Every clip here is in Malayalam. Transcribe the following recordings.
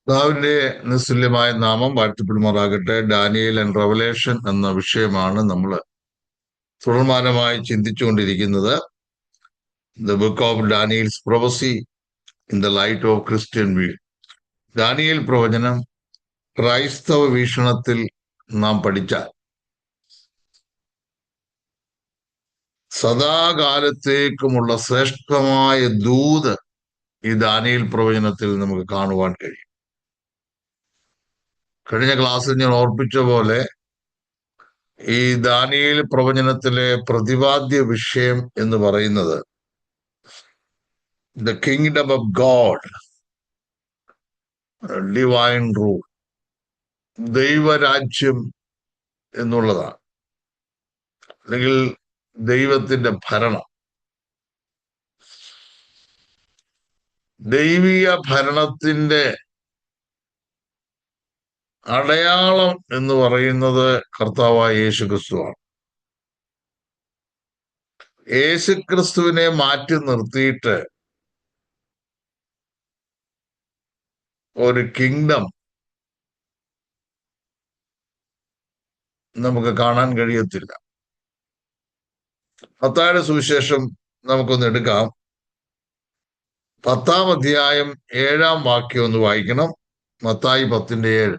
കർത്താവിന്റെ നിസ്തുല്യമായ നാമം വാഴ്ത്തപ്പെടുമാറാകട്ടെ. ഡാനിയൽ ആൻഡ് റെവലേഷൻ എന്ന വിഷയമാണ് നമ്മൾ തുടർമാനമായി ചിന്തിച്ചുകൊണ്ടിരിക്കുന്നത്. The book of Daniel's prophecy in the light of Christian view. Daniel പ്രവചനം ക്രൈസ്തവ വീക്ഷണത്തിൽ നാം പഠിച്ചാൽ സദാകാലത്തേക്കുമുള്ള ശ്രേഷ്ഠമായ ദൂത് ഈ ദാനിയൽ പ്രവചനത്തിൽ നമുക്ക് കാണുവാൻ കഴിയും. കഴിഞ്ഞ ക്ലാസ്സിൽ ഞാൻ ഓർപ്പിച്ച പോലെ ഈ ദാനിയേൽ പ്രവചനത്തിലെ പ്രതിപാദ്യ വിഷയം എന്ന് പറയുന്നത് the kingdom of God, divine rule, ദൈവരാജ്യം എന്നുള്ളതാണ്, അല്ലെങ്കിൽ ദൈവത്തിന്റെ ഭരണം. ദൈവിക ഭരണത്തിന്റെ അടയാളം എന്ന് പറയുന്നത് കർത്താവായ യേശുക്രിസ്തുവാണ്. യേശുക്രിസ്തുവിനെ മാറ്റി നിർത്തിയിട്ട് ഒരു കിങ്ഡം നമുക്ക് കാണാൻ കഴിയത്തില്ല. മത്തായിയുടെ സുവിശേഷം നമുക്കൊന്ന് എടുക്കാം. 10-ാം അധ്യായം 7-ാം വാക്യം ഒന്ന് വായിക്കണം. മത്തായി 10:7.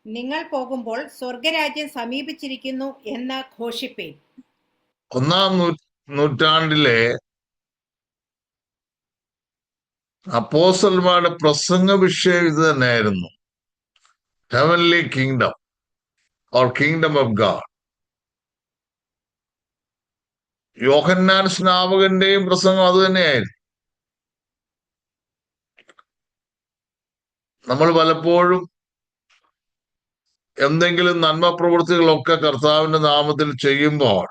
നിങ്ങൾ പോകുമ്പോൾ സ്വർഗരാജ്യം സമീപിച്ചിരിക്കുന്നു എന്ന് ഘോഷിപ്പീൻ. 1-ാം നൂറ്റാണ്ടിലെ അപ്പോസ്തലന്മാരുടെ പ്രസംഗ വിഷയം ഇത് തന്നെയായിരുന്നു. Heavenly kingdom or kingdom of God. യോഹന്നാൻ സ്നാപകന്റെയും പ്രസംഗം അത് തന്നെയായിരുന്നു. നമ്മൾ പലപ്പോഴും എന്തെങ്കിലും നന്മ പ്രവൃത്തികളൊക്കെ കർത്താവിന്റെ നാമത്തിൽ ചെയ്യുമ്പോൾ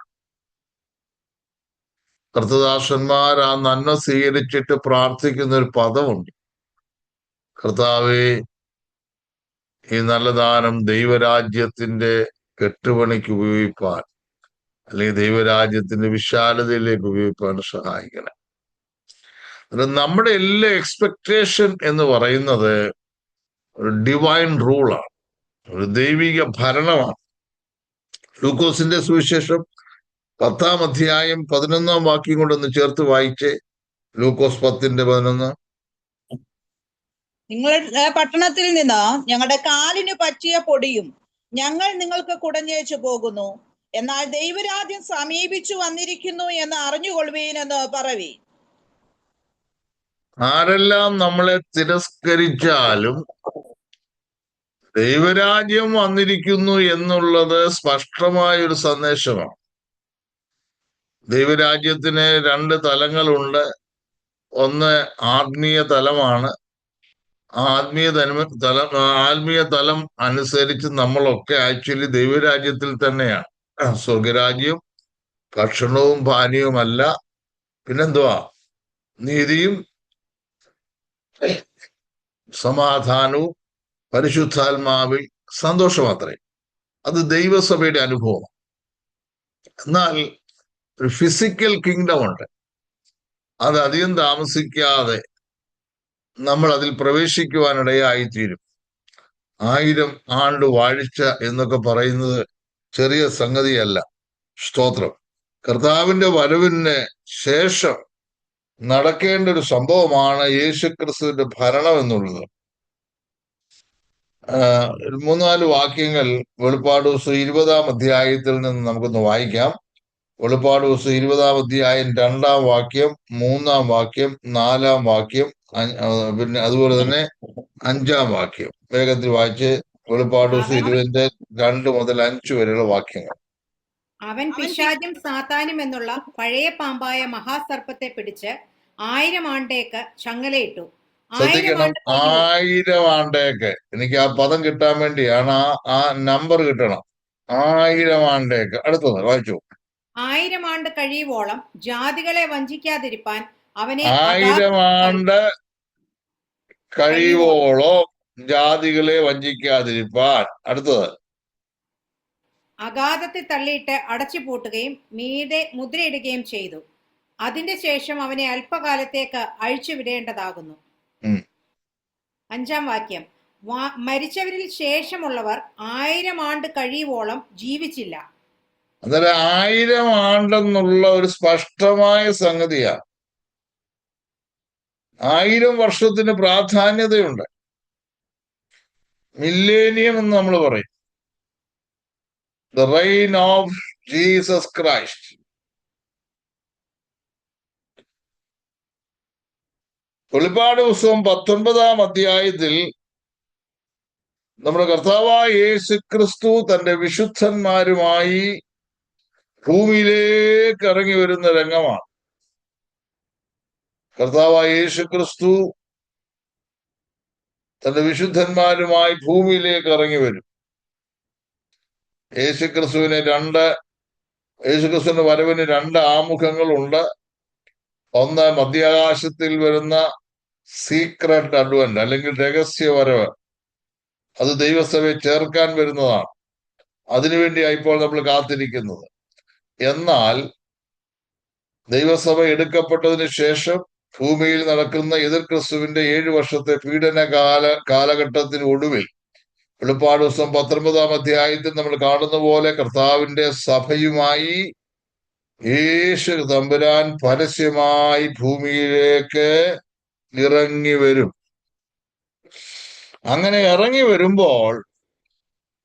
കർത്തദാസന്മാർ ആ നന്മ സ്വീകരിച്ചിട്ട് പ്രാർത്ഥിക്കുന്ന ഒരു പദമുണ്ട്. കർത്താവേ, ഈ നല്ല ദാനം ദൈവരാജ്യത്തിന്റെ കെട്ടുപണിക്ക് ഉപയോഗിപ്പാൻ, അല്ലെങ്കിൽ ദൈവരാജ്യത്തിന്റെ വിശാലതയിലേക്ക് ഉപയോഗിപ്പാൻ സഹായിക്കണം. നമ്മുടെ എല്ലാ എക്സ്പെക്ടേഷൻ എന്ന് പറയുന്നത് ഒരു ഡിവൈൻ റൂളാണ്, ഒരു ദൈവിക ഭരണമാണ്. ലൂക്കോസിന്റെ സുവിശേഷം 10-ാം അധ്യായം 11-ാം വാക്യം കൊണ്ടൊന്ന് ചേർത്ത് വായിച്ചേ. ലൂക്കോസ് 10:11. നിങ്ങളുടെ പട്ടണത്തിൽ നിന്ന് ഞങ്ങളുടെ കാലിന് പറ്റിയ പൊടിയും ഞങ്ങൾ നിങ്ങൾക്ക് കുടഞ്ഞേച്ചു പോകുന്നു, എന്നാൽ ദൈവരാജ്യം സമീപിച്ചു വന്നിരിക്കുന്നു എന്ന് അറിഞ്ഞുകൊള്ളുവീൻ എന്ന് പറവീൻ. ആരെല്ലാം നമ്മളെ തിരസ്കരിച്ചാലും ദൈവരാജ്യം വന്നിരിക്കുന്നു എന്നുള്ളത് സ്പഷ്ടമായ ഒരു സന്ദേശമാണ്. ദൈവരാജ്യത്തിന് 2 തലങ്ങളുണ്ട്. ഒന്ന് ആത്മീയ തലമാണ്. ആത്മീയ തലം അനുസരിച്ച് നമ്മളൊക്കെ ആക്ച്വലി ദൈവരാജ്യത്തിൽ തന്നെയാണ്. സ്വർഗരാജ്യം ഭക്ഷണവും പാനീയവുമല്ല, പിന്നെന്തുവാ? നീതിയും സമാധാനവും പരിശുദ്ധാത്മാവിൽ സന്തോഷമാത്രേ. അത് ദൈവസഭയുടെ അനുഭവം. എന്നാൽ ഒരു ഫിസിക്കൽ കിങ്ഡം ഉണ്ട്. അത് അധികം താമസിക്കാതെ നമ്മൾ അതിൽ പ്രവേശിക്കുവാനിടയായിത്തീരും. 1000 ആണ്ട് വാഴ്ച എന്നൊക്കെ പറയുന്നത് ചെറിയ സംഗതിയല്ല. സ്തോത്രം. കർത്താവിന്റെ വരവിന് ശേഷം നടക്കേണ്ട ഒരു സംഭവമാണ് യേശുക്രിസ്തുവിന്റെ ഭരണം എന്നുള്ളത്. 3-4 വാക്യങ്ങൾ വെളിപ്പാട് ദിവസം 20-ാം അധ്യായത്തിൽ നിന്ന് നമുക്കൊന്ന് വായിക്കാം. വെളിപ്പാട് ദിവസം 20-ാം അധ്യായം 2-ാം വാക്യം, 3-ാം വാക്യം, 4-ാം വാക്യം, പിന്നെ അതുപോലെ തന്നെ 5-ാം വാക്യം വേഗത്തിൽ വായിച്ച്. വെളിപ്പാട് ദിവസം 20-ന്റെ 2 മുതൽ 5 വരെയുള്ള വാക്യങ്ങൾ. അവൻ പിശാചും സാത്താനും എന്നുള്ള പഴയ പാമ്പായ മഹാസർപ്പത്തെ പിടിച്ച് 1000 ആണ്ടേക്ക് ചങ്ങലയിട്ടു. ശ്രദ്ധിക്കണം, 1000 ആണ്ടേക്ക്. എനിക്ക് ആ പദം കിട്ടാൻ വേണ്ടിയാണ് ആ നമ്പർ കിട്ടണം. 1000 ആണ്ടേക്ക്. അടുത്തത് വായിച്ചു. 1000 ആണ്ട് കഴിയുവോളം ജാതികളെ വഞ്ചിക്കാതിരിപ്പാൻ അവനെ 1000 ആണ്ട് കഴിയുവോളം ജാതികളെ വഞ്ചിക്കാതിരിപ്പാൻ. അടുത്തത്. അഗാധത്തിൽ തള്ളിയിട്ട് അടച്ചു പൂട്ടുകയും മീതെ മുദ്രയിടുകയും ചെയ്തു. അതിന്റെ ശേഷം അവനെ അല്പകാലത്തേക്ക് അഴിച്ചുവിടേണ്ടതാകുന്നു. 5-ാം വാക്യം, മരിച്ചവരിൽ ശേഷമുള്ളവർ 1000 ആണ്ട് കഴിയുവോളം ജീവിച്ചില്ല. അന്നേരം 1000 ആണ്ടെന്നുള്ള ഒരു സ്പഷ്ടമായ സംഗതിയാണ്. 1000 വർഷത്തിന് പ്രാധാന്യതയുണ്ട്. മില്ലേനിയം എന്ന് നമ്മൾ പറയും, the reign of Jesus Christ. വെളിപ്പാട് പുസ്തകം 19-ാം അധ്യായത്തിൽ നമ്മുടെ കർത്താവായ യേശു ക്രിസ്തു തന്റെ വിശുദ്ധന്മാരുമായി ഭൂമിയിലേക്ക് ഇറങ്ങി വരുന്ന രംഗമാണ്. കർത്താവായ യേശു ക്രിസ്തു തന്റെ വിശുദ്ധന്മാരുമായി ഭൂമിയിലേക്ക് ഇറങ്ങി വരും. യേശുക്രിസ്തുവിന്റെ വരവിന് 2 ആമുഖങ്ങളുണ്ട്. ഒന്ന്, മധ്യാകാശത്തിൽ വരുന്ന സീക്രട്ട് അഡ്വന്റ് അല്ലെങ്കിൽ രഹസ്യ വരവ്. അത് ദൈവസഭയെ ചേർക്കാൻ വരുന്നതാണ്. അതിനുവേണ്ടിയാണ് ഇപ്പോൾ നമ്മൾ കാത്തിരിക്കുന്നത്. എന്നാൽ ദൈവസഭ എടുക്കപ്പെട്ടതിന് ശേഷം ഭൂമിയിൽ നടക്കുന്ന എതിർ ക്രിസ്തുവിന്റെ 7 വർഷത്തെ പീഡന കാലഘട്ടത്തിന് ഒടുവിൽ വെളിപ്പാട് പുസ്തകം 19-ാം അധ്യായത്തിൽ നമ്മൾ കാണുന്ന പോലെ കർത്താവിന്റെ സഭയുമായി യേശു തമ്പുരാൻ പരസ്യമായി ഭൂമിയിലേക്ക് ഇറങ്ങി വരും. അങ്ങനെ ഇറങ്ങി വരുമ്പോൾ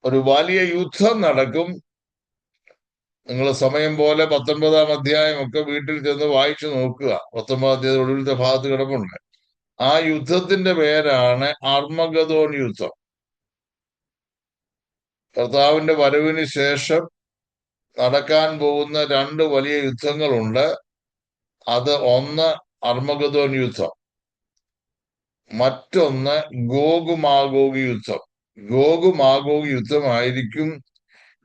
ഒരു വലിയ യുദ്ധം നടക്കും. നിങ്ങൾ സമയം പോലെ 19-ാം അധ്യായം ഒക്കെ വീട്ടിൽ ചെന്ന് വായിച്ചു നോക്കുക. 19-ാം അധ്യായം ഒടുവിലത്തെ ഭാഗത്ത് കിടപ്പുണ്ട്. ആ യുദ്ധത്തിന്റെ പേരാണ് അർമഗദോൻ യുദ്ധം. കർത്താവിന്റെ വരവിന് ശേഷം നടക്കാൻ പോകുന്ന 2 വലിയ യുദ്ധങ്ങളുണ്ട്. അത് ഒന്ന് അർമഗദോൻ യുദ്ധം, മറ്റൊന്ന് ഗോഗ് മാഗോഗ് യുദ്ധം. ഗോഗ് മാഗോഗ് യുദ്ധമായിരിക്കും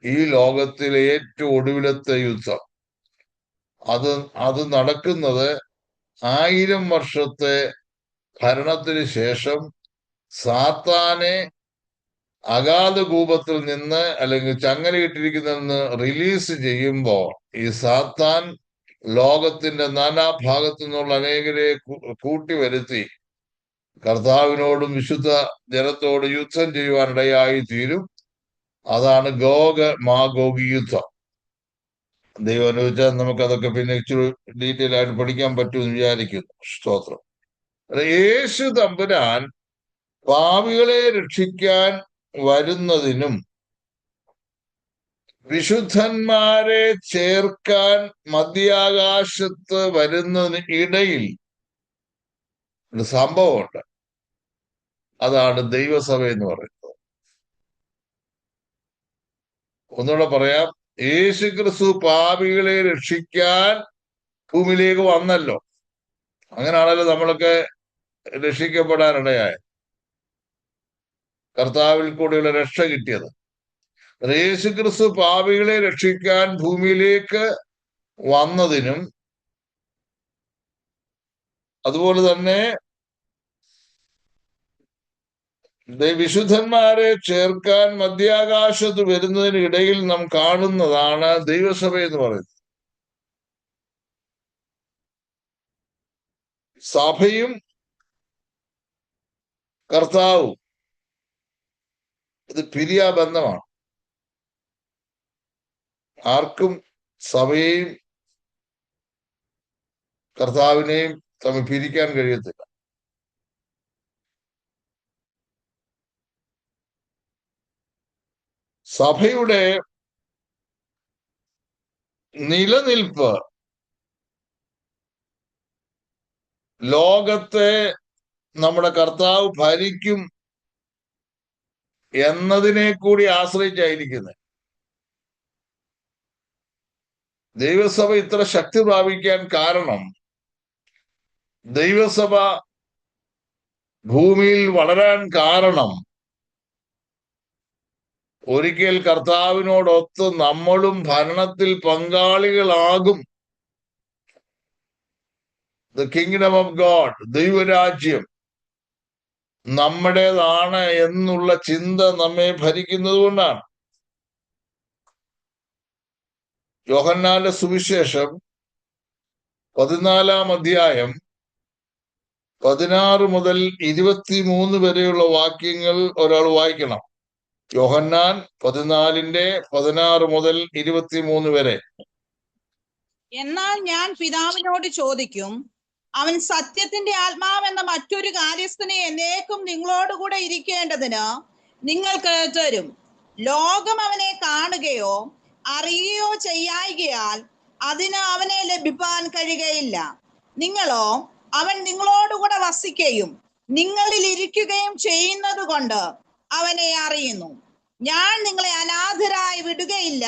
ഈ ലോകത്തിലെ ഏറ്റവും ഒടുവിലത്തെ യുദ്ധം. അത് നടക്കുന്നത് 1000 വർഷത്തെ ഭരണത്തിന് ശേഷം സാത്താനെ അഗാധകൂപത്തിൽ നിന്ന് അല്ലെങ്കിൽ ചങ്ങലയിട്ടിരിക്കുന്നതെന്ന് റിലീസ് ചെയ്യുമ്പോൾ ഈ സാത്താൻ ലോകത്തിന്റെ നാനാഭാഗത്തു നിന്നുള്ള അനേകരെ കൂട്ടി വരുത്തി കർത്താവിനോടും വിശുദ്ധ ജനത്തോട് യുദ്ധം ചെയ്യുവാനിടയായി തീരും. അതാണ് ഗോഗ് മാഗോഗ് യുദ്ധം. ദൈവം അനുവദിച്ചാൽ നമുക്കതൊക്കെ പിന്നെ ഇച്ചിരി ഡീറ്റെയിൽ ആയിട്ട് പഠിക്കാൻ പറ്റുമെന്ന് വിചാരിക്കുന്നു. സ്തോത്രം. യേശു തമ്പുരാൻ പാപികളെ രക്ഷിക്കാൻ വരുന്നതിനും വിശുദ്ധന്മാരെ ചേർക്കാൻ മധ്യാകാശത്ത് വരുന്നതിന് ഇടയിൽ ഒരു സംഭവമുണ്ട്. അതാണ് ദൈവസഭ എന്ന് പറയുന്നത്. ഒന്നുകൂടെ പറയാം, യേശുക്രിസ്തു പാപികളെ രക്ഷിക്കാൻ ഭൂമിയിലേക്ക് വന്നല്ലോ. അങ്ങനെയാണല്ലോ നമ്മളൊക്കെ രക്ഷിക്കപ്പെടാനിടയായത്, കർത്താവിൽ കൂടെയുള്ള രക്ഷ കിട്ടിയത്. യേശുക്രിസ്തു പാപികളെ രക്ഷിക്കാൻ ഭൂമിയിലേക്ക് വന്നതിനും അതുപോലെ തന്നെ വിശുദ്ധന്മാരെ ചേർക്കാൻ മധ്യാകാശത്ത് വരുന്നതിന് ഇടയിൽ നാം കാണുന്നതാണ് ദൈവസഭ എന്ന് പറയുന്നത്. സഭയും കർത്താവും ഇത് പിരിയാബന്ധമാണ്. ആർക്കും സഭയെയും കർത്താവിനെയും തമ്മിൽ പിരിക്കാൻ കഴിയത്തില്ല. സഭയുടെ നിലനിൽപ്പ് ലോകത്തെ നമ്മുടെ കർത്താവ് ഭരിക്കും എന്നതിനെ കൂടി ആശ്രയിച്ചായിരിക്കുന്നത്. ദൈവസഭ ഇത്ര ശക്തി പ്രാപിക്കാൻ കാരണം ദൈവസഭ ഭൂമിയിൽ വളരാൻ കാരണം ഒരിക്കൽ കർത്താവിനോടൊത്ത് നമ്മളും ഭരണത്തിൽ പങ്കാളികളാകും. ദ കിങ്ഡം ഓഫ് ഗോഡ്, ദൈവരാജ്യം നമ്മുടേതാണ് എന്നുള്ള ചിന്ത നമ്മെ ഭരിക്കുന്നത് കൊണ്ടാണ്. യോഹന്നാന്റെ സുവിശേഷം 14 അധ്യായം 16 മുതൽ 23 വരെയുള്ള വാക്യങ്ങൾ ഒരാൾ വായിക്കണം. യോഹന്നാൻ 14:16 മുതൽ 23 വരെ. എന്നാൽ ഞാൻ പിതാവിനോട് ചോദിക്കും, അവൻ സത്യത്തിന്റെ ആത്മാവെന്ന മറ്റൊരു കാര്യസ്ഥനെ എന്നേക്കും നിങ്ങളോടുകൂടെ ഇരിക്കേണ്ടതിന് നിങ്ങൾക്ക് തരും. ലോകം അവനെ കാണുകയോ അറിയുകയോ ചെയ്യായികയാൽ അതിന് അവനെ ലഭിപ്പാൻ കഴിയുകയില്ല. നിങ്ങളോ അവൻ നിങ്ങളോടുകൂടെ വസിക്കുകയും നിങ്ങളിൽ ഇരിക്കുകയും ചെയ്യുന്നത് കൊണ്ട് അവനെ അറിയുന്നു. ഞാൻ നിങ്ങളെ അനാഥരായി വിടുകയില്ല,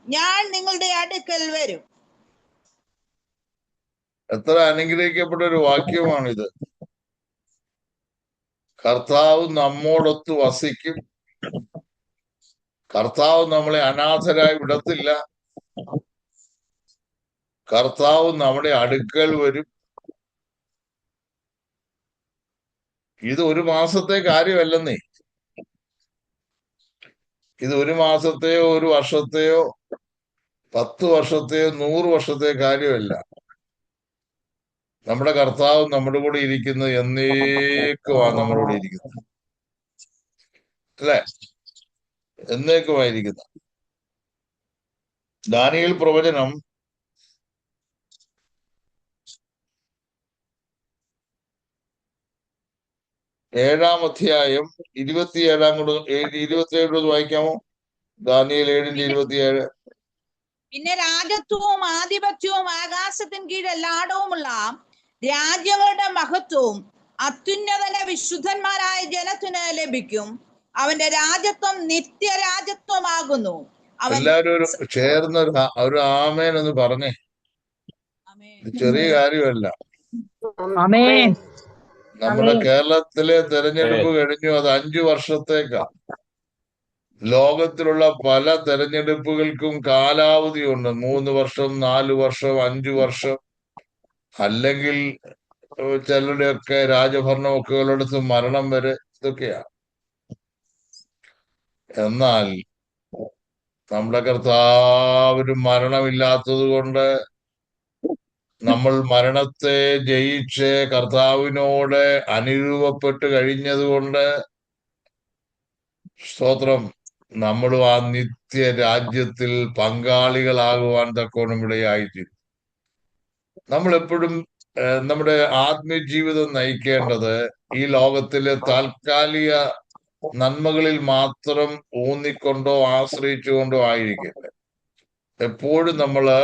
ഞാൻ നിങ്ങളുടെ അടുക്കൽ വരും. എത്ര അനുഗ്രഹിക്കപ്പെട്ട ഒരു വാക്യമാണിത്. കർത്താവ് നമ്മോടൊത്ത് വസിക്കും. കർത്താവ് നമ്മളെ അനാഥരായി വിടത്തില്ല. കർത്താവ് നമ്മുടെ അടുക്കൽ വരും. ഇത് ഒരു മാസത്തെ കാര്യമല്ലെന്നേ. ഇത് ഒരു മാസത്തെയോ ഒരു വർഷത്തെയോ 10 വർഷത്തെയോ 100 വർഷത്തെയോ കാര്യമല്ല. നമ്മുടെ കർത്താവ് നമ്മുടെ കൂടെ ഇരിക്കുന്നത് എന്നേക്കുമാണ്. നമ്മുടെ കൂടെ ഇരിക്കുന്നത് അല്ലെ? എന്നേക്കുമായിരിക്കുന്ന. ദാനിയേൽ പ്രവചനം 7-ാം അധ്യായം 27 വായിക്കാമോ? ദാനിയേൽ 7:27. പിന്നെ രാജത്വവും ആധിപത്യവും ആകാശത്തിന് കീഴ് എല്ലായിടവുമുള്ള രാജ്യങ്ങളുടെ മഹത്വവും അത്യുന്നതന വിശുദ്ധന്മാരായ ജനത്തിന് ലഭിക്കും. അവന്റെ രാജത്വം നിത്യരാജത്വമാകുന്നു. എല്ലാവരും ചേർന്ന് ഒരു ആമേൻ എന്ന് പറഞ്ഞേ. ചെറിയ കാര്യമല്ല. നമ്മുടെ കേരളത്തിലെ തെരഞ്ഞെടുപ്പ് കഴിഞ്ഞു. അത് 5 വർഷത്തേക്കാ. ലോകത്തിലുള്ള പല തെരഞ്ഞെടുപ്പുകൾക്കും കാലാവധിയുണ്ട്. 3 വർഷം, 4 വർഷം, 5 വർഷം. അല്ലെങ്കിൽ ചിലരുടെയൊക്കെ രാജഭരണമൊക്കെ ഉള്ളിടത്ത് മരണം വരെ. ഇതൊക്കെയാ. എന്നാൽ നമ്മുടെ കർത്താവിന് മരണമില്ലാത്തത് കൊണ്ട്, നമ്മൾ മരണത്തെ ജയിച്ച് കർത്താവിനോട് അനുരൂപപ്പെട്ട് കഴിഞ്ഞതുകൊണ്ട്, സ്തോത്രം, നമ്മളും ആ നിത്യ രാജ്യത്തിൽ പങ്കാളികളാകുവാൻ തക്കോണം ഇടയായിത്തീരും. നമ്മൾ എപ്പോഴും നമ്മുടെ ആത്മീയ ജീവിതം നയിക്കേണ്ടത് ഈ ലോകത്തിലെ താൽക്കാലിക നന്മകളിൽ മാത്രം ഊന്നിക്കൊണ്ടോ ആശ്രയിച്ചുകൊണ്ടോ ആയിരിക്കില്ല. എപ്പോഴും നമ്മള്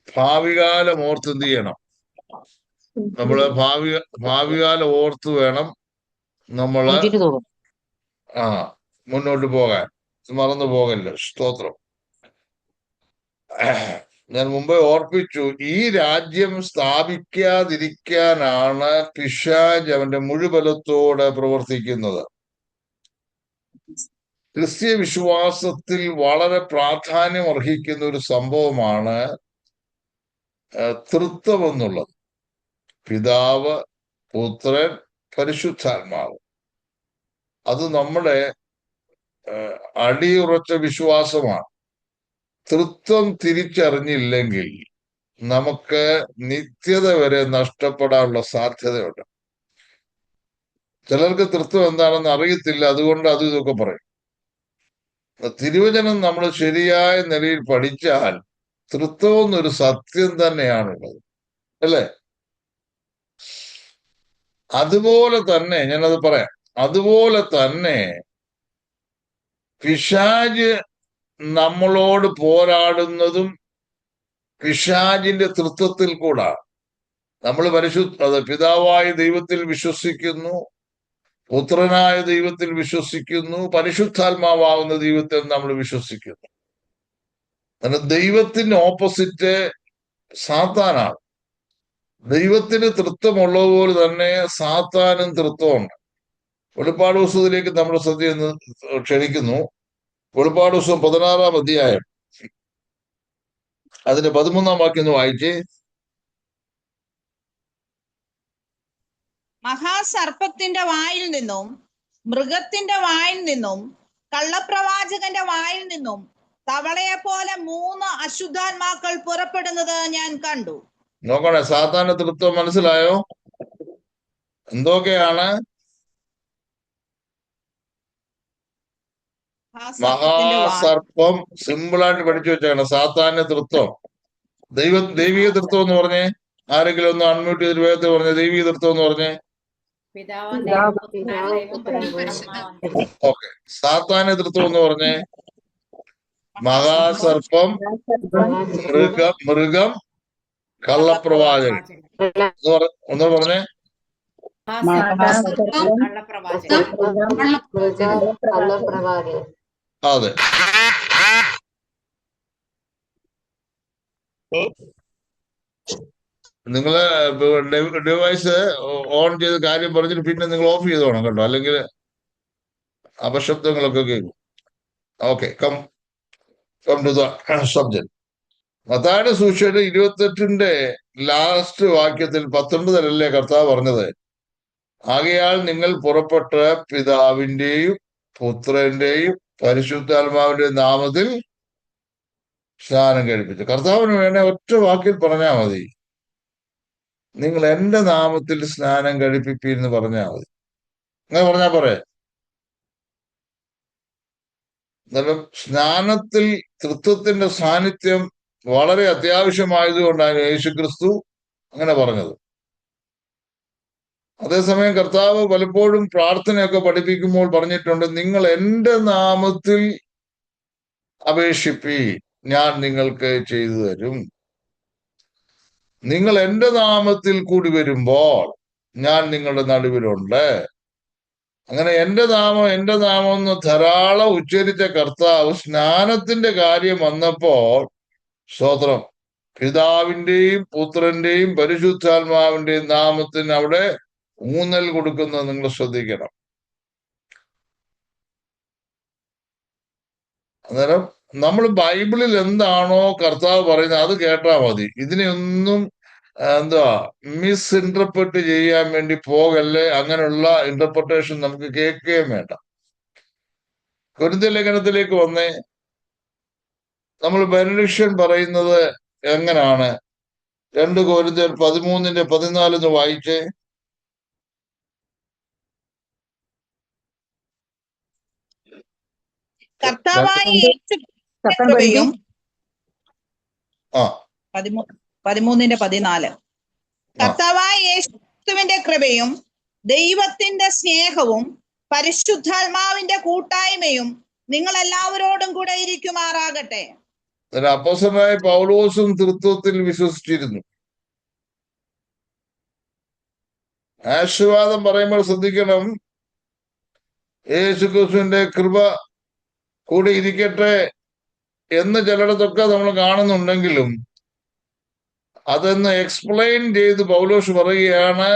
ഭാവികാലം ഓർത്ത് എന്ത് ചെയ്യണം? നമ്മള് ഭാവികാലം ഓർത്ത് വേണം നമ്മള് മുന്നോട്ട് പോകാൻ. മറന്നു പോകല്ല. സ്തോത്രം. ഞാൻ മുമ്പേ ഓർപ്പിച്ചു, ഈ രാജ്യം സ്ഥാപിക്കാതിരിക്കാനാണ് പിശാച് അവന്റെ മുഴുബലത്തോടെ പ്രവർത്തിക്കുന്നത്. ക്രിസ്തീയ വിശ്വാസത്തിൽ വളരെ പ്രാധാന്യം അർഹിക്കുന്ന ഒരു സംഭവമാണ് തൃത്വം എന്നുള്ളത്. പിതാവ്, പുത്രൻ, പരിശുദ്ധാത്മാവ്. അത് നമ്മുടെ അടിയുറച്ച വിശ്വാസമാണ്. തൃത്വം തിരിച്ചറിഞ്ഞില്ലെങ്കിൽ നമുക്ക് നിത്യത വരെ നഷ്ടപ്പെടാനുള്ള സാധ്യതയുണ്ട്. ചിലർക്ക് തൃത്വം എന്താണെന്ന് അറിയത്തില്ല, അതുകൊണ്ട് അത് ഇതൊക്കെ പറയും. തിരുവചനം നമ്മൾ ശരിയായ നിലയിൽ പഠിച്ചാൽ തൃത്വം എന്നൊരു സത്യം തന്നെയാണുള്ളത്, അല്ലേ? അതുപോലെ തന്നെ ഞാനത് പറയാം. അതുപോലെ തന്നെ പിശാച് നമ്മളോട് പോരാടുന്നതും പിശാചിന്റെ തൃത്വത്തിൽ കൂടാ. നമ്മൾ പിതാവായ ദൈവത്തിൽ വിശ്വസിക്കുന്നു, പുത്രനായ ദൈവത്തിൽ വിശ്വസിക്കുന്നു, പരിശുദ്ധാത്മാവാകുന്ന ദൈവത്തിൽ നമ്മൾ വിശ്വസിക്കുന്നു. ദൈവത്തിന്റെ ഓപ്പോസിറ്റ് സാത്താനാണ്. ദൈവത്തിന് തൃത്വമുള്ളതുപോലെ തന്നെ സാത്താനും തൃത്വമുണ്ട്. വെളിപ്പാട് പുസ്തകത്തിലേക്ക് നമ്മുടെ ശ്രദ്ധ ക്ഷണിക്കുന്നു. വെളിപ്പാട് പുസ്തകം 16-ാം അധ്യായം അതിന്റെ 13-ാം വാക്യം ഒന്ന് വായിച്ചേ. മഹാസർപ്പത്തിന്റെ വായിൽ നിന്നും മൃഗത്തിന്റെ വായിൽ നിന്നും കള്ളപ്രവാചകന്റെ വായിൽ നിന്നും തവളയെ പോലെ 3 അശുദ്ധാത്മാക്കൾ പുറപ്പെടുന്നത് ഞാൻ കണ്ടു. നോക്കണേ, സാത്താന്റെ തൃത്വം മനസ്സിലായോ? എന്തൊക്കെയാണ്? സർപ്പത്തിന്റെ വാൽ, മഹാസർപ്പം, സിമ്പിളായിട്ട് പഠിച്ചു വെച്ചാണ് സാത്താന്റെ തൃത്വം. ദൈവിക തൃത്വം എന്ന് പറഞ്ഞേ, ആരെങ്കിലും ഒന്ന് അൺമ്യൂട്ട് ചെയ്ത് വേഗത്തിൽ പറഞ്ഞേ, ദൈവിക തൃത്വം എന്ന് പറഞ്ഞേ. ഓക്കെ, സാത്താന്റെ തൃത്വം എന്ന് പറഞ്ഞേ, മഹാസർപ്പം, മൃഗം, കള്ളപ്രവാചകൻ. ഒന്ന് പറഞ്ഞേ. അതെ, നിങ്ങള് ഡിവൈസ് ഓൺ ചെയ്ത് കാര്യം പറഞ്ഞിട്ട് പിന്നെ നിങ്ങൾ ഓഫ് ചെയ്തോണം കേട്ടോ, അല്ലെങ്കിൽ അപശബ്ദങ്ങളൊക്കെ കേൾക്കും. Okay, come to the subject. മത്തായിയുടെ സുവിശേഷം 28 ലാസ്റ്റ് വാക്യത്തിൽ 19 കർത്താവ് പറഞ്ഞത്, ആകയാൽ നിങ്ങൾ പുറപ്പെട്ട് പിതാവിന്റെയും പുത്രന്റെയും പരിശുദ്ധാത്മാവിന്റെ നാമത്തിൽ സ്നാനം കഴിപ്പിച്ചു. കർത്താവിന് വേണേ ഒറ്റ വാക്കിൽ പറഞ്ഞാൽ മതി, നിങ്ങൾ എന്റെ നാമത്തിൽ സ്നാനം കഴിപ്പിപ്പീന്ന് പറഞ്ഞാൽ മതി. അങ്ങനെ പറഞ്ഞാ പറയാ. എന്നാലും സ്നാനത്തിൽ തൃത്വത്തിന്റെ സാന്നിധ്യം വളരെ അത്യാവശ്യമായതുകൊണ്ടാണ് യേശുക്രിസ്തു അങ്ങനെ പറഞ്ഞത്. അതേസമയം കർത്താവ് പലപ്പോഴും പ്രാർത്ഥനയൊക്കെ പഠിപ്പിക്കുമ്പോൾ പറഞ്ഞിട്ടുണ്ട്, നിങ്ങൾ എന്റെ നാമത്തിൽ അപേക്ഷിപ്പീ, ഞാൻ നിങ്ങൾക്ക് ചെയ്തു തരും. നിങ്ങൾ എന്റെ നാമത്തിൽ കൂടി വരുമ്പോൾ ഞാൻ നിങ്ങളുടെ നടുവിലുണ്ട്. അങ്ങനെ എന്റെ നാമം എന്ന് ധാരാളം ഉച്ചരിച്ച കർത്താവ് സ്നാനത്തിന്റെ കാര്യം വന്നപ്പോൾ, സ്തോത്രം, പിതാവിന്റെയും പുത്രന്റെയും പരിശുദ്ധാത്മാവിന്റെയും നാമത്തിന് അവിടെ ഊന്നൽ കൊടുക്കുന്നത് നിങ്ങൾ ശ്രദ്ധിക്കണം. അന്നേരം നമ്മൾ ബൈബിളിൽ എന്താണോ കർത്താവ് പറയുന്നത് അത് കേട്ടാ മതി. ഇതിനെയൊന്നും മിസ് ഇന്റർപ്രറ്റ് ചെയ്യാൻ വേണ്ടി പോകല്ലേ. അങ്ങനെയുള്ള ഇന്റർപ്രിട്ടേഷൻ നമുക്ക് കേൾക്കുകയും വേണ്ട. കൊരിന്ത്യർ ലേഖനത്തിലേക്ക് വന്നേ. നമ്മൾ ബെനഡിക്ഷൻ പറയുന്നത് എങ്ങനാണ്? 2 കൊരിന്ത്യർ 13:14 വായിച്ചേ. കർത്താവായ യേശുവിന്റെ 13:14. കർത്താവായ യേശുവിന്റെ കൃപയും ദൈവത്തിന്റെ സ്നേഹവും പരിശുദ്ധാത്മാവിന്റെ കൂട്ടായ്മയും നിങ്ങൾ എല്ലാവരോടും കൂടെ ഇരിക്കുമാറാകട്ടെ. അപ്പോസ്തലനായ പൗലോസും തൃത്വത്തിൽ വിശ്വസിച്ചിരുന്നു. ആശീർവാദം പറയുമ്പോൾ ശ്രദ്ധിക്കണം, യേശുക്രിസ്തുവിന്റെ കൃപ കൂടെ ഇരിക്കട്ടെ എന്ന് ചിലയിടത്തൊക്കെ നമ്മൾ കാണുന്നുണ്ടെങ്കിലും അതെന്ന് എക്സ്പ്ലെയിൻ ചെയ്ത് പൗലോസ് പറയുകയാണ്,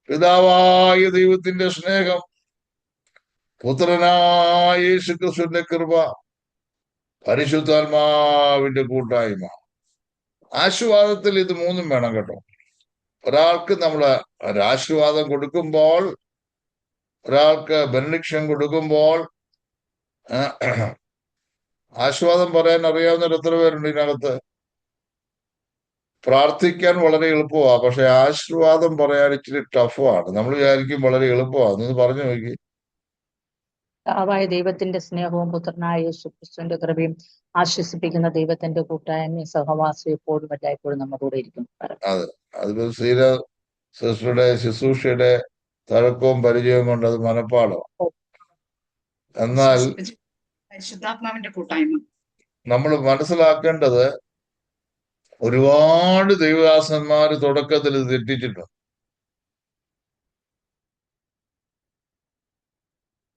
പിതാവായ ദൈവത്തിന്റെ സ്നേഹം, പുത്രനായ യേശുക്രിസ്തുവിന്റെ കൃപ, പരിശുദ്ധാത്മാവിന്റെ കൂട്ടായ്മ. ആശീർവാദത്തിൽ ഇത് മൂന്നും വേണം കേട്ടോ. ഒരാൾക്ക് നമ്മൾ ഒരാശീർവാദം കൊടുക്കുമ്പോൾ, ഒരാൾക്ക് ബെനഡിക്ഷൻ കൊടുക്കുമ്പോൾ, ആശീർവാദം പറയാൻ അറിയാവുന്നവർ എത്ര പേരുണ്ട് ഇതിനകത്ത്? പ്രാർത്ഥിക്കാൻ വളരെ എളുപ്പമാണ്, പക്ഷെ ആശീർവാദം പറയാൻ ഇച്ചിരി ടഫാണ്. നമ്മൾ വിചാരിക്കും വളരെ എളുപ്പമാണ്. എന്ന് പറഞ്ഞു നോക്കി. പിതാവായ ദൈവത്തിന്റെ സ്നേഹവും പുത്രനായ യേശുക്രിസ്തുവിന്റെ കൃപയും ആശ്വസിപ്പിക്കുന്ന ദൈവത്തിന്റെ കൂട്ടായ്മയും സഹവാസം എപ്പോഴും എല്ലായ്പ്പോഴും നമ്മുടെ കൂടെ ഇരിക്കും. അതെ, അതിപ്പോ സീര സിസ്റ്ററുടെ ശുശ്രൂഷയുടെ തഴക്കവും പരിചയവും കൊണ്ട് അത് മനപ്പാടമാണ്. എന്നാൽ പരിശുദ്ധാത്മാവിന്റെ കൂട്ടായ്മ നമ്മൾ മനസ്സിലാക്കേണ്ടത്, ഒരുപാട് ദൈവദാസന്മാര് തുടക്കത്തിൽ ഇത് തെറ്റിച്ചിട്ടുണ്ട്.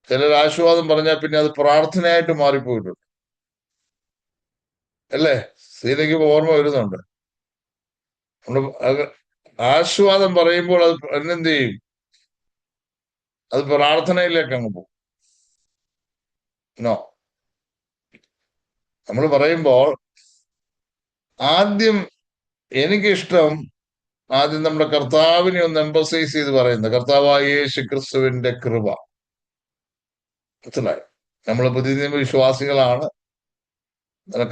ചിലർ ആശീർവാദം പറഞ്ഞാൽ പിന്നെ അത് പ്രാർത്ഥനയായിട്ട് മാറിപ്പോയിട്ടുണ്ട് അല്ലേ? സീനയ്ക്ക് ഓർമ്മ വരുന്നുണ്ട്. ആശീർവാദം പറയുമ്പോൾ അത് എന്ത് ചെയ്യും? അത് പ്രാർത്ഥനയിലേക്ക് അങ്ങ് പോകും. നമ്മൾ പറയുമ്പോൾ ആദ്യം എനിക്കിഷ്ടം നമ്മുടെ കർത്താവിനെ ഒന്ന് എംഫസൈസ് ചെയ്ത് പറയുന്നത്, കർത്താവായ യേശു ക്രിസ്തുവിന്റെ കൃപ. മനസ്സിലായി? നമ്മൾ പുതിയ നിയമ വിശ്വാസികളാണ്.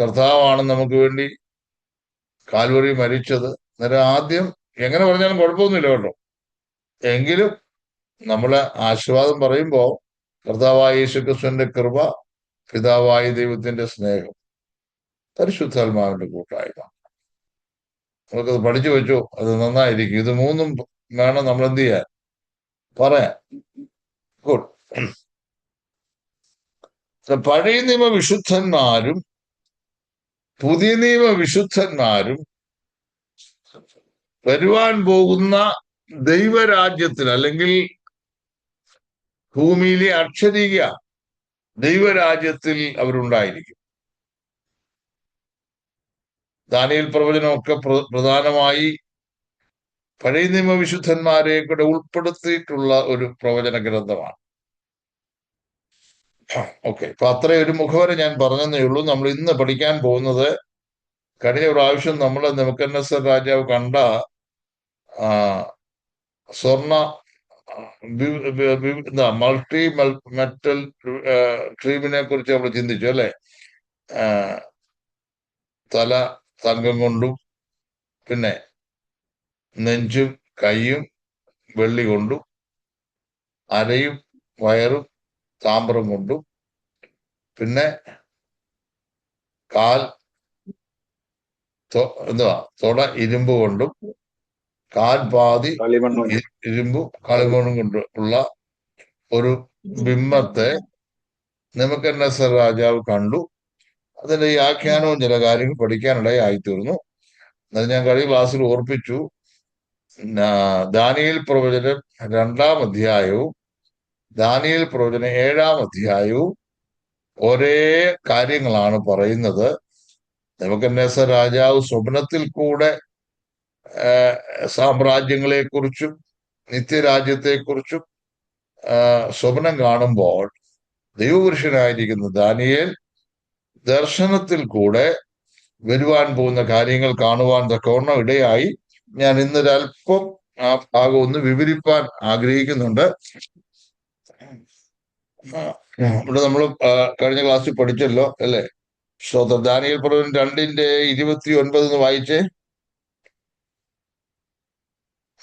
കർത്താവാണ് നമുക്ക് വേണ്ടി കാൽവരി മരിച്ചത്. അന്നേരം ആദ്യം എങ്ങനെ പറഞ്ഞാലും കുഴപ്പമൊന്നുമില്ല കേട്ടോ. എങ്കിലും നമ്മള് ആശീർവാദം പറയുമ്പോ കർത്താവായ യേശുക്രിസ്തുവിന്റെ കൃപ, പിതാവായ ദൈവത്തിന്റെ സ്നേഹം, പരിശുദ്ധാത്മാവിന്റെ കൂട്ടായ്മ, നമുക്കത് പഠിച്ചു വെച്ചു. അത് നന്നായിരിക്കും. ഇത് മൂന്നും വേണം നമ്മൾ എന്ത് ചെയ്യാൻ, പറയാൻ. ഗുഡ്. പഴയ നിയമ വിശുദ്ധന്മാരും പുതിയ നിയമ വിശുദ്ധന്മാരും വരുവാൻ പോകുന്ന ദൈവരാജ്യത്തിൽ അല്ലെങ്കിൽ ഭൂമിയിലെ അക്ഷരീയ ദൈവരാജ്യത്തിൽ അവരുണ്ടായിരിക്കും. ദാനിയേൽ പ്രവചനമൊക്കെ പ്രധാനമായി പഴയ നിയമ വിശുദ്ധന്മാരെ കൂടെ ഉൾപ്പെടുത്തിയിട്ടുള്ള ഒരു പ്രവചന ഗ്രന്ഥമാണ്. ഓക്കെ, അപ്പൊ അത്രയും ഒരു മുഖവര ഞാൻ പറഞ്ഞതേ ഉള്ളൂ. നമ്മൾ ഇന്ന് പഠിക്കാൻ പോകുന്നത്, കഴിഞ്ഞ പ്രാവശ്യം നമ്മൾ നെബൂഖദ്നേസർ രാജാവ് കണ്ട സ്വർണ മൾട്ടി മെറ്റൽ ട്രീമിനെ കുറിച്ച് നമ്മൾ ചിന്തിച്ചു അല്ലെ. തല തങ്കം കൊണ്ടും പിന്നെ നെഞ്ചും കൈയും വെള്ളി കൊണ്ടും അരയും വയറും താമ്രം കൊണ്ടും പിന്നെ കാൽ തൊട ഇരുമ്പ് കൊണ്ടും കാൽ പാതി ഇരുമ്പും കളിമണ്ണും കൊണ്ട് ഉള്ള ഒരു ബിംബത്തെ നെബൂഖദ്നേസർ രാജാവ് കണ്ടു. അതിന്റെ ഈ ആഖ്യാനവും ചില കാര്യങ്ങൾ പഠിക്കാനിടയായിത്തീർന്നു. എന്നാൽ ഞാൻ കഴിഞ്ഞ ക്ലാസ്സിൽ ഓർപ്പിച്ചു, ദാനിയേൽ പ്രവചനം 2-ാം അധ്യായവും ദാനിയേൽ പ്രവചനം 7-ാം അധ്യായവും ഒരേ കാര്യങ്ങളാണ് പറയുന്നത്. നെബൂഖദ്നേസർ രാജാവ് സ്വപ്നത്തിൽ കൂടെ സാമ്രാജ്യങ്ങളെ കുറിച്ചും നിത്യരാജ്യത്തെക്കുറിച്ചും സ്വപ്നം കാണുമ്പോൾ ദൈവപുരുഷനായിരിക്കുന്ന ദാനിയേൽ ദർശനത്തിൽ കൂടെ വരുവാൻ പോകുന്ന കാര്യങ്ങൾ കാണുവാൻ തക്കവണ്ണം ഇടയായി. ഞാൻ ഇന്നൊരല്പം ആ ഭാഗം ഒന്ന് വിവരിപ്പാൻ ആഗ്രഹിക്കുന്നുണ്ട്. ഇവിടെ നമ്മൾ കഴിഞ്ഞ ക്ലാസ്സിൽ പഠിച്ചല്ലോ അല്ലെ. ദാനിയേൽ പ്രവചനം 2:29 വായിച്ചേ.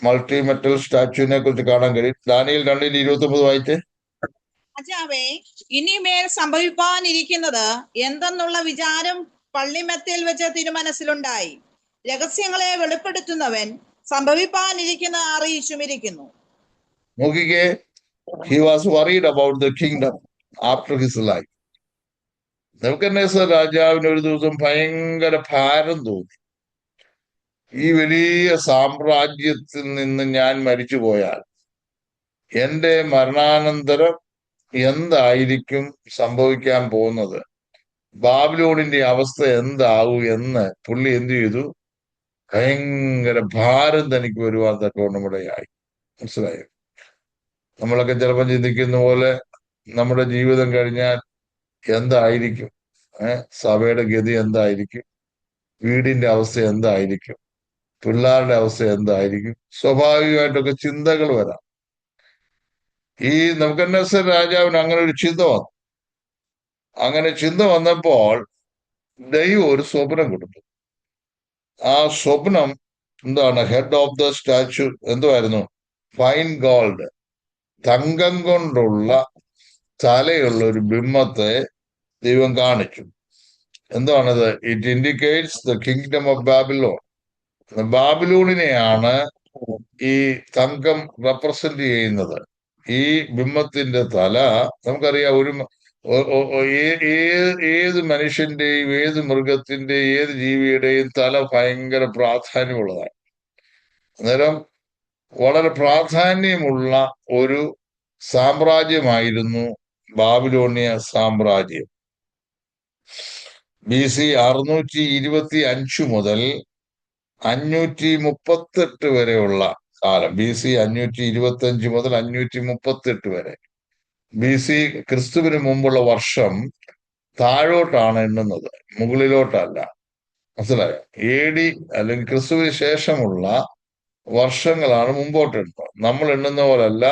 മൾട്ടി മെറ്റൽ സ്റ്റാച്യുവിനെ കുറിച്ച് കാണാൻ കഴിയും. ദാനിയേൽ 2:29 വായിച്ചേ. രാജാവേ, ഇനിമേൽ സംഭവിപ്പാനിരിക്കുന്നത് എന്തെന്നുള്ള വിചാരം പള്ളിമെത്തിൽ വെച്ച് തിരുമനസ്സിലുണ്ടായി. രഹസ്യങ്ങളെ വെളിപ്പെടുത്തുന്നവൻ സംഭവിപ്പാനിരിക്കുന്നത് അറിയിച്ചുമിരിക്കുന്നു. നോക്കിക്കേ, he was worried about the kingdom after his life. Nebuchadnezzar രാജാവിന് ഒരു ദിവസം ഭയങ്കര ഭാരം തോന്നി. ഈ വലിയ സാമ്രാജ്യത്തിൽ നിന്ന് ഞാൻ മരിച്ചു പോയാൽ എന്റെ മരണാനന്തരം എന്തായിരിക്കും സംഭവിക്കാൻ പോകുന്നത്, ബാബിലോണിന്റെ അവസ്ഥ എന്താവും എന്ന് പുള്ളി എന്ത് ചെയ്തു, ഭയങ്കര ഭാരം തനിക്ക് വരുവാൻ തക്കവണ്ണം ഇടയായി. മനസ്സിലായോ? നമ്മളൊക്കെ ചിലപ്പോൾ ചിന്തിക്കുന്ന പോലെ നമ്മുടെ ജീവിതം കഴിഞ്ഞാൽ എന്തായിരിക്കും, സഭയുടെ ഗതി എന്തായിരിക്കും, വീടിന്റെ അവസ്ഥ എന്തായിരിക്കും, പിള്ളേരുടെ അവസ്ഥ എന്തായിരിക്കും, സ്വാഭാവികമായിട്ടൊക്കെ ചിന്തകൾ വരാം. ഈ നെബൂഖദ്നേസർ രാജാവിന് അങ്ങനെ ഒരു ചിന്ത വന്നു. അങ്ങനെ ചിന്ത വന്നപ്പോൾ ദൈവം ഒരു സ്വപ്നം കൊടുത്തു. ആ സ്വപ്നം എന്താണ്? ഹെഡ് ഓഫ് ദ സ്റ്റാച്യു എന്തുവായിരുന്നു? ഫൈൻ ഗോൾഡ്, തങ്കം കൊണ്ടുള്ള തലയുള്ള ഒരു ബിംബത്തെ ദൈവം കാണിച്ചു. എന്താണത്? It indicates the kingdom of Babylon. ബാബിലോണിനെയാണ് ഈ തങ്കം റെപ്രസെന്റ് ചെയ്യുന്നത്. ഈ ബിംബത്തിന്റെ തല നമുക്കറിയാം, ഏത് മനുഷ്യന്റെയും ഏത് മൃഗത്തിന്റെയും ഏത് ജീവിയുടെയും തല ഭയങ്കര പ്രാധാന്യമുള്ളതാണ്. അന്നേരം വളരെ പ്രാധാന്യമുള്ള ഒരു സാമ്രാജ്യമായിരുന്നു ബാബിലോണിയ സാമ്രാജ്യം. BC 625 മുതൽ 538 വരെയുള്ള കാലം. BC 525 മുതൽ 538 വരെ. BC ക്രിസ്തുവിന് മുമ്പുള്ള വർഷം താഴോട്ടാണ് എണ്ണുന്നത്, മുകളിലോട്ടല്ല. മനസ്സിലായോ? AD അല്ലെങ്കിൽ ക്രിസ്തുവിന് ശേഷമുള്ള വർഷങ്ങളാണ് മുമ്പോട്ട് എണ്ണുന്നത്. നമ്മൾ എണ്ണുന്ന പോലല്ല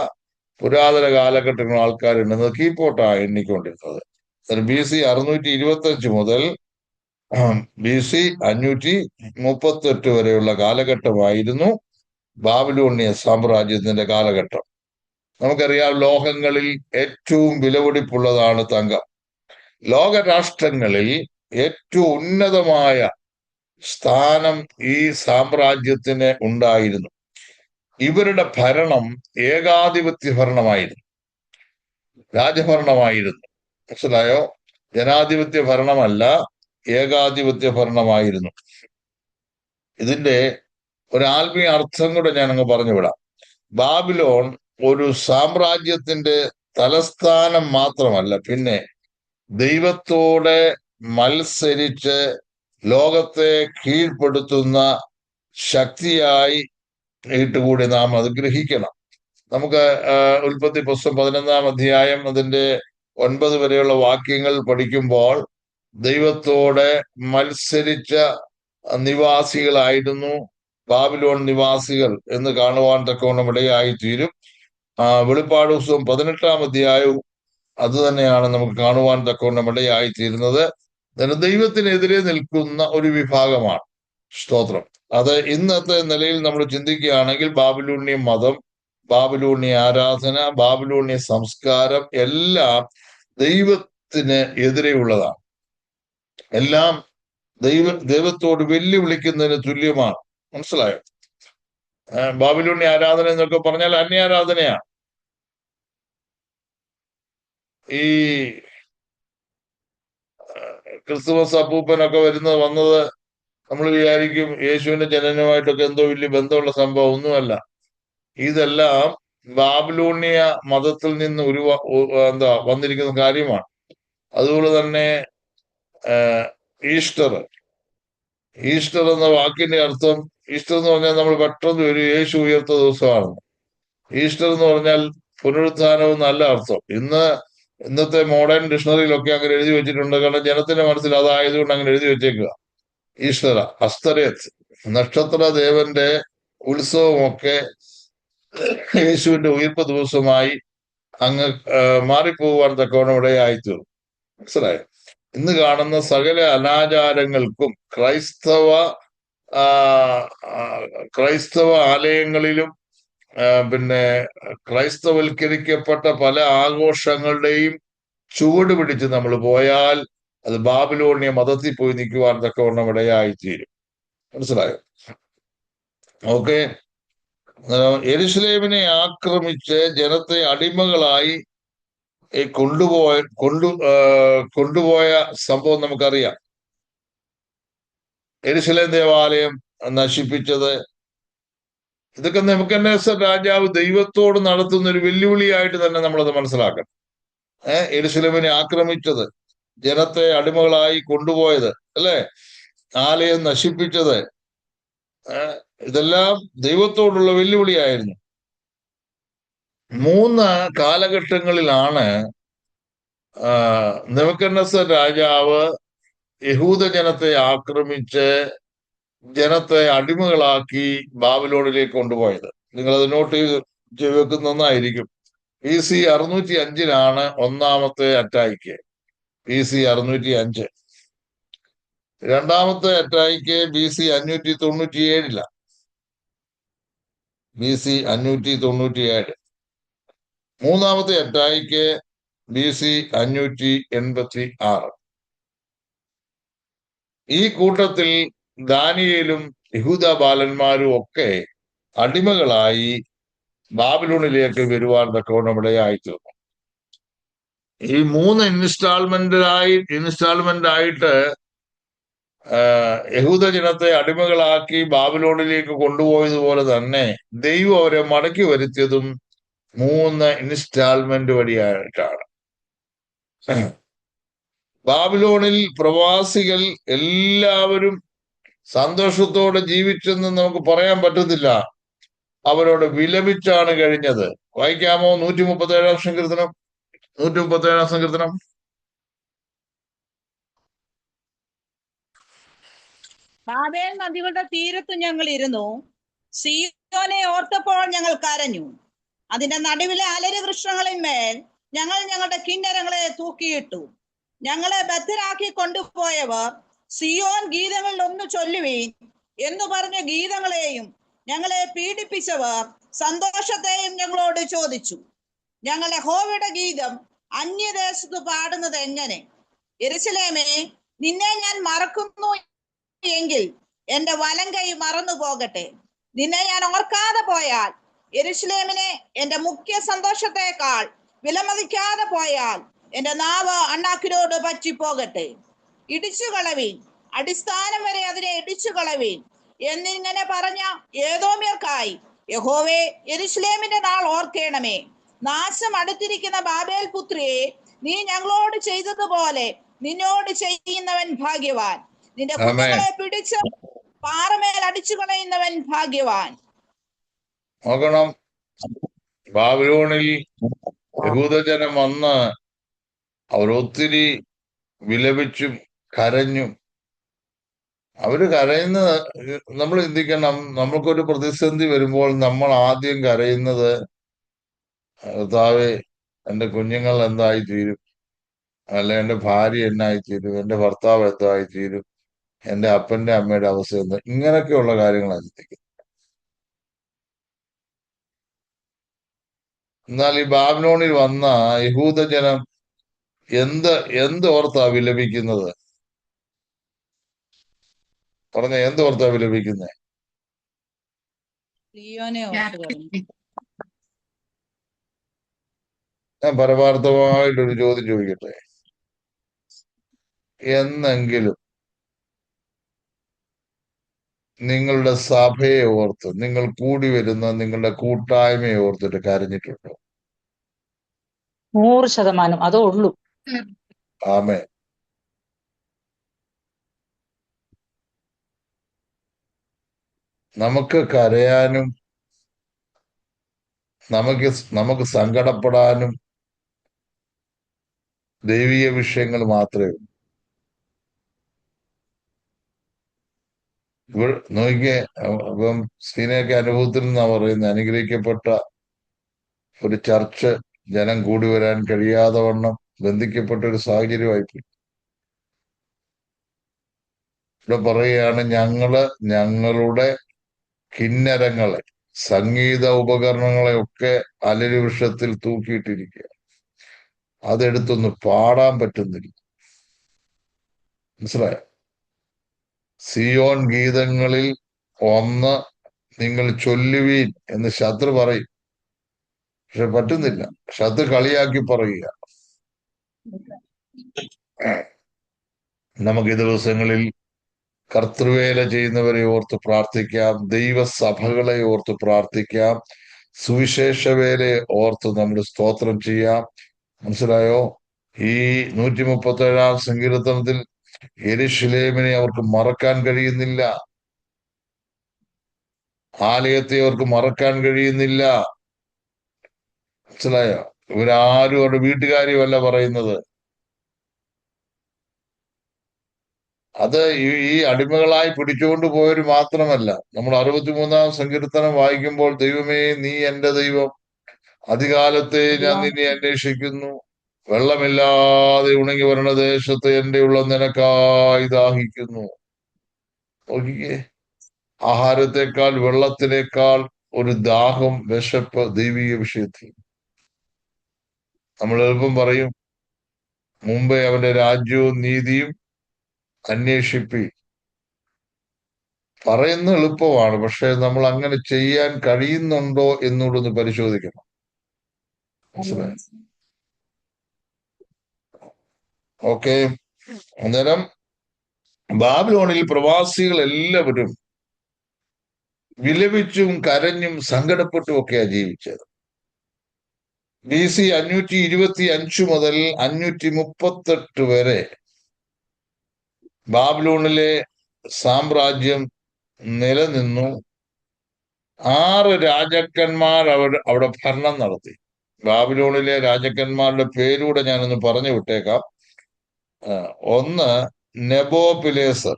പുരാതന കാലഘട്ടങ്ങളിൽ ആൾക്കാർ എണ്ണുന്നത്, കീപ്പോട്ടാണ് എണ്ണിക്കൊണ്ടിരുന്നത്. BC 625 മുതൽ BC 538 വരെയുള്ള കാലഘട്ടമായിരുന്നു ബാബിലോണിയ സാമ്രാജ്യത്തിന്റെ കാലഘട്ടം. നമുക്കറിയാം, ലോകങ്ങളിൽ ഏറ്റവും വിലപിടിപ്പുള്ളതാണ് തങ്കം. ലോകരാഷ്ട്രങ്ങളിൽ ഏറ്റവും ഉന്നതമായ സ്ഥാനം ഈ സാമ്രാജ്യത്തിന് ഉണ്ടായിരുന്നു. ഇവരുടെ ഭരണം ഏകാധിപത്യ ഭരണമായിരുന്നു, രാജഭരണമായിരുന്നു. മനസ്സിലായോ? ജനാധിപത്യ ഭരണമല്ല, ഏകാധിപത്യ ഭരണമായിരുന്നു. ഇതിന്റെ ഒരു ആത്മീയ അർത്ഥം കൂടെ ഞാൻ അങ്ങ് പറഞ്ഞുവിടാം. ബാബിലോൺ ഒരു സാമ്രാജ്യത്തിന്റെ തലസ്ഥാനം മാത്രമല്ല, പിന്നെ ദൈവത്തോടെ മത്സരിച്ച് ലോകത്തെ കീഴ്പ്പെടുത്തുന്ന ശക്തിയായി കൂടി നാം അത് ഗ്രഹിക്കണം. നമുക്ക് ഉൽപ്പത്തി പുസ്തകം 11-ാം അധ്യായം അതിന്റെ 9 വരെയുള്ള വാക്യങ്ങൾ പഠിക്കുമ്പോൾ ദൈവത്തോടെ മത്സരിച്ച നിവാസികളായിരുന്നു ബാബിലോൺ നിവാസികൾ എന്ന് കാണുവാൻ തക്കവണ്ണം ഇടയായിത്തീരും. വെളിപ്പാട് പുസ്തകം 18-ാം അധ്യായവും അത് തന്നെയാണ് നമുക്ക് കാണുവാൻ തക്കവണ്ണം ഇടയായിത്തീരുന്നത്. ദൈവത്തിനെതിരെ നിൽക്കുന്ന ഒരു വിഭാഗമാണ്. സ്തോത്രം. അത് ഇന്നത്തെ നിലയിൽ നമ്മൾ ചിന്തിക്കുകയാണെങ്കിൽ ബാബിലോണിയ മതം, ബാബിലോണിയ ആരാധന, ബാബിലോണിയ സംസ്കാരം എല്ലാം ദൈവത്തിന് എതിരെയുള്ളതാണ്. എല്ലാം ദൈവത്തോട് വെല്ലുവിളിക്കുന്നതിന് തുല്യമാണ്. മനസ്സിലായോ? ബാബിലോണിയ ആരാധന എന്നൊക്കെ പറഞ്ഞാൽ അന്യാരാധനയാണ്. ഈ ക്രിസ്തുമസ് അപ്പൂപ്പനൊക്കെ വന്നത് നമ്മൾ വിചാരിക്കും യേശുവിന്റെ ജനനവുമായിട്ടൊക്കെ എന്തോ വലിയ ബന്ധമുള്ള സംഭവം. ഒന്നുമല്ല. ഇതെല്ലാം ബാബിലോണിയ മതത്തിൽ നിന്ന് വന്നിരിക്കുന്ന കാര്യമാണ്. അതുപോലെ തന്നെ ഈസ്റ്റർ എന്ന വാക്കിന്റെ അർത്ഥം, ഈസ്റ്റർ എന്ന് പറഞ്ഞാൽ നമ്മൾ പെട്ടെന്ന് ഒരു യേശു ഉയർത്ത ദിവസമാണ്. ഈസ്റ്റർ എന്ന് പറഞ്ഞാൽ പുനരുത്ഥാനവും നല്ല അർത്ഥം. ഇന്നത്തെ മോഡേൺ ഡിക്ഷണറിയിലൊക്കെ അങ്ങനെ എഴുതി വെച്ചിട്ടുണ്ട്. കാരണം ജനത്തിന്റെ മനസ്സിൽ അതായതുകൊണ്ട് അങ്ങനെ എഴുതി വെച്ചേക്കുക. ഈസ്റ്റർ, അസ്തരേത്ത്, നക്ഷത്ര ദേവന്റെ ഉത്സവമൊക്കെ യേശുവിന്റെ ഉയർപ്പ് ദിവസമായി അങ്ങ് മാറിപ്പോകുവാൻ തക്കവണ്ണം ഇടയായിത്തീർന്നു. മനസ്സിലായോ? ഇന്ന് കാണുന്ന സകല അനാചാരങ്ങൾക്കും ക്രൈസ്തവ ആലയങ്ങളിലും പിന്നെ ക്രൈസ്തവൽക്കരിക്കപ്പെട്ട പല ആഘോഷങ്ങളുടെയും ചുവട് പിടിച്ച് നമ്മൾ പോയാൽ അത് ബാബിലോണിയ മതത്തിൽ പോയി നിൽക്കുവാൻ തക്കവണ്ണം ഇടയായിത്തീരും. മനസ്സിലായോ? ഓക്കെ. യെരുശലേമിനെ ആക്രമിച്ച് ജനത്തെ അടിമകളായി കൊണ്ടുപോയ സംഭവം നമുക്കറിയാം. യെരുശലേം ദേവാലയം നശിപ്പിച്ചത്, ഇതൊക്കെ നെബൂഖദ്നേസർ രാജാവ് ദൈവത്തോട് നടത്തുന്ന ഒരു വെല്ലുവിളിയായിട്ട് തന്നെ നമ്മളത് മനസ്സിലാക്കണം. യെരുശലേമിനെ ആക്രമിച്ചത്, ജനത്തെ അടിമകളായി കൊണ്ടുപോയത്, അല്ലെ, ആലയം നശിപ്പിച്ചത്, ഇതെല്ലാം ദൈവത്തോടുള്ള വെല്ലുവിളിയായിരുന്നു. 3 കാലഘട്ടങ്ങളിലാണ് നെബൂഖദ്നേസർ രാജാവ് യഹൂദ ജനത്തെ ആക്രമിച്ച് ജനത്തെ അടിമകളാക്കി ബാബിലോണിലേക്ക് കൊണ്ടുപോയത്. നിങ്ങളത് നോട്ട് ചെയ്ത് വെക്കുന്ന നന്നായിരിക്കും. BC 605 ഒന്നാമത്തെ അറ്റാക്ക്. BC 605. രണ്ടാമത്തെ അറ്റാക്ക് BC 597. BC 597. മൂന്നാമത്തെ അറ്റാക്ക് BC 586. ഈ കൂട്ടത്തിൽ ദാനിയേലും യഹൂദ ബാലന്മാരും ഒക്കെ അടിമകളായി ബാബിലോണിലേക്ക് വരുവാൻ തക്കവണ്ണം ഇടയായിത്തീർന്നു. ഈ 3 ഇൻസ്റ്റാൾമെന്റ് ആയിട്ട് യഹൂദ ജനത്തെ അടിമകളാക്കി ബാബിലോണിലേക്ക് കൊണ്ടുപോയതുപോലെ തന്നെ ദൈവം അവരെ മടക്കി വരുത്തിയതും 3 ഇൻസ്റ്റാൾമെന്റ് വഴിയായിട്ടാണ്. ബാബിലോണിൽ പ്രവാസികൾ എല്ലാവരും സന്തോഷത്തോടെ ജീവിച്ചെന്ന് നമുക്ക് പറയാൻ പറ്റത്തില്ല. അവരോട് വിലപിച്ചാണ് കഴിഞ്ഞത്. വായിക്കാമോ? 137-ാം സങ്കീർത്തനം. 137-ാം സങ്കീർത്തനം. ബാബേൽ നദികളുടെ തീരത്ത് ഞങ്ങൾ ഇരുന്നു, സീയോനെ ഓർത്തപ്പോൾ ഞങ്ങൾ കരഞ്ഞു. അതിന്റെ നടുവിലെ അലരി വൃക്ഷങ്ങളിന്മേൽ ഞങ്ങൾ ഞങ്ങളുടെ കിന്നരങ്ങളെ തൂക്കിയിട്ടു. ഞങ്ങളെ ബദ്ധരാക്കി കൊണ്ടുപോയവർ സിയോൻ ഗീതങ്ങളിൽ ഒന്ന് ചൊല്ലുവീൻ എന്ന് പറഞ്ഞ ഗീതങ്ങളെയും ഞങ്ങളെ പീഡിപ്പിച്ചവർ സന്തോഷത്തെയും ഞങ്ങളോട് ചോദിച്ചു. ഞങ്ങൾ യഹോവയുടെ ഗീതം അന്യദേശത്ത് പാടുന്നത് എങ്ങനെ? യെരൂശലേമേ, നിന്നെ ഞാൻ മറക്കുന്നു എങ്കിൽ എന്റെ വലം കൈ മറന്നു പോകട്ടെ. നിന്നെ ഞാൻ ഓർക്കാതെ പോയാൽ, യെരൂശലേമിനെ എന്റെ മുഖ്യ സന്തോഷത്തെക്കാൾ വിലമതിക്കാതെ പോയാൽ എന്റെ നാവ് അണ്ണാക്കിനോട് പറ്റിപ്പോകട്ടെ. ഇടിച്ചു കളവീൻ, അടിസ്ഥാനം വരെ അതിനെ ഇടിച്ചു കളവീൻ എന്നിങ്ങനെ പറഞ്ഞ ഏദോമ്യർക്കായി യഹോവേ, യെരൂശലേമിന്റെ നാൾ ഓർക്കേണമേ. നാശം അടുത്തിരിക്കുന്ന ബാബേൽ പുത്രിയെ, നീ ഞങ്ങളോട് ചെയ്തതുപോലെ നിന്നോട് ചെയ്യുന്നവൻ ഭാഗ്യവാൻ. നിന്റെ കുഞ്ഞുങ്ങളെ പിടിച്ച് പാറമേൽ അടിച്ചു കളയുന്നവൻ ഭാഗ്യവാൻ. നോക്കണം, ബാബിലോണിൽ യഹൂദജനം വന്ന് അവരൊത്തിരി വിലപിച്ചും കരഞ്ഞും. അവര് കരയുന്നത് നമ്മൾ ചിന്തിക്കണം. നമ്മൾക്കൊരു പ്രതിസന്ധി വരുമ്പോൾ നമ്മൾ ആദ്യം കരയുന്നത്, കർത്താവേ, എന്റെ കുഞ്ഞുങ്ങൾ എന്തായി തീരും, അല്ലെ എന്റെ ഭാര്യ എന്നായി തീരും, എന്റെ ഭർത്താവ് എന്തായി തീരും, എന്റെ അപ്പന്റെ അമ്മയുടെ അവസ്ഥ എന്താ, ഇങ്ങനെയൊക്കെയുള്ള കാര്യങ്ങളാണ് ചിന്തിക്കുന്നത്. എന്നാൽ ഈ ബാബിലോണിൽ വന്ന യഹൂദജനം എന്തോർത്താ വിലപിക്കുന്നത്? പറഞ്ഞ എന്തോർത്താ വിലപിക്കുന്നത്? സിയോനെ ഓർത്ത് കരഞ്ഞു. ഞാൻ പരമാർത്ഥമായിട്ടൊരു ചോദ്യം ചോദിക്കട്ടെ. എന്നെങ്കിലും നിങ്ങളുടെ സഭയെ ഓർത്ത്, നിങ്ങൾ കൂടി വരുന്ന നിങ്ങളുടെ കൂട്ടായ്മയെ ഓർത്തിട്ട് കരഞ്ഞിട്ടുണ്ടോ? 100% അതേ ഉള്ളൂ. ആമേ. നമുക്ക് കരയാനും നമുക്ക് സങ്കടപ്പെടാനും ദൈവീയ വിഷയങ്ങൾ മാത്രമേ ഉള്ളൂ. നോക്കിയേ, ഇപ്പം സീനയൊക്കെ അനുഭവത്തിൽ നിന്നാ പറയുന്നത്, അനുഗ്രഹിക്കപ്പെട്ട ഒരു ചർച്ച് ജനം കൂടി വരാൻ കഴിയാതെ വണ്ണം ബന്ധിക്കപ്പെട്ട ഒരു സാഹചര്യമായിപ്പോയി. ഇവിടെ പറയുകയാണ്, ഞങ്ങളുടെ കിന്നരങ്ങളെ, സംഗീത ഉപകരണങ്ങളെ ഒക്കെ അലരി വൃക്ഷത്തിൽ തൂക്കിയിട്ടിരിക്കുക. അതെടുത്തൊന്ന് പാടാൻ പറ്റുന്നില്ല. മനസ്സിലായോ? സിയോൻ ഗീതങ്ങളിൽ ഒന്ന് നിങ്ങൾ ചൊല്ലുവീൻ എന്ന് ശത്രു പറയും, പക്ഷെ പറ്റുന്നില്ല. ശത്രു കളിയാക്കി പറയുക. നമുക്ക് ഈ ദിവസങ്ങളിൽ കർത്തൃവേല ചെയ്യുന്നവരെ ഓർത്ത് പ്രാർത്ഥിക്കാം, ദൈവസഭകളെ ഓർത്ത് പ്രാർത്ഥിക്കാം, സുവിശേഷ വേലയെ ഓർത്ത് നമ്മൾ സ്തോത്രം ചെയ്യാം. മനസ്സിലായോ? ഈ 137 സങ്കീർത്തനത്തിൽ യെരൂശലേമിനെ അവർക്ക് മറക്കാൻ കഴിയുന്നില്ല, ആലയത്തെ അവർക്ക് മറക്കാൻ കഴിയുന്നില്ല. മനസ്സിലായോ? ഇവരാരും അവരുടെ വീട്ടുകാര്യമല്ല പറയുന്നത്. അത് ഈ അടിമകളായി പിടിച്ചുകൊണ്ട് പോയവര് മാത്രമല്ല. നമ്മൾ 63 സങ്കീർത്തനം വായിക്കുമ്പോൾ, ദൈവമേ നീ എന്റെ ദൈവം, അധികാലത്തെ ഞാൻ നിന്നെ അന്വേഷിക്കുന്നു, വെള്ളമില്ലാതെ ഉണങ്ങി വരണ ദേശത്ത് എന്റെ ഉള്ളം നിനക്കായി ദാഹിക്കുന്നു. നോക്കിക്കേ, ആഹാരത്തെക്കാൾ വെള്ളത്തിനേക്കാൾ ഒരു ദാഹം, വിശപ്പ് ദൈവിക വിഷയത്തിൽ. നമ്മൾ എളുപ്പം പറയും, മുമ്പേ അവന്റെ രാജ്യവും നീതിയും അന്വേഷിപ്പി. പറയുന്ന എളുപ്പമാണ്, പക്ഷെ നമ്മൾ അങ്ങനെ ചെയ്യാൻ കഴിയുന്നുണ്ടോ എന്നുകൂടെ ഒന്ന് പരിശോധിക്കണം. മനസ്സിലായി? ഓക്കെ. അന്നേരം ബാബിലോണിൽ പ്രവാസികൾ എല്ലാവരും വിലപിച്ചും കരഞ്ഞും സങ്കടപ്പെട്ടും ഒക്കെയാ ജീവിച്ചത്. BC 525 മുതൽ 538 വരെ ബാബിലോണിലെ സാമ്രാജ്യം നിലനിന്നു. 6 രാജാക്കന്മാർ അവിടെ ഭരണം നടത്തി. ബാബിലോണിലെ രാജാക്കന്മാരുടെ പേരൂടെ ഞാനൊന്ന് പറഞ്ഞു വിട്ടേക്കാം. ഒന്ന് നെബോപിലേസർ.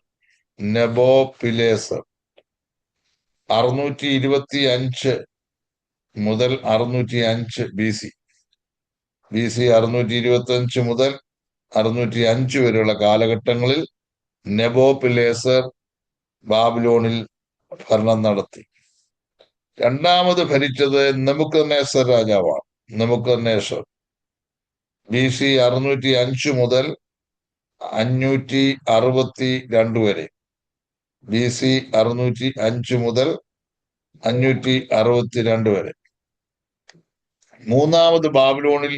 625 മുതൽ 605 BC. BC 625 മുതൽ 605 വരെയുള്ള കാലഘട്ടങ്ങളിൽ നെബോപിലേസർ ബാബിലോണിൽ ഭരണം നടത്തി. രണ്ടാമത് ഭരിച്ചത് നെബൂഖദ്നേസർ രാജാവാണ്. നെബൂഖദ്നേസർ BC 605 മുതൽ 562 വരെ. BC 605 മുതൽ 562 വരെ. മൂന്നാമത് ബാബിലോണിൽ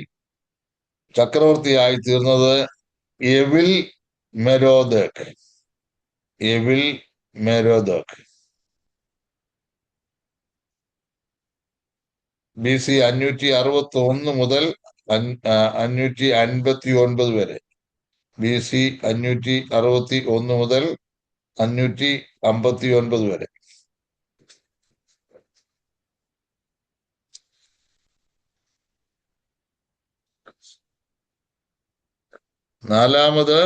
ചക്രവർത്തിയായി തീർന്നത് എവിൽ മെരോദക്. എവിൽ മെരോദക് BC 561 മുതൽ 559 വരെ. BC 561 മുതൽ 559 വരെ. നാലാമത്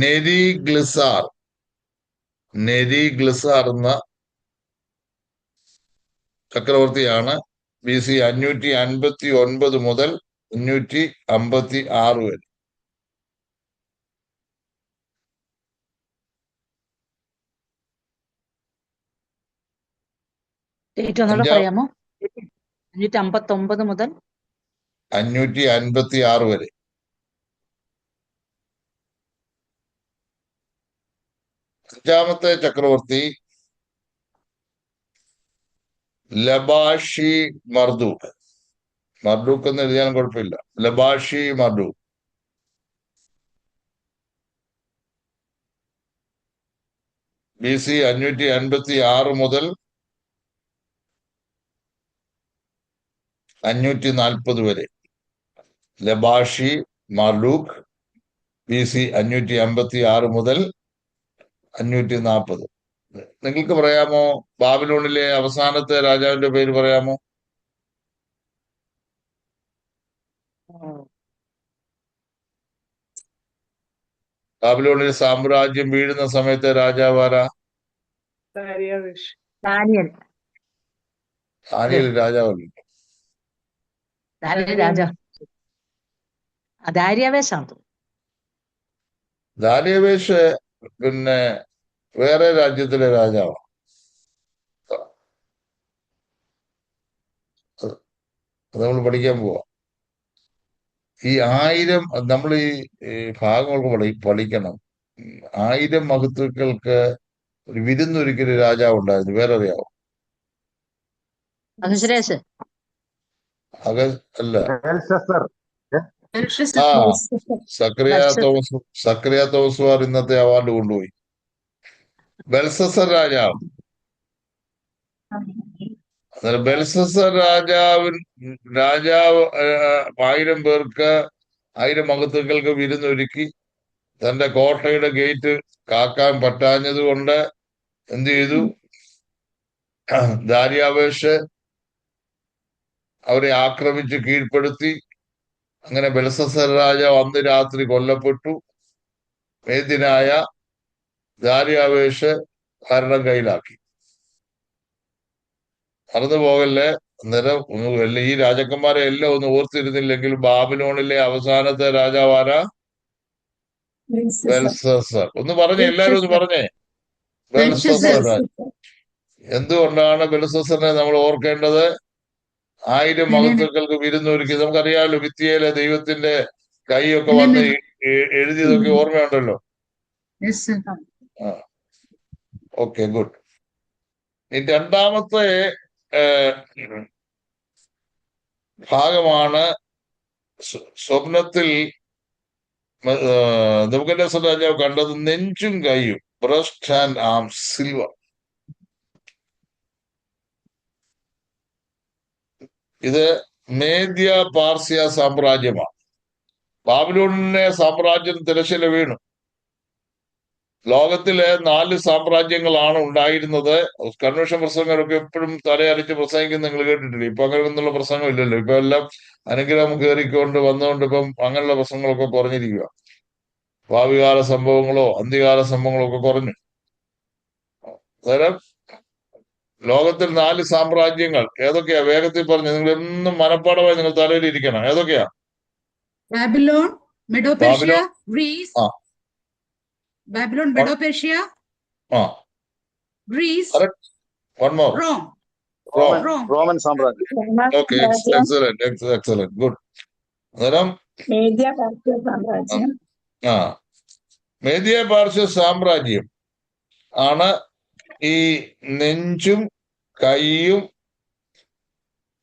നെരിഗ്ലിസാർ. നെരിഗ്ലിസാർ എന്ന ചക്രവർത്തിയാണ്. BC 559 മുതൽ 556 വരെ. ഡേറ്റ് ഒന്നുകൂടെ പറയാമോ? 559 മുതൽ 556 വരെ. അഞ്ചാമത്തെ ചക്രവർത്തി ലബാഷി മർദൂക്ക്. മർദൂക്ക് എന്ന് എഴുതിയാലും കുഴപ്പമില്ല. ലബാഷി മർദൂക്ക്. BC 556 മുതൽ 540 വരെ. ലബാഷി മർദൂക്ക് BC 556 മുതൽ 540. നിങ്ങൾക്ക് പറയാമോ ബാബിലോണിലെ അവസാനത്തെ രാജാവിന്റെ പേര് പറയാമോ? ബാബിലോണിലെ സാമ്രാജ്യം വീഴുന്ന സമയത്തെ രാജാവാരാ? ദാനിയേൽ. ദാനിയേൽ രാജാവല്ലേ? ദാര്യാവേശാണ്. ദാരിയാവേശ് പിന്നെ വേറെ രാജ്യത്തിലെ രാജാവാണ്. അത് നമ്മൾ പഠിക്കാൻ പോവാം. ഈ 1000 നമ്മൾ ഈ ഭാഗങ്ങൾക്ക് പഠിക്കണം. 1000 മഹത്തുക്കൾക്ക് ഒരു വിരുന്നൊരുക്കിയ രാജാവ് ഉണ്ടായിരുന്നു. വേറെ അറിയാവോ? അഹശ്വേരോശ്. അല്ല, ബെൽഷസ്സർ. ആ സക്രിയ തോമസുമാർ ഇന്നത്തെ അവാർഡ് കൊണ്ടുപോയി. ബെൽഷസ്സർ രാജാവ്. അന്നേരം ബെൽഷസ്സർ രാജാവ് 1000 പേർക്ക് 1000 മഹത്തുക്കൾക്ക് വിരുന്നൊരുക്കി. തന്റെ കോട്ടയുടെ ഗേറ്റ് കാക്കാൻ പറ്റാഞ്ഞത് കൊണ്ട് എന്ത് ചെയ്തു? ദാരിയാവേശ് അവരെ ആക്രമിച്ച് കീഴ്പ്പെടുത്തി. അങ്ങനെ ബെൽഷസ്സർ രാജാവ് അന്ന് രാത്രി കൊല്ലപ്പെട്ടു. മേദ്യനായ ദാരിയാവേശ് ഭരണം കയ്യിലാക്കി. മറന്നു പോകല്ലേ. അന്നേരം ഈ രാജാക്കന്മാരെ എല്ലാം ഒന്ന് ഓർത്തിരുന്നില്ലെങ്കിൽ ബാബിലോണിലെ അവസാനത്തെ രാജാവാരാ? ബെൽഷസ്സർ. ഒന്ന് പറഞ്ഞേ, എല്ലാരും ഒന്ന് പറഞ്ഞേ. ബെൽഷസ്സർ. എന്തുകൊണ്ടാണ് ബെൽഷസ്സറിനെ നമ്മൾ ഓർക്കേണ്ടത്? 1000 മഹത്തുക്കൾക്ക് വിരുന്നൊരുക്കി. നമുക്കറിയാമല്ലോ, ഭിത്തിയിലെ ദൈവത്തിന്റെ കൈയൊക്കെ വന്ന് എഴുതിയതൊക്കെ ഓർമ്മയുണ്ടല്ലോ. Okay, good. ഈ രണ്ടാമത്തെ ഭാഗമാണ് സ്വപ്നത്തിൽ നെബൂഖദ്നേസർ രാജാവ് കണ്ടത് നെഞ്ചും കൈയും, ബ്രസ്റ്റ് ആൻഡ് ആം സിൽവർ. ഇത് മേദ്യ പാർസ്യ സാമ്രാജ്യമാണ്. ബാബിലോണിനെ സാമ്രാജ്യം തിരശ്ശീല വീണു. ലോകത്തിലെ 4 സാമ്രാജ്യങ്ങളാണ് ഉണ്ടായിരുന്നത്. കൺവെൻഷൻ പ്രസംഗമൊക്കെ എപ്പോഴും തലയരച്ച് പ്രസംഗിക്കുന്ന നിങ്ങൾ കേട്ടിട്ടില്ല. ഇപ്പൊ അങ്ങനെയൊന്നുള്ള പ്രസംഗം ഇല്ലല്ലോ. ഇപ്പൊ എല്ലാം അനുഗ്രഹം കയറിക്കൊണ്ട് വന്നുകൊണ്ട് ഇപ്പം അങ്ങനെയുള്ള പ്രസംഗങ്ങളൊക്കെ കുറഞ്ഞിരിക്കുക. ഭാവികാല സംഭവങ്ങളോ അന്ത്യകാല സംഭവങ്ങളോ ഒക്കെ കുറഞ്ഞു. അന്നേരം ലോകത്തിൽ 4 സാമ്രാജ്യങ്ങൾ ഏതൊക്കെയാ? വേഗത്തിൽ പറഞ്ഞു. നിങ്ങൾ എന്നും മനപ്പാടമായി നിങ്ങൾ തലയിലിരിക്കണം. ഏതൊക്കെയാ? Babylon, Medo Persia, Greece, Babylon, Medo-Persia, ആ Greece, correct. One more. Rome. Rome. Rome. Roman സാമ്രാജ്യം. Okay, excellent, good. അന്നേരം മേദ്യ പാർശ്യ സാമ്രാജ്യം. ആ മേദ്യ പാർശ്യ സാമ്രാജ്യം ആണ് ഈ നെഞ്ചും കൈയും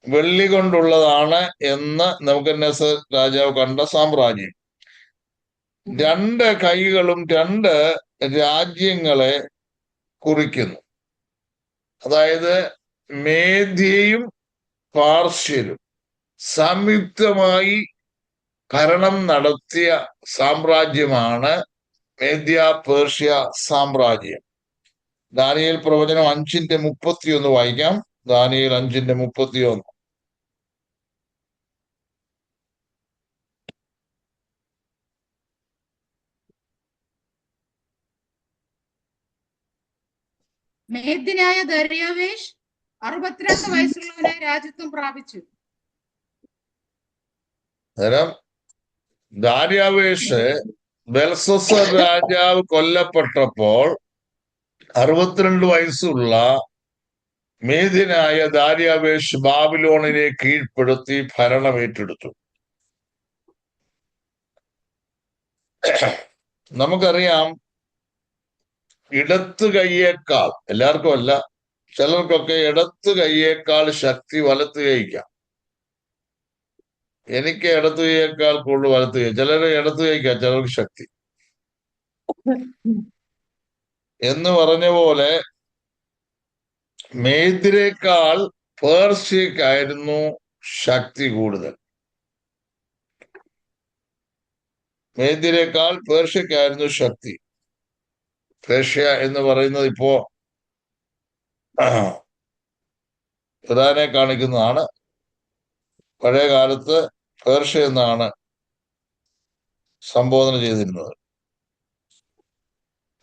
വെള്ളി കൊണ്ടുള്ളതാണ് എന്ന് നെബൂഖദ്നേസർ രാജാവ് കണ്ട സാമ്രാജ്യം. രണ്ട് കൈകളും രണ്ട് രാജ്യങ്ങളെ കുറിക്കുന്നു. അതായത് മേദ്യയും പാർശ്യരും സംയുക്തമായി ഭരണം നടത്തിയ സാമ്രാജ്യമാണ് മേദ്യ പേർഷ്യ സാമ്രാജ്യം. ദാനിയേൽ പ്രവചനം 5:31 വായിക്കാം. ദാനിയേൽ 5:31. മേദ്യനായ ദര്യാവേഷ് 62 വയസ്സുള്ളവനായി രാജ്യത്വം പ്രാപിച്ചു. അന്നേരം ദാര്യാവേഷ് ബെൽസസർ രാജാവ് കൊല്ലപ്പെട്ടപ്പോൾ 62 വയസ്സുള്ള മേദ്യനായ ദാര്യാവേഷ് ബാബിലോണിനെ കീഴ്പ്പെടുത്തി ഭരണം ഏറ്റെടുത്തു. നമുക്കറിയാം, ഇടത്ത് കൈയേക്കാൾ, എല്ലാവർക്കും അല്ല, ചിലർക്കൊക്കെ ഇടത്ത് കൈയേക്കാൾ ശക്തി വലത്ത് കൈക്കാം. എനിക്ക് ഇടത്ത് കൈയേക്കാൾ കൂടുതൽ വലത്ത് കൈ, ചിലര് ഇടത്ത് കൈക്കാം, ചിലർക്ക് ശക്തി എന്ന് പറഞ്ഞ പോലെ മേദ്യരേക്കാൾ പേർഷ്യക്കായിരുന്നു ശക്തി കൂടുതൽ. മേദ്യരേക്കാൾ പേർഷ്യക്കായിരുന്നു ശക്തി. പേർഷ്യ എന്ന് പറയുന്നത് ഇപ്പോ ഇറാനെ കാണിക്കുന്നതാണ്. പഴയ കാലത്ത് പേർഷ്യ എന്നാണ് സംബോധന ചെയ്തിരുന്നത്.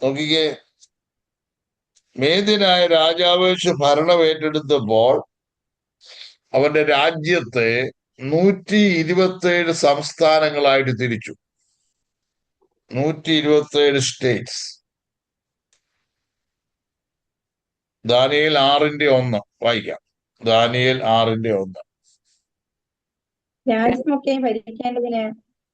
നോക്കിക്കേ, മേദ്യനായ രാജാവേഷ് ഭരണം ഏറ്റെടുത്തപ്പോൾ അവന്റെ രാജ്യത്തെ 127 സംസ്ഥാനങ്ങളായിട്ട് തിരിച്ചു. 127 സ്റ്റേറ്റ്സ്. ദാനിയേൽ 6:1 വായിക്കാം. ദാനിയേൽ 6:1. രാജ്യമൊക്കെ ഭരിക്കേണ്ടതിന്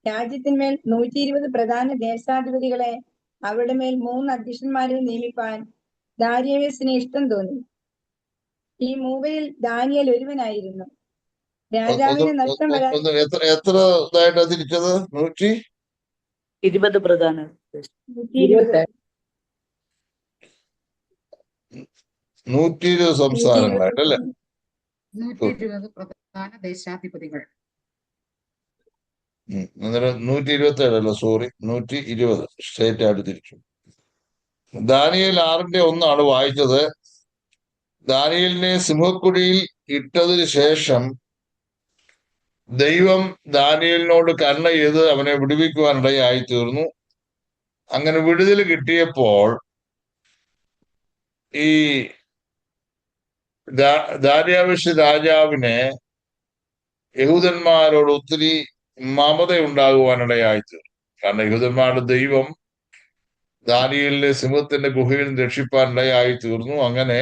രാജ്യത്തിന്മേൽ 120 പ്രധാന ദേശാധിപതികളെ അവരുടെ മേൽ 3 അധ്യക്ഷന്മാരെ നിയമിപ്പാൻ ദാര്യാവേശിന് ഇഷ്ടം തോന്നി. ഈ മൂവരിൽ ദാനിയേൽ ഒരുവനായിരുന്നു. രാജാവിന് നഷ്ടം വരാൻ എത്ര ഇതായിട്ടാ തിരിച്ചത്? 20 പ്രധാന 120 120 സംസ്ഥാനങ്ങളായിട്ടല്ലേ? 120 പ്രധാന ദേശാധിപതികൾ. അന്നേരം 127 അല്ല, സോറി, 120 സ്റ്റേറ്റ് ആയിട്ട് തിരിച്ചു. ദാനിയേൽ 6:1 വായിച്ചത്. ദാനിയേലിനെ സിംഹക്കുഴിയിൽ ഇട്ടതിന് ശേഷം ദൈവം ദാനിയേലിനോട് കരുണ ചെയ്ത് അവനെ വിടുവിക്കുവാനിടയായി തീർന്നു. അങ്ങനെ വിടുതൽ കിട്ടിയപ്പോൾ ഈ ദാര്യാവേശ് രാജാവിനെ യഹൂദന്മാരോട് ഒത്തിരി മമതയുണ്ടാകുവാനിടയായി തീർന്നു. കാരണം യഹൂദന്മാരുടെ ദൈവം ദാനിയേലിനെ സിംഹത്തിന്റെ ഗുഹയിൽ രക്ഷിപ്പാനിടയായി തീർന്നു. അങ്ങനെ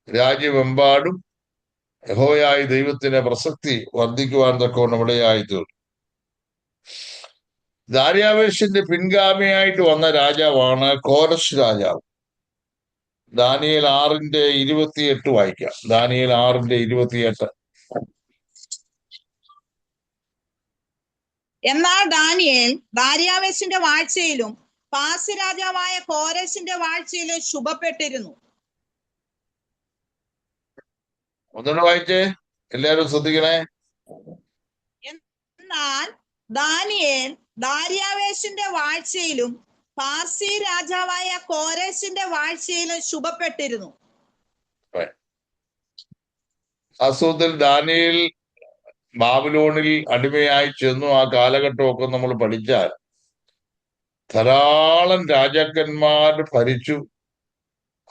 രാജ്യമെമ്പാടും യഹോവയായ ദൈവത്തിന്റെ പ്രസക്തി വർദ്ധിക്കുവാൻ തക്കവണ്ണം ഇടയായി തീർന്നു. ദാര്യാവേശിന്റെ പിൻഗാമിയായിട്ട് വന്ന രാജാവാണ് കോരശ് രാജാവ്. ദാനിയേൽ 6:28 വായിക്കാം. ദാനിയേൽ 6:28. എന്നാൽ ദാനിയേൽ ദാര്യാവേശിന്റെ വാഴ്ചയിലും പാർസി രാജാവായ കോരശിന്റെ വാഴ്ചയിലും ശുഭപ്പെട്ടിരുന്നു. ഒന്നുകൂടെ വായിച്ചേ, എല്ലാവരും ശ്രദ്ധിക്കണേ. എന്നാൽ ദാനിയേൽ ദാര്യാവേശിന്റെ വാഴ്ചയിലും പാർസി രാജാവായ കോരശിന്റെ വാഴ്ചയിലും ശുഭപ്പെട്ടിരുന്നു. വാസ്തവത്തിൽ ദാനിയേൽ ബാബിലോണിൽ അടിമയായി ചെന്നു. ആ കാലഘട്ടമൊക്കെ നമ്മൾ പഠിച്ചാൽ ധാരാളം രാജാക്കന്മാർ ഭരിച്ചു.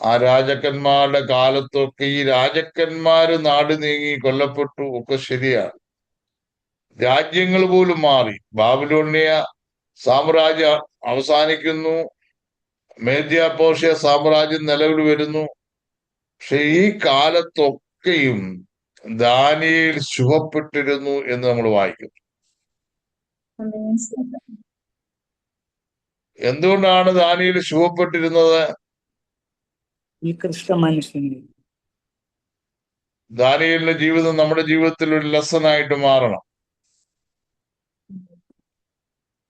ആ രാജാക്കന്മാരുടെ കാലത്തൊക്കെ ഈ രാജാക്കന്മാര് നാട് നീങ്ങി കൊല്ലപ്പെട്ടു, ഒക്കെ ശരിയാണ്. രാജ്യങ്ങൾ പോലും മാറി. ബാബിലോണിയ സാമ്രാജ്യം അവസാനിക്കുന്നു. മേദ്യ പേർഷ്യ സാമ്രാജ്യം നിലവിൽ വരുന്നു. പക്ഷെ ഈ കാലത്തൊക്കെയും ദാനിയേൽ ശുഭപ്പെട്ടിരുന്നു എന്ന് നമ്മൾ വായിക്കും. എന്തുകൊണ്ടാണ് ദാനിയേൽ ശുഭപ്പെട്ടിരുന്നത്? ഉത്കൃഷ്ട മനുഷ്യന് ദാനിയേലിന്റെ ജീവിതം നമ്മുടെ ജീവിതത്തിൽ ഒരു ലെസണായിട്ട് മാറണം.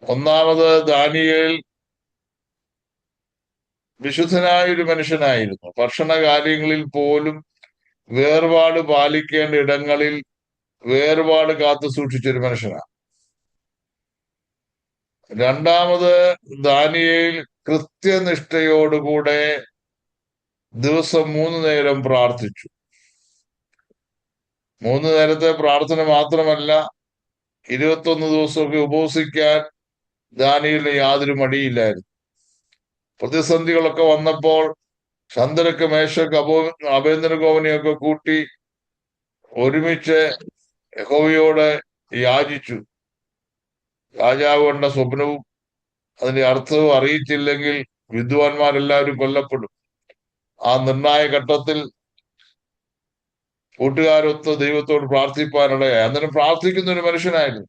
ഒന്നാമത്, ദാനിയേൽ വിശുദ്ധനായ ഒരു മനുഷ്യനായിരുന്നു. ഭക്ഷണ കാര്യങ്ങളിൽ പോലും വേർപാട് പാലിക്കേണ്ട ഇടങ്ങളിൽ വേർപാട് കാത്തു സൂക്ഷിച്ചൊരു മനുഷ്യനാണ്. രണ്ടാമത്, ദാനിയേൽ കൃത്യനിഷ്ഠയോടുകൂടെ ദിവസം 3 നേരം പ്രാർത്ഥിച്ചു. 3 നേരത്തെ പ്രാർത്ഥന മാത്രമല്ല, 21 ദിവസമൊക്കെ ഉപവസിക്കാൻ ദാനിയേലിന് യാതൊരു മടിയില്ലായിരുന്നു. പ്രതിസന്ധികളൊക്കെ വന്നപ്പോൾ ചന്ദ്രക്ക് മേശക്ക് അഭേന്ദ്രഗോവനെയൊക്കെ കൂട്ടി ഒരുമിച്ച് യഹോവയോട് യാചിച്ചു. രാജാവ് കണ്ട സ്വപ്നവും അതിന്റെ അർത്ഥവും അറിയിച്ചില്ലെങ്കിൽ വിദ്വാൻമാരെല്ലാവരും കൊല്ലപ്പെടും. ആ നിർണായക ഘട്ടത്തിൽ കൂട്ടുകാരൊത്ത് ദൈവത്തോട് പ്രാർത്ഥിപ്പാനിടയായി. അന്നേരം പ്രാർത്ഥിക്കുന്ന ഒരു മനുഷ്യനായിരുന്നു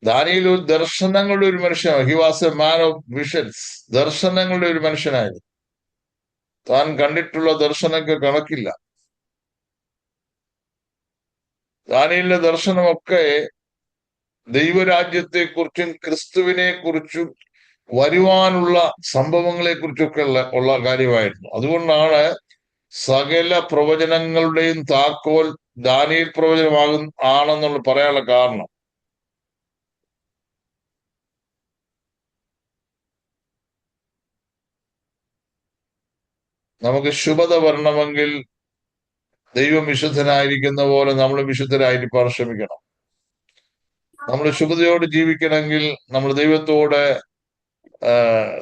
ദാനിയേൽ. ഒരു ദർശനങ്ങളുടെ ഒരു മനുഷ്യനാണ്. He was a man of visions. ദർശനങ്ങളുടെ ഒരു മനുഷ്യനായിരുന്നു. താൻ കണ്ടിട്ടുള്ള ദർശനങ്ങൾക്ക് കണക്കില്ല. ദാനിയേലിന്റെ ദർശനമൊക്കെ ദൈവരാജ്യത്തെക്കുറിച്ചും ക്രിസ്തുവിനെ കുറിച്ചും വരുവാനുള്ള സംഭവങ്ങളെ കുറിച്ചൊക്കെ ഉള്ള കാര്യമായിരുന്നു. അതുകൊണ്ടാണ് സകല പ്രവചനങ്ങളുടെയും താക്കോൽ ദാനിയേൽ ആണെന്നുള്ള പറയാനുള്ള കാരണം. നമുക്ക് ശുഭത വരണമെങ്കിൽ ദൈവം വിശുദ്ധനായിരിക്കുന്ന പോലെ നമ്മൾ വിശുദ്ധരായിരിക്കാൻ ശ്രമിക്കണം. നമ്മൾ ശുഭതയോട് ജീവിക്കണമെങ്കിൽ നമ്മൾ ദൈവത്തോട്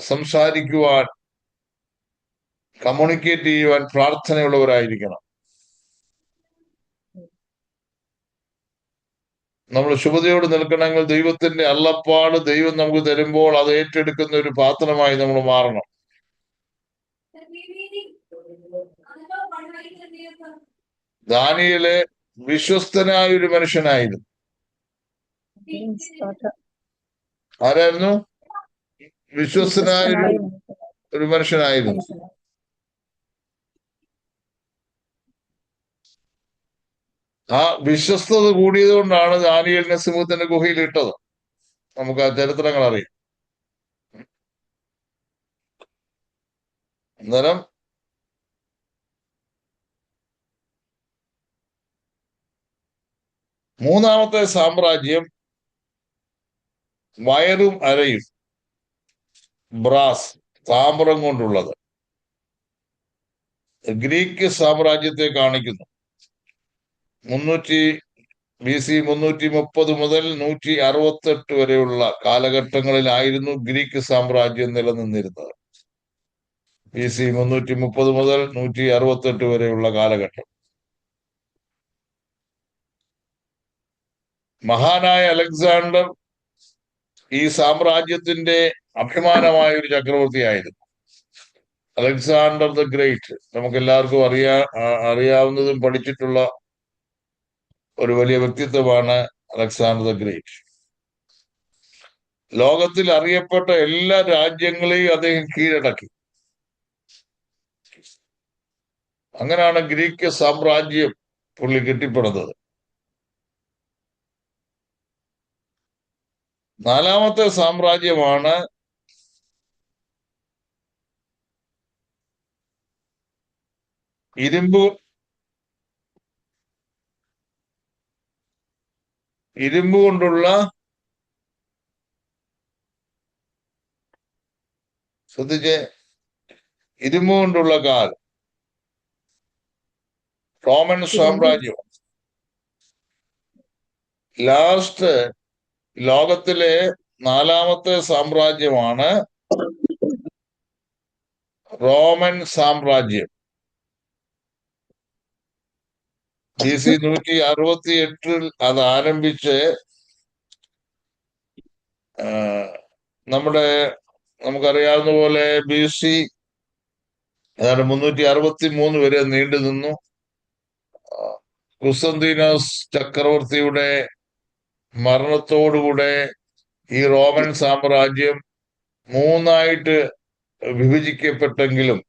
സംസാരിക്കുവാൻ, കമ്മ്യൂണിക്കേറ്റ് ചെയ്യുവാൻ പ്രാർത്ഥനയുള്ളവരായിരിക്കണം. നമ്മൾ ശുഭതയോട് നിൽക്കണമെങ്കിൽ ദൈവത്തിന്റെ അള്ളപ്പാട് ദൈവം നമുക്ക് തരുമ്പോൾ അത് ഏറ്റെടുക്കുന്ന ഒരു പാത്രമായി നമ്മൾ മാറണം. ദാനിയേല് വിശ്വസ്തനായ ഒരു മനുഷ്യനായിരുന്നു. ആരായിരുന്നു? വിശ്വസ്തനായ ഒരു മനുഷ്യനായിരുന്നു. ആ വിശ്വസ്തത കൂടിയത് കൊണ്ടാണ് ദാനിയേലിനെ സിംഹത്തിന്റെ ഗുഹയിൽ ഇട്ടത്. നമുക്ക് ആ ചരിത്രങ്ങൾ അറിയാം. അന്നേരം മൂന്നാമത്തെ സാമ്രാജ്യം വയറും അരയും, ബ്രാസ്, താമ്രം കൊണ്ടുള്ളത്, ഗ്രീക്ക് സാമ്രാജ്യത്തെ കാണിക്കുന്നു. 300 BC 330 മുതൽ 168 വരെയുള്ള കാലഘട്ടങ്ങളിലായിരുന്നു ഗ്രീക്ക് സാമ്രാജ്യം നിലനിന്നിരുന്നത്. BC 330 മുതൽ 168 വരെയുള്ള കാലഘട്ടം. മഹാനായ അലക്സാണ്ടർ ഈ സാമ്രാജ്യത്തിന്റെ അഭിമാനമായ ഒരു ചക്രവർത്തിയായിരുന്നു. അലക്സാണ്ടർ ദ ഗ്രേറ്റ് നമുക്ക് എല്ലാവർക്കും അറിയാവുന്നതും പഠിച്ചിട്ടുള്ള ഒരു വലിയ വ്യക്തിത്വമാണ് അലക്സാണ്ടർ ദ ഗ്രേറ്റ്. ലോകത്തിൽ അറിയപ്പെട്ട എല്ലാ രാജ്യങ്ങളെയും അദ്ദേഹം കീഴടക്കി. അങ്ങനെയാണ് ഗ്രീക്ക് സാമ്രാജ്യം പുള്ളി കെട്ടിപ്പടുത്തത്. നാലാമത്തെ സാമ്രാജ്യമാണ് ഇരുമ്പ് കൊണ്ടുള്ള, ശ്രദ്ധിച്ച്, ഇരുമ്പ് കൊണ്ടുള്ള കാൽ, റോമൻ സാമ്രാജ്യം. ലാസ്റ്റ് ലോകത്തിലെ നാലാമത്തെ സാമ്രാജ്യമാണ് റോമൻ സാമ്രാജ്യം. BC 168 അത് ആരംഭിച്ച് നമുക്കറിയാവുന്ന പോലെ BC ഏതാണ്ട് 363 വരെ നീണ്ടു നിന്നു. കുസ്തന്തീനോസ് ചക്രവർത്തിയുടെ മരണത്തോടുകൂടെ ഈ റോമൻ സാമ്രാജ്യം 3ആയിട്ട് വിഭജിക്കപ്പെട്ടെങ്കിലും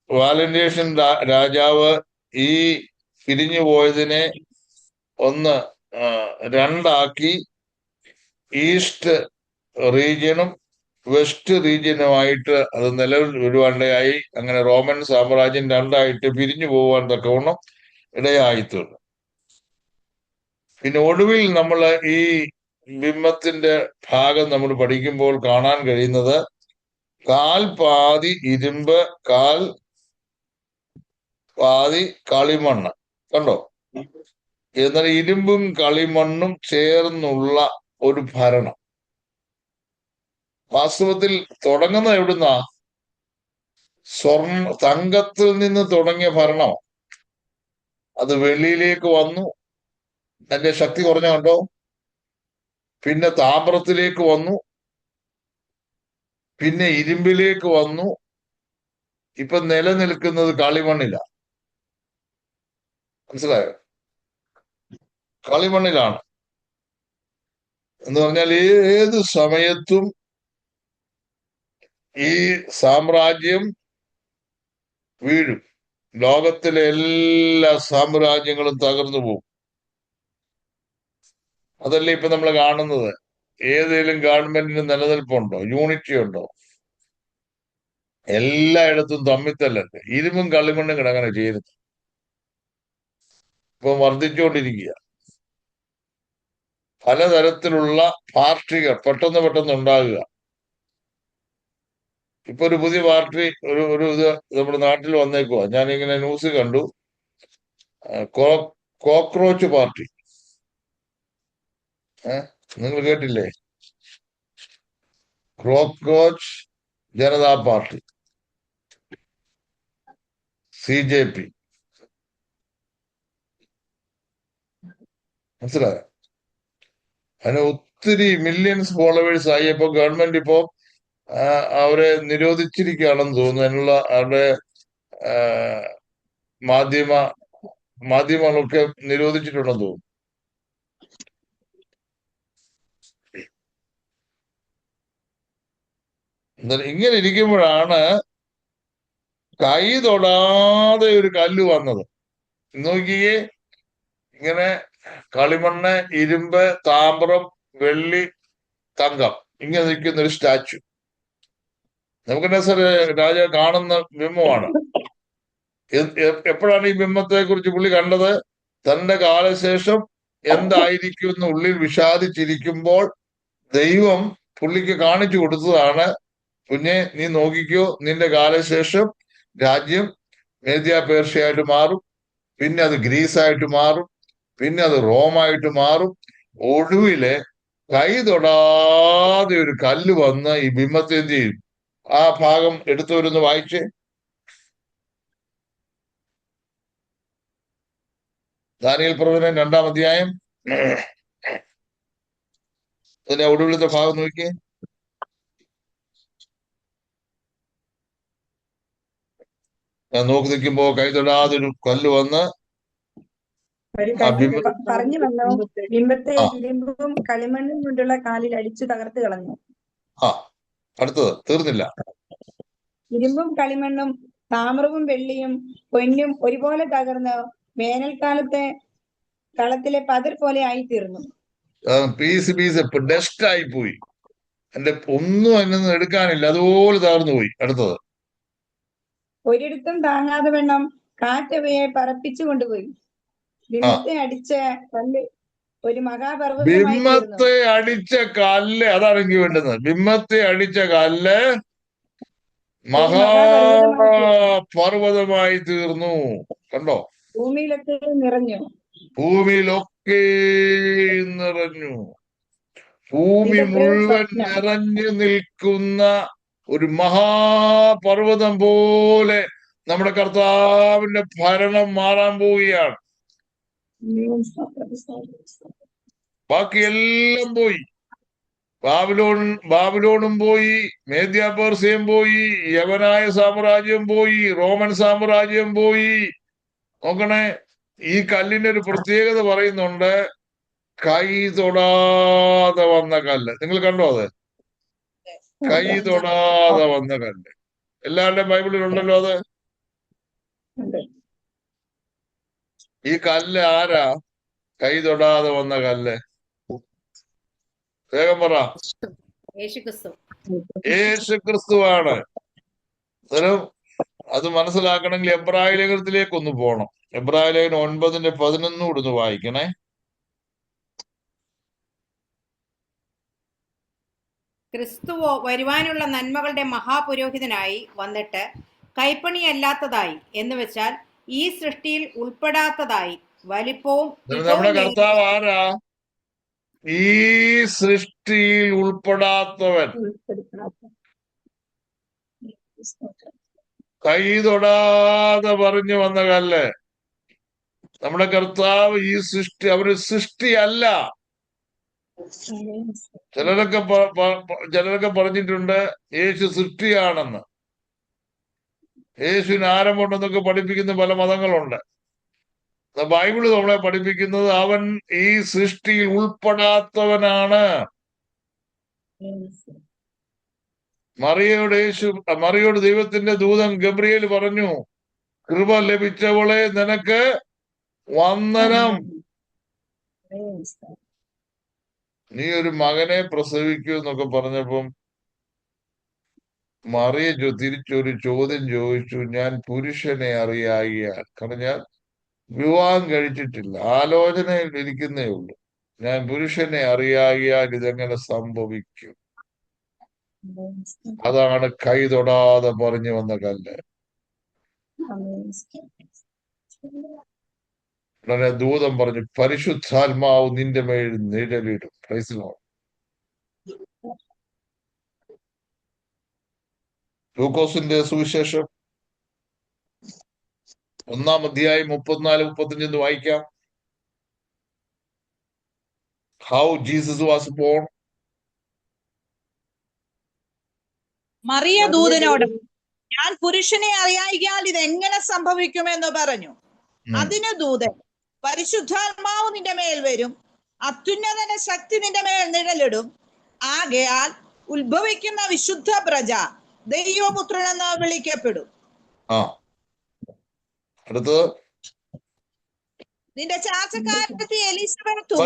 വാലന്റേഷൻ രാജാവ് ഈ പിരിഞ്ഞു പോയതിനെ രണ്ടാക്കി ഈസ്റ്റ് റീജിയനും വെസ്റ്റ് റീജിയനുമായിട്ട് അത് നിലവിൽ വരുവാനിടയായി. അങ്ങനെ റോമൻ സാമ്രാജ്യം രണ്ടായിട്ട് പിരിഞ്ഞു പോകാൻ തക്കവണ്ണം ഇടയായിത്തീർന്നു. പിന്നെ ഒടുവിൽ നമ്മൾ ഈ ബിംബത്തിന്റെ ഭാഗം നമ്മൾ പഠിക്കുമ്പോൾ കാണാൻ കഴിയുന്നത് കാൽ പാതി ഇരുമ്പ്, കാൽ പാതി കളിമണ്ണ്. കണ്ടോ? എന്നാൽ ഇരുമ്പും കളിമണ്ണും ചേർന്നുള്ള ഒരു ഭരണം. വാസ്തവത്തിൽ തുടങ്ങുന്നത് എവിടുന്നാ? തങ്കത്തിൽ നിന്ന് തുടങ്ങിയ ഭരണം അത് വെള്ളിയിലേക്ക് വന്നു, അതിന്റെ ശക്തി കുറഞ്ഞ കണ്ടോ. പിന്നെ താമ്രത്തിലേക്ക് വന്നു, പിന്നെ ഇരുമ്പിലേക്ക് വന്നു. ഇപ്പൊ നിലനിൽക്കുന്നത് കളിമണ്ണില. മനസ്സിലായോ? കളിമണ്ണിലാണ് എന്ന് പറഞ്ഞാൽ ഏത് സമയത്തും ഈ സാമ്രാജ്യം വീഴും. ലോകത്തിലെ എല്ലാ സാമ്രാജ്യങ്ങളും തകർന്നു പോകും. അതല്ലേ ഇപ്പൊ നമ്മൾ കാണുന്നത്. ഏതെങ്കിലും ഗവൺമെന്റിന് നിലനിൽപ്പുണ്ടോ? യൂണിറ്റി ഉണ്ടോ? എല്ലായിടത്തും തമ്മിത്തല്ലല്ലേ. ഇരുമ്പും കളിമണ്ണും കിടങ്ങനെ ചേരുന്നു. ഇപ്പൊ വർദ്ധിച്ചുകൊണ്ടിരിക്കുക. പലതരത്തിലുള്ള പാർട്ടികൾ പെട്ടെന്ന് ഉണ്ടാകുക. ഇപ്പൊ ഒരു പുതിയ പാർട്ടി ഒരു ഇത് നമ്മുടെ നാട്ടിൽ വന്നേക്കുവാ. ഞാനിങ്ങനെ ന്യൂസ് കണ്ടു. Cockroach party. നിങ്ങൾ കേട്ടില്ലേ? Cockroach Janata party, CJP. മനസ്സിലായോ? അതിന് ഒത്തിരി മില്യൺസ് ഫോളോവേഴ്സ് ആയപ്പോ ഗവൺമെന്റ് ഇപ്പോ അവരെ നിരോധിച്ചിരിക്കുകയാണെന്ന് തോന്നുന്നു. അതിനുള്ള അവരുടെ മാധ്യമങ്ങളൊക്കെ നിരോധിച്ചിട്ടുണ്ടെന്ന് തോന്നുന്നു. ഇങ്ങനെ ഇരിക്കുമ്പോഴാണ് കൈ തൊടാതെ ഒരു കല്ല് വന്നത്. നോക്കിയേ, ഇങ്ങനെ കളിമണ്ണ്, ഇരുമ്പ്, താമ്രം, വെള്ളി, തങ്കം ഇങ്ങനെ നിൽക്കുന്ന ഒരു സ്റ്റാച്ചു. രാജ കാണുന്ന ബിംബമാണ്. എപ്പോഴാണ് ഈ ബിംബത്തെ കുറിച്ച് പുള്ളി കണ്ടത്? തന്റെ കാലശേഷം എന്തായിരിക്കും എന്ന് ഉള്ളിൽ വിഷാദിച്ചിരിക്കുമ്പോൾ ദൈവം പുള്ളിക്ക് കാണിച്ചു കൊടുത്തതാണ്. കുഞ്ഞെ, നീ നോക്കിക്കോ, നിന്റെ കാലശേഷം രാജ്യം മേദ്യ പേർഷ്യയായിട്ട് മാറും, പിന്നെ അത് ഗ്രീസായിട്ട് മാറും, പിന്നെ അത് റോമായിട്ട് മാറും. ഒടുവില് കൈ തൊടാതെ ഒരു കല്ല് വന്ന് ഈ ബിംബത്തെ എന്ത് ചെയ്യും? ആ ഭാഗം എടുത്തവരൊന്ന് വായിച്ചേ. ദാനിയേൽ പ്രവചനം 2-ാം അധ്യായം അതിന്റെ ഒടുവിലത്തെ ഭാഗം നോക്കിയേ. ഞാൻ നോക്കി നിൽക്കുമ്പോ കൈ തൊടാതെ ഒരു കല്ല് വന്ന് പറഞ്ഞു വന്നു, ബിംബത്തെ ഇരുമ്പും കളിമണ്ണും കൊണ്ടുള്ള കാലിൽ അടിച്ചു തകർത്ത് കളഞ്ഞു. അടുത്തത് തീർന്നില്ല. ഇരുമ്പും കളിമണ്ണും താമ്രവും വെള്ളിയും പൊന്നും ഒരുപോലെ തകർന്ന് വേനൽക്കാലത്തെ കളത്തിലെ പതിർ പോലെ ആയിത്തീർന്നു. ഡസ്റ്റ് ആയി പോയി. ഒന്നും അതിനൊന്നും എടുക്കാനില്ല, അതുപോലെ തകർന്നു പോയി. അടുത്തത്, ഒരിടത്തും താങ്ങാതെ വണ്ണം കാറ്റവയെ പറപ്പിച്ചു കൊണ്ടുപോയി. ബിംബത്തെ അടിച്ച കല്ല് ഒരു മഹാപർവ്വതമായി തീർന്നു. ബിംബത്തെ അടിച്ച കല്ല്, അതാണ് എനിക്ക് വേണ്ടുന്നത്. ബിംബത്തെ അടിച്ച കല്ല് മഹാപർവ്വതമായി തീർന്നു. കണ്ടോ? ഭൂമിയിലൊക്കെ നിറഞ്ഞു. ഭൂമിയിലൊക്കെ നിറഞ്ഞു. ഭൂമി മുഴുവൻ നിറഞ്ഞു നിൽക്കുന്ന ഒരു മഹാപർവ്വതം പോലെ നമ്മുടെ കർത്താവിന്റെ ഭരണം മാറാൻ പോവുകയാണ്. ബാക്കി എല്ലാം പോയി. ബാബിലോണും പോയി, മേദ്യാപേർസ്യം പോയി, യവനായ സാമ്രാജ്യം പോയി, റോമൻ സാമ്രാജ്യം പോയി. നോക്കണേ, ഈ കല്ലിന്റെ ഒരു പ്രത്യേകത പറയുന്നുണ്ട്, കൈ തൊടാതെ വന്ന കല്ല്. നിങ്ങൾ കണ്ടോ അത്? കൈ തൊടാതെ വന്ന കല്ല്. എല്ലാവരുടെയും ബൈബിളിൽ ഉണ്ടല്ലോ അത്. ഈ കല്ല് ആരാ? കൈ തൊടാതെ വന്ന കല്ല്. വേഗം പറ. യേശുക്രിസ്തു. യേശു ക്രിസ്തുവാണ്. അത് മനസ്സിലാക്കണമെങ്കിൽ എബ്രായ ലേഖനത്തിലേക്ക് ഒന്ന് പോകണം. എബ്രായ ലേഖനം 9:11 കൂടെ ഒന്ന് വായിക്കണേ. ക്രിസ്തുവോ വരുവാനുള്ള നന്മകളുടെ മഹാപുരോഹിതനായി വന്നിട്ട് കൈപ്പണിയല്ലാത്തതായി എന്ന് വെച്ചാൽ ഈ സൃഷ്ടിയിൽ ഉൾപ്പെടാത്തതായി വലിപ്പവും നമ്മുടെ കർത്താവ് ആരാ? ഈ സൃഷ്ടിയിൽ ഉൾപ്പെടാത്തവൻ, കൈ തൊടാതെ പറഞ്ഞു വന്ന കല്ല്. നമ്മുടെ കർത്താവ് ഈ സൃഷ്ടി, അവര് സൃഷ്ടിയല്ല. ചിലരൊക്കെ പറഞ്ഞിട്ടുണ്ട് യേശു സൃഷ്ടിയാണെന്ന്. യേശുവിന് ആരംഭമുണ്ടെന്നൊക്കെ പഠിപ്പിക്കുന്ന പല മതങ്ങളുണ്ട്. ബൈബിള് നമ്മളെ പഠിപ്പിക്കുന്നത് അവൻ ഈ സൃഷ്ടിയിൽ ഉൾപ്പെടാത്തവനാണ്. മറിയോട് ദൈവത്തിന്റെ ദൂതൻ ഗബ്രിയേൽ പറഞ്ഞു, കൃപ ലഭിച്ചവളെ നിനക്ക് വന്ദനം, നീ ഒരു മകനെ പ്രസവിക്കൂ എന്നൊക്കെ പറഞ്ഞപ്പം മറിയ തിരിച്ചൊരു ചോദ്യം ചോദിച്ചു, ഞാൻ പുരുഷനെ അറിയായിയാൽ. കാരണം ഞാൻ വിവാഹം കഴിച്ചിട്ടില്ല, ആലോചനയിൽ ഇരിക്കുന്നേ ഉള്ളൂ, ഞാൻ പുരുഷനെ അറിയായിയാൽ ഇതെങ്ങനെ സംഭവിക്കും? അതാണ് കൈ തൊടാതെ പറഞ്ഞു വന്ന കല്ല്. ഉടനെ ദൂതൻ പറഞ്ഞു, പരിശുദ്ധാത്മാവ് നിന്റെ മേൽ നിഴലിടും. Praise the Lord. ലൂക്കോസിന്റെ സുവിശേഷം 1-ാം 34-35 വായിക്കാം. How Jesus was born. മറിയ ദൂതനോട്, ഞാൻ പുരുഷനെ അറിയായികയാൽ ഇത് എങ്ങനെ സംഭവിക്കുമെന്ന് പറഞ്ഞു. അതിന് ദൂതൻ, പരിശുദ്ധാത്മാവ് നിന്റെ മേൽ വരും, അത്യുന്നതന്റെ ശക്തി നിന്റെ മേൽ നിഴലിടും, ആകയാൽ ഉത്ഭവിക്കുന്ന വിശുദ്ധ പ്രജ ദൈവപുത്രനെന്ന് വിളിക്കപ്പെടും. അടുത്തത്, നിന്റെ ചാർച്ചക്കാരത്തി എലിസബത്തും.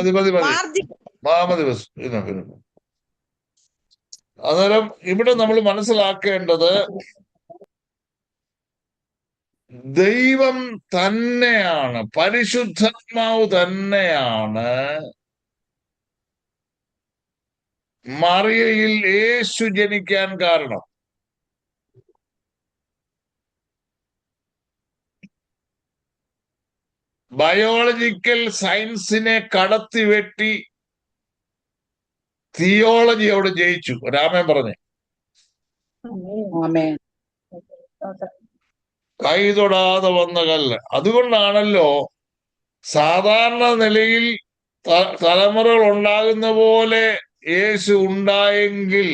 അന്നേരം ഇവിടെ നമ്മൾ മനസ്സിലാക്കേണ്ടത് ദൈവം തന്നെയാണ്, പരിശുദ്ധാത്മാവ് തന്നെയാണ് മറിയയിൽ യേശു ജനിക്കാൻ കാരണം. ബയോളജിക്കൽ സയൻസിനെ കടത്തി വെട്ടി തിയോളജി അവിടെ ജയിച്ചു. രാമൻ പറഞ്ഞേ, കൈ തൊടാതെ വന്ന കല്ല്. അതുകൊണ്ടാണല്ലോ സാധാരണ നിലയിൽ തലമുറകൾ ഉണ്ടാകുന്ന പോലെ യേശു ഉണ്ടായെങ്കിൽ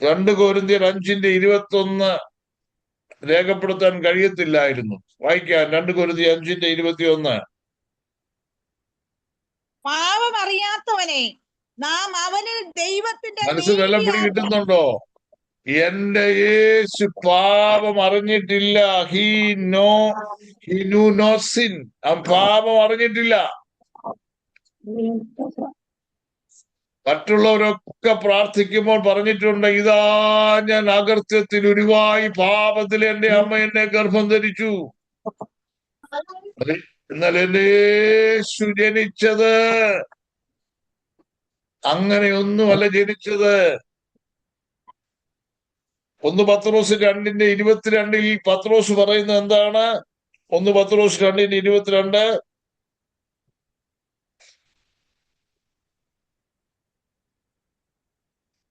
2 കൊരിന്ത്യർ 5:21 രേഖപ്പെടുത്താൻ കഴിയത്തില്ലായിരുന്നു. വായിക്കാം, 2 കൊരിന്ത്യർ 5:21. പാപം അറിയാത്തവനെ നാം അവനിൽ ദൈവത്തിന്റെ മനസ്സ് വെള്ളം പിടി കിട്ടുന്നുണ്ടോ? എന്റെ യേശു പാപം അറിഞ്ഞിട്ടില്ല. He knew no sin. അവൻ പാപം അറിഞ്ഞിട്ടില്ല. മറ്റുള്ളവരൊക്കെ പ്രാർത്ഥിക്കുമ്പോൾ പറഞ്ഞിട്ടുണ്ട്, ഇതാ ഞാൻ അകൃത്യത്തിൽ ഉരുവായി, പാപത്തിൽ എന്റെ അമ്മ എന്നെ ഗർഭം ധരിച്ചു. എന്നാൽ എന്റെ യേശു ജനിച്ചത് അങ്ങനെയൊന്നുമല്ല ജനിച്ചത്. 1 പത്രോസ് 2:22 പത്രോസ് പറയുന്നത് എന്താണ്? 1 പത്രോസ് 2:22.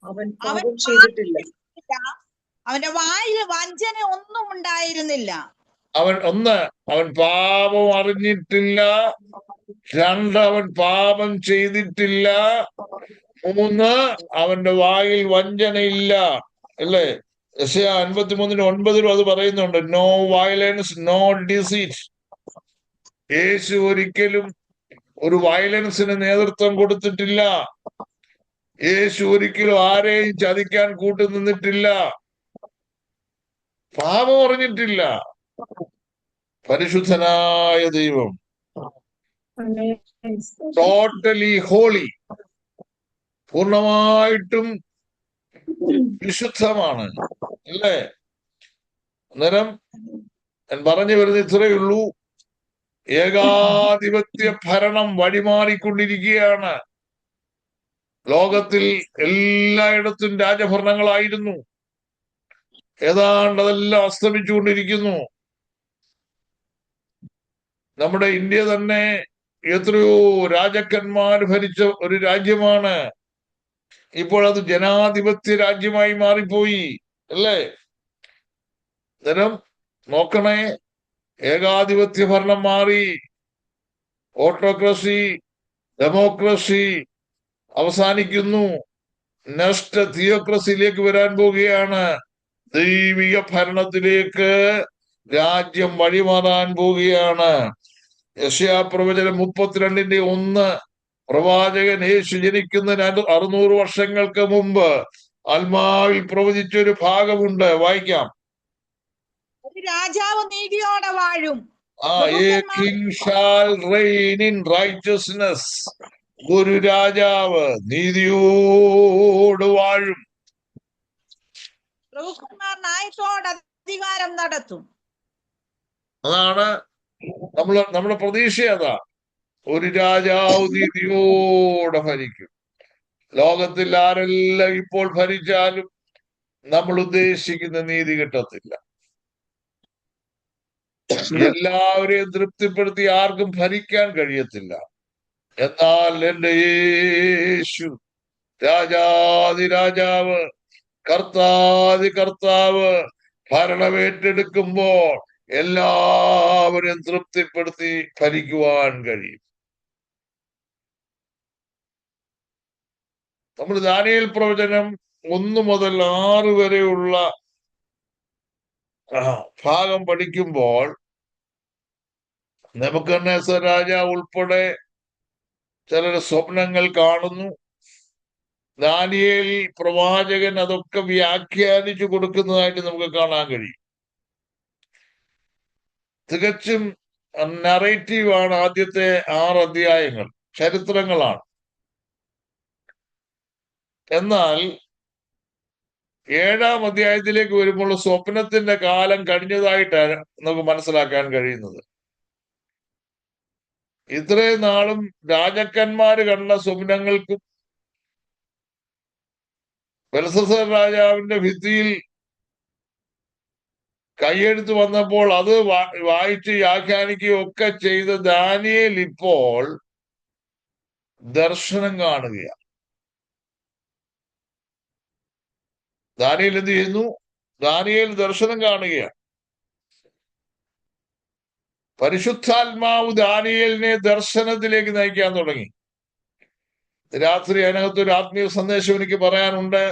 അവൻ പാപം ചെയ്തിട്ടില്ല, അവന്റെ വായിൽ വഞ്ചന ഒന്നും ഉണ്ടായിരുന്നില്ല. അവൻ പാപം അറിഞ്ഞിട്ടില്ല. 2, അവൻ പാപം ചെയ്തിട്ടില്ല. 3, അവന്റെ വായിൽ വഞ്ചനയില്ല. അല്ലേ? യെശയ്യാ 53:9 അത് പറയുന്നുണ്ട്. No violence, no deceit. യേശു ഒരിക്കലും ഒരു വയലൻസിന് നേതൃത്വം കൊടുത്തിട്ടില്ല. യേശു ഒരിക്കലും ആരെയും ചതിക്കാൻ കൂട്ടുനിന്നിട്ടില്ല. പാപം അറിഞ്ഞിട്ടില്ല. പരിശുദ്ധനായ ദൈവം, ടോട്ടലി ഹോളി, പൂർണ്ണമായിട്ടും വിശുദ്ധമാണ്. അല്ലേ? അന്നേരം ഞാൻ പറഞ്ഞു വരുന്നത് ഇത്രയേ ഉള്ളൂ. ഏകാധിപത്യ ഭരണം വഴിമാറിക്കൊണ്ടിരിക്കുകയാണ്. ലോകത്തിൽ എല്ലായിടത്തും രാജഭരണങ്ങളായിരുന്നു. ഏതാണ്ട് അതെല്ലാം അസ്തമിച്ചുകൊണ്ടിരിക്കുന്നു. നമ്മുടെ ഇന്ത്യ തന്നെ എത്രയോ രാജാക്കന്മാർ ഭരിച്ച ഒരു രാജ്യമാണ്. ഇപ്പോൾ അത് ജനാധിപത്യ രാജ്യമായി മാറിപ്പോയി. അല്ലേ? അന്നേരം നോക്കണേ, ഏകാധിപത്യ ഭരണം മാറി ഓട്ടോക്രസി, ഡെമോക്രസി അവസാനിക്കുന്നു. നെക്സ്റ്റ് തിയോക്രസിയിലേക്ക് വരാൻ പോവുകയാണ്. ദൈവിക ഭരണത്തിലേക്ക് രാജ്യം വഴിമാറാൻ പോവുകയാണ്. യെശയ്യാ പ്രവചനം 32:1 പ്രവാചകൻ യേശു ജനിക്കുന്നതിന് 600 വർഷങ്ങൾക്ക് മുമ്പ് ആത്മാവിൽ പ്രവചിച്ചൊരു ഭാഗമുണ്ട്. വായിക്കാം. ഒരു രാജാവ് നീതിയോടെ വാഴും. A king shall reign in righteousness. ഒരു രാജാവ് നീതിയോട് വാഴും. പ്രഭുക്കന്മാർ ന്യായത്തോടെ അധികാരം നടത്തും. അതാണ് നമ്മുടെ പ്രതീക്ഷ. അതാ, ഒരു രാജാവ് നീതിയോടെ ഭരിക്കും. ലോകത്തിൽ ആരെല്ലാം ഇപ്പോൾ ഭരിച്ചാലും നമ്മൾ ഉദ്ദേശിക്കുന്ന നീതി കിട്ടത്തില്ല. എല്ലാവരെയും തൃപ്തിപ്പെടുത്തി ആർക്കും ഭരിക്കാൻ കഴിയത്തില്ല. എന്നാൽ എന്റെ യേശു രാജാതി രാജാവ്, കർത്താതി കർത്താവ് ഭരണമേറ്റെടുക്കുമ്പോൾ എല്ലാവരെയും തൃപ്തിപ്പെടുത്തി ഭരിക്കുവാൻ കഴിയും. നമ്മൾ ദാനിയേൽ പ്രവചനം 1 മുതൽ 6 വരെയുള്ള ഭാഗം പഠിക്കുമ്പോൾ നെബൂഖദ്നേസർ രാജാവ് ഉൾപ്പെടെ ചിലർ സ്വപ്നങ്ങൾ കാണുന്നു. ദാനിയേൽ പ്രവാചകൻ അതൊക്കെ വ്യാഖ്യാനിച്ചു കൊടുക്കുന്നതായിട്ട് നമുക്ക് കാണാൻ കഴിയും. തികച്ചും നറേറ്റീവാണ് ആദ്യത്തെ 6 അധ്യായങ്ങൾ, ചരിത്രങ്ങളാണ്. എന്നാൽ 7-ാം അധ്യായത്തിലേക്ക് വരുമ്പോൾ സ്വപ്നത്തിന്റെ കാലം കഴിഞ്ഞതായിട്ടാണ് നമുക്ക് മനസ്സിലാക്കാൻ കഴിയുന്നത്. ഇത്രയും നാളും രാജാക്കന്മാര് കണ്ട സ്വപ്നങ്ങൾക്കും ബെൽഷസ്സർ രാജാവിന്റെ ഭിത്തിയിൽ കൈയെഴുത്ത് വന്നപ്പോൾ അത് വായിച്ച് വ്യാഖ്യാനിക്കുകയും ഒക്കെ ചെയ്ത ദാനിയേൽ ഇപ്പോൾ ദർശനം കാണുകയാണ്. ദാനിയേൽ എന്ത് ചെയ്യുന്നു? ദാനിയേൽ ദർശനം കാണുകയാണ്. പരിശുദ്ധാത്മാവ് ദാനിയേലിനെ ദർശനത്തിലേക്ക് നയിക്കാൻ തുടങ്ങി. രാത്രി അതിനകത്തൊരു ആത്മീയ സന്ദേശം എനിക്ക് പറയാനുണ്ട്.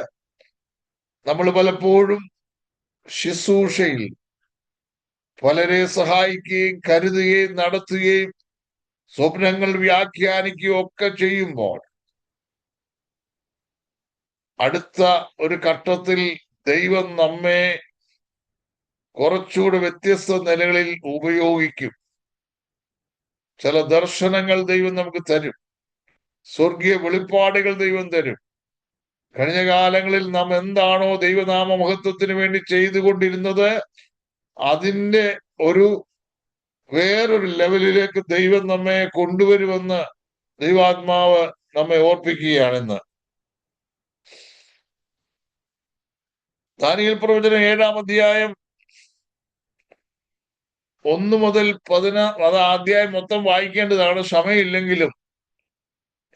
നമ്മൾ പലപ്പോഴും ശുശ്രൂഷയിൽ പലരെ സഹായിക്കുകയും കരുതുകയും നടത്തുകയും സ്വപ്നങ്ങൾ വ്യാഖ്യാനിക്കുകയും ഒക്കെ ചെയ്യുമ്പോൾ അടുത്ത ഒരു ഘട്ടത്തിൽ ദൈവം നമ്മെ കുറച്ചുകൂടെ വ്യത്യസ്ത നിലകളിൽ ഉപയോഗിക്കും. ചില ദർശനങ്ങൾ ദൈവം നമുക്ക് തരും. സ്വർഗീയ വെളിപ്പാടുകൾ ദൈവം തരും. കഴിഞ്ഞ കാലങ്ങളിൽ നാം എന്താണോ ദൈവനാമ മഹത്വത്തിന് വേണ്ടി ചെയ്തുകൊണ്ടിരുന്നത്, അതിന്റെ വേറൊരു ലെവലിലേക്ക് ദൈവം നമ്മെ കൊണ്ടുവരുമെന്ന് ദൈവാത്മാവ് നമ്മെ ഓർപ്പിക്കുകയാണെന്ന്. ദാനിയേൽ പ്രവചനം 7-ാം അധ്യായം 1 മുതൽ 16, അത് അധ്യായം മൊത്തം വായിക്കേണ്ടതാണ്. സമയമില്ലെങ്കിലും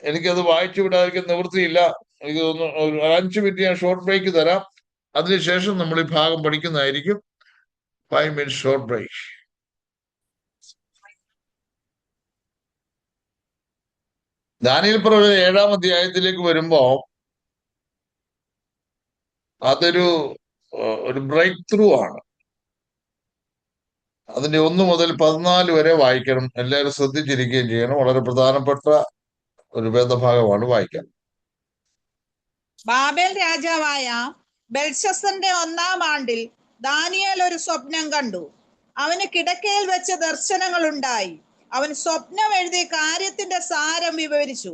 എനിക്കത് വായിച്ചു വിടാതിരിക്കാൻ നിവൃത്തിയില്ല. എനിക്ക് തോന്നുന്നു ഒരു 5 മിനിറ്റ് ഞാൻ ഷോർട്ട് ബ്രേക്ക് തരാം. അതിനുശേഷം നമ്മൾ ഈ ഭാഗം പഠിക്കുന്നതായിരിക്കും. 5 minutes ഷോർട്ട് ബ്രേക്ക്. ദാനിയേൽ പ്രവചനം 7-ാം അധ്യായത്തിലേക്ക് വരുമ്പോ അതൊരു ബ്രേക്ക് ത്രൂ ആണ്. അതിന്റെ 1 മുതൽ 14 വരെ വായിക്കണം. എല്ലാവരും ശ്രദ്ധിച്ചിരിക്കുകയും ചെയ്യണം. വളരെ പ്രധാനപ്പെട്ട ഒരു വേദഭാഗമാണ് വായിക്കാൻ. ബാബേൽ രാജാവായ ബെൽഷസ്സറിന്റെ 1-ാം ആണ്ടിൽ ദാനിയേൽ ഒരു സ്വപ്നം കണ്ടു. അവന് കിടക്കയിൽ വെച്ച് ദർശനങ്ങൾ ഉണ്ടായി. അവൻ സ്വപ്നം എഴുതി കാര്യത്തിന്റെ സാരം വിവരിച്ചു.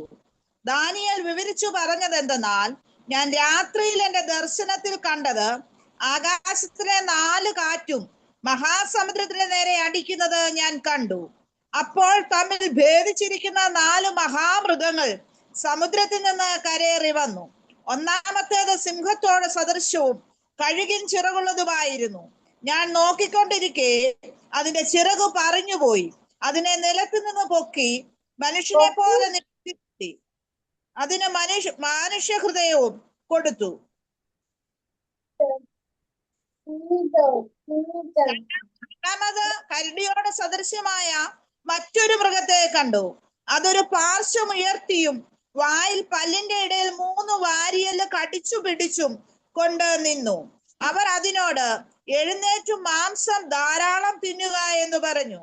ദാനിയേൽ വിവരിച്ചു പറഞ്ഞത് എന്തെന്നാൽ, ഞാൻ രാത്രിയിൽ എന്റെ ദർശനത്തിൽ കണ്ടത് ആകാശത്തിലെ 4 കാറ്റും മഹാസമുദ്രത്തിന് നേരെ അടിക്കുന്നത് ഞാൻ കണ്ടു. അപ്പോൾ തമ്മിൽ ഭേദിച്ചിരിക്കുന്ന 4 മഹാമൃഗങ്ങൾ സമുദ്രത്തിൽ നിന്ന് കരയേറി വന്നു. ഒന്നാമത്തേത് സിംഹത്തോട് സദൃശവും കഴുകിൻ ചിറകുള്ളതുമായിരുന്നു. ഞാൻ നോക്കിക്കൊണ്ടിരിക്കെ അതിന്റെ ചിറകു പറഞ്ഞുപോയി. അതിനെ നിലത്ത് നിന്ന് പൊക്കി മനുഷ്യനെ പോലെ നിർത്തി. അതിന് മനുഷ്യ ഹൃദയവും കൊടുത്തു. രണ്ടാമത് കരടിയോട് സദൃശ്യമായ മറ്റൊരു മൃഗത്തെ കണ്ടു. അതൊരു പാർശ്വം ഉയർത്തിയും വായിൽ പല്ലിന്റെ ഇടയിൽ 3 വാരിയല് കടിച്ചു പിടിച്ചും കൊണ്ട് നിന്നു. അവർ അതിനോട്, എഴുന്നേറ്റും മാംസം ധാരാളം തിന്നുക എന്ന് പറഞ്ഞു.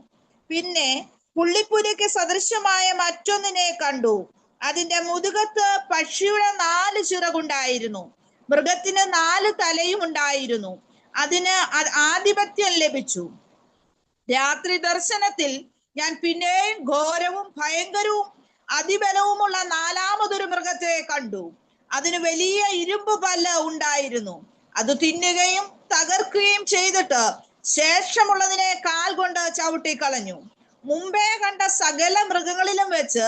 പിന്നെ പുള്ളിപ്പുലിക്ക് സദൃശ്യമായ മറ്റൊന്നിനെ കണ്ടു. അതിന്റെ മുതുകത്ത് പക്ഷിയുടെ 4 ചിറകുണ്ടായിരുന്നു. മൃഗത്തിന് 4 തലയും ഉണ്ടായിരുന്നു. അതിന് ആധിപത്യം ലഭിച്ചു. രാത്രി ദർശനത്തിൽ ഞാൻ പിന്നെയും ഘോരവും ഭയങ്കരവും അതിബലവുമുള്ള 4മതൊരു മൃഗത്തെ കണ്ടു. അതിന് വലിയ ഇരുമ്പ് പല്ല് ഉണ്ടായിരുന്നു. അത് തിന്നുകയും തകർക്കുകയും ചെയ്തിട്ട് ശേഷമുള്ളതിനെ കാൽ കൊണ്ട് ചവിട്ടിക്കളഞ്ഞു. മുമ്പേ കണ്ട സകല മൃഗങ്ങളിലും വെച്ച്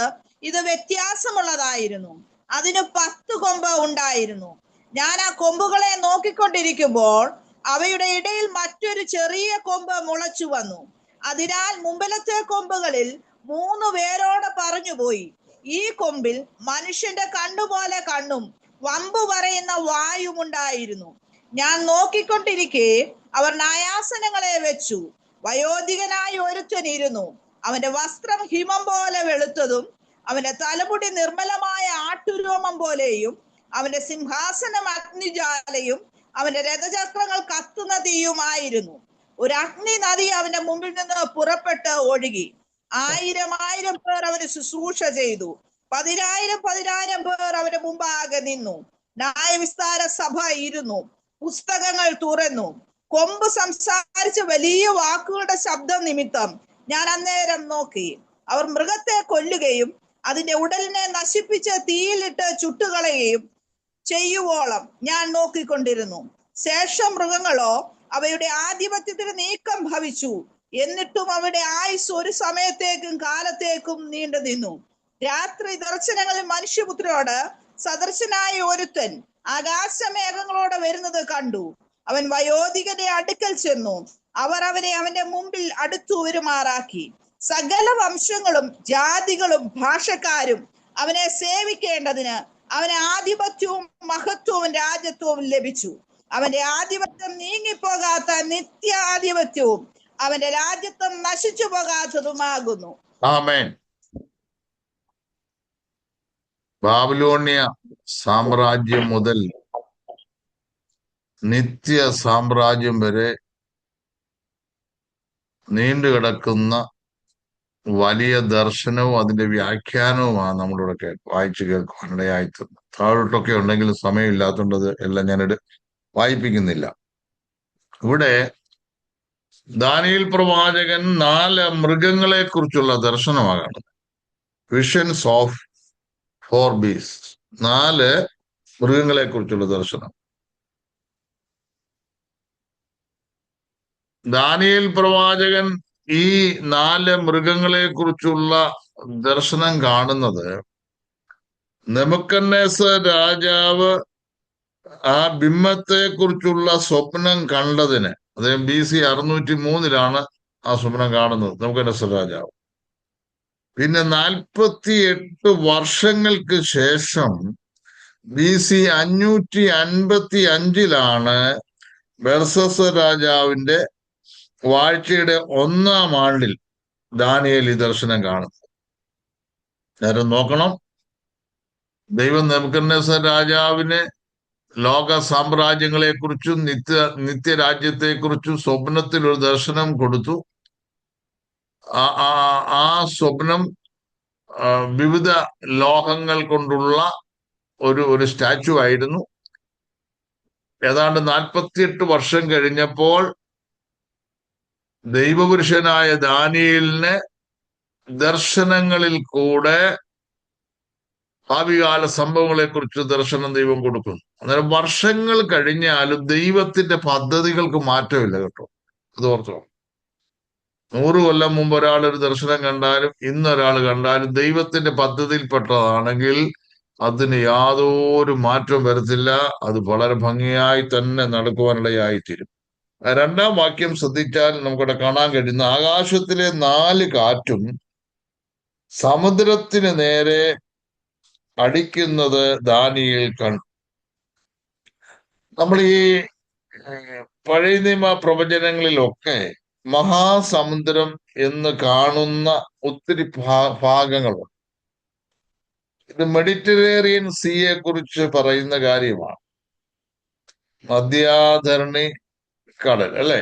ഇത് വ്യത്യാസമുള്ളതായിരുന്നു. അതിന് 10 കൊമ്പ് ഉണ്ടായിരുന്നു. ഞാൻ ആ കൊമ്പുകളെ നോക്കിക്കൊണ്ടിരിക്കുമ്പോൾ അവയുടെ ഇടയിൽ മറ്റൊരു ചെറിയ കൊമ്പ് മുളച്ചു വന്നു. അതിനാൽ മുമ്പിലത്തെ കൊമ്പുകളിൽ 3 വേരോടെ പറഞ്ഞുപോയി. ഈ കൊമ്പിൽ മനുഷ്യന്റെ കണ്ണുപോലെ കണ്ണും വമ്പു പറയുന്ന വായും ഉണ്ടായിരുന്നു. ഞാൻ നോക്കിക്കൊണ്ടിരിക്കെ അവർ ന്യായാസനങ്ങളെ വെച്ചു. വയോധികനായ ഒരുത്തൻ ഇരുന്നു. അവന്റെ വസ്ത്രം ഹിമം പോലെ വെളുത്തതും അവന്റെ തലമുടി നിർമ്മലമായ ആട്ടുരോമം പോലെയും അവന്റെ സിംഹാസനം അഗ്നിജ്വാലയും അവന്റെ രഥചക്രങ്ങൾ കത്തുന്ന തീയുമായിരുന്നു. ഒരു അഗ്നി നദി അവന്റെ മുമ്പിൽ നിന്ന് പുറപ്പെട്ട് ഒഴുകി. 1000 പേർ അവന് ശുശ്രൂഷ ചെയ്തു. 10,000 പേർ അവന്റെ മുമ്പാകെ നിന്നു. ന്യായവിസ്താര സഭ ഇരുന്നു. പുസ്തകങ്ങൾ തുറന്നു. കൊമ്പ് സംസാരിച്ച വലിയ വാക്കുകളുടെ ശബ്ദം നിമിത്തം ഞാൻ അന്നേരം നോക്കി. അവർ മൃഗത്തെ കൊല്ലുകയും അതിന്റെ ഉടലിനെ നശിപ്പിച്ച് തീയിലിട്ട് ചുട്ടുകളയുകയും ചെയ്യുവോളം ഞാൻ നോക്കിക്കൊണ്ടിരുന്നു. ശേഷം മൃഗങ്ങളോ അവയുടെ ആധിപത്യത്തിന് നീക്കം ഭവിച്ചു. എന്നിട്ടും അവയുടെ ആയുസ് ഒരു സമയത്തേക്കും കാലത്തേക്കും നീണ്ടു നിന്നു. രാത്രി ദർശനങ്ങളിൽ മനുഷ്യപുത്രനോട് സദൃശനായ ഒരുത്തൻ ആകാശമേഘങ്ങളോടെ വരുന്നത് കണ്ടു. അവൻ വയോധികന്റെ അടുക്കൽ ചെന്നു. അവർ അവനെ അവന്റെ മുമ്പിൽ അടുത്തു വരുമാറാക്കി. സകല വംശങ്ങളും ജാതികളും ഭാഷക്കാരും അവനെ സേവിക്കേണ്ടതിന് അവന് ആധിപത്യവും മഹത്വവും രാജ്യത്വവും ലഭിച്ചു. അവന്റെ ആധിപത്യം നീങ്ങിപ്പോകാത്ത നിത്യാധിപത്യവും അവന്റെ രാജ്യത്വം നശിച്ചു പോകാത്തതുമാകുന്നു. ആമേൻ. ബാബിലോണിയ സാമ്രാജ്യം മുതൽ നിത്യ സാമ്രാജ്യം വരെ നീണ്ടുകിടക്കുന്ന വലിയ ദർശനവും അതിന്റെ വ്യാഖ്യാനവുമാണ് നമ്മളിവിടെ വായിച്ചു കേൾക്കുവാനിടയായിത്തീർന്നത്. താഴോട്ടൊക്കെ ഉണ്ടെങ്കിലും സമയമില്ലാത്തതുകൊണ്ട് എല്ലാം ഞാൻ വായിപ്പിക്കുന്നില്ല. ഇവിടെ ദാനിയേൽ പ്രവാചകൻ 4 മൃഗങ്ങളെ കുറിച്ചുള്ള ദർശനമാണ്. Visions of 4 beast. 4 മൃഗങ്ങളെ കുറിച്ചുള്ള ദർശനം. ദാനിയേൽ പ്രവാചകൻ ഈ 4 മൃഗങ്ങളെ കുറിച്ചുള്ള ദർശനം കാണുന്നത് നെബൂഖദ്നേസർ രാജാവ് ആ ബിംബത്തെ കുറിച്ചുള്ള സ്വപ്നം കണ്ടതിന്, അദ്ദേഹം BC 603 ആ സ്വപ്നം കാണുന്നത് നെബൂഖദ്നേസർ രാജാവ്. പിന്നെ 48 വർഷങ്ങൾക്ക് ശേഷം BC 555 ബെൽഷസ്സർ രാജാവിന്റെ വാഴ്ചയുടെ 1-ാം ആണ്ടിൽ ദാനിയേൽ ഈ ദർശനം കാണുന്നു. നേരം നോക്കണം. ദൈവം നെബൂഖദ്നേസർ രാജാവിന് ലോക സാമ്രാജ്യങ്ങളെ കുറിച്ചും നിത്യരാജ്യത്തെക്കുറിച്ചും സ്വപ്നത്തിൽ ഒരു ദർശനം കൊടുത്തു. ആ സ്വപ്നം വിവിധ ലോഹങ്ങൾ കൊണ്ടുള്ള ഒരു സ്റ്റാച്ചു ആയിരുന്നു. ഏതാണ്ട് 48 വർഷം കഴിഞ്ഞപ്പോൾ ദൈവപുരുഷനായ ദാനിയേലിന് ദർശനങ്ങളിൽ കൂടെ ഭാവികാല സംഭവങ്ങളെ കുറിച്ച് ദർശനം ദൈവം കൊടുക്കുന്നു. അന്നേരം വർഷങ്ങൾ കഴിഞ്ഞാലും ദൈവത്തിന്റെ പദ്ധതികൾക്ക് മാറ്റമില്ല കേട്ടോ. അത് ഓർത്തോ. 100 കൊല്ലം മുമ്പ് ഒരാൾ ഒരു ദർശനം കണ്ടാലും ഇന്നൊരാൾ കണ്ടാലും ദൈവത്തിന്റെ പദ്ധതിയിൽപ്പെട്ടതാണെങ്കിൽ അതിന് യാതൊരു മാറ്റവും വരത്തില്ല. അത് വളരെ ഭംഗിയായി തന്നെ നടക്കുവാനിടയായിത്തീരും. രണ്ടാം വാക്യം ശ്രദ്ധിച്ചാൽ നമുക്കിവിടെ കാണാൻ കഴിയുന്ന ആകാശത്തിലെ 4 കാറ്റും സമുദ്രത്തിന് നേരെ അടിക്കുന്നത് ദാനിയേൽ കണ്ടു. നമ്മൾ ഈ പഴയ നിയമ പ്രവചനങ്ങളിലൊക്കെ മഹാസമുദ്രം എന്ന് കാണുന്ന ഒത്തിരി ഭാഗങ്ങളുണ്ട്. ഇത് മെഡിറ്ററേറിയൻ സീയെ കുറിച്ച് പറയുന്ന കാര്യമാണ്. മധ്യാധരണി കടൽ അല്ലെ,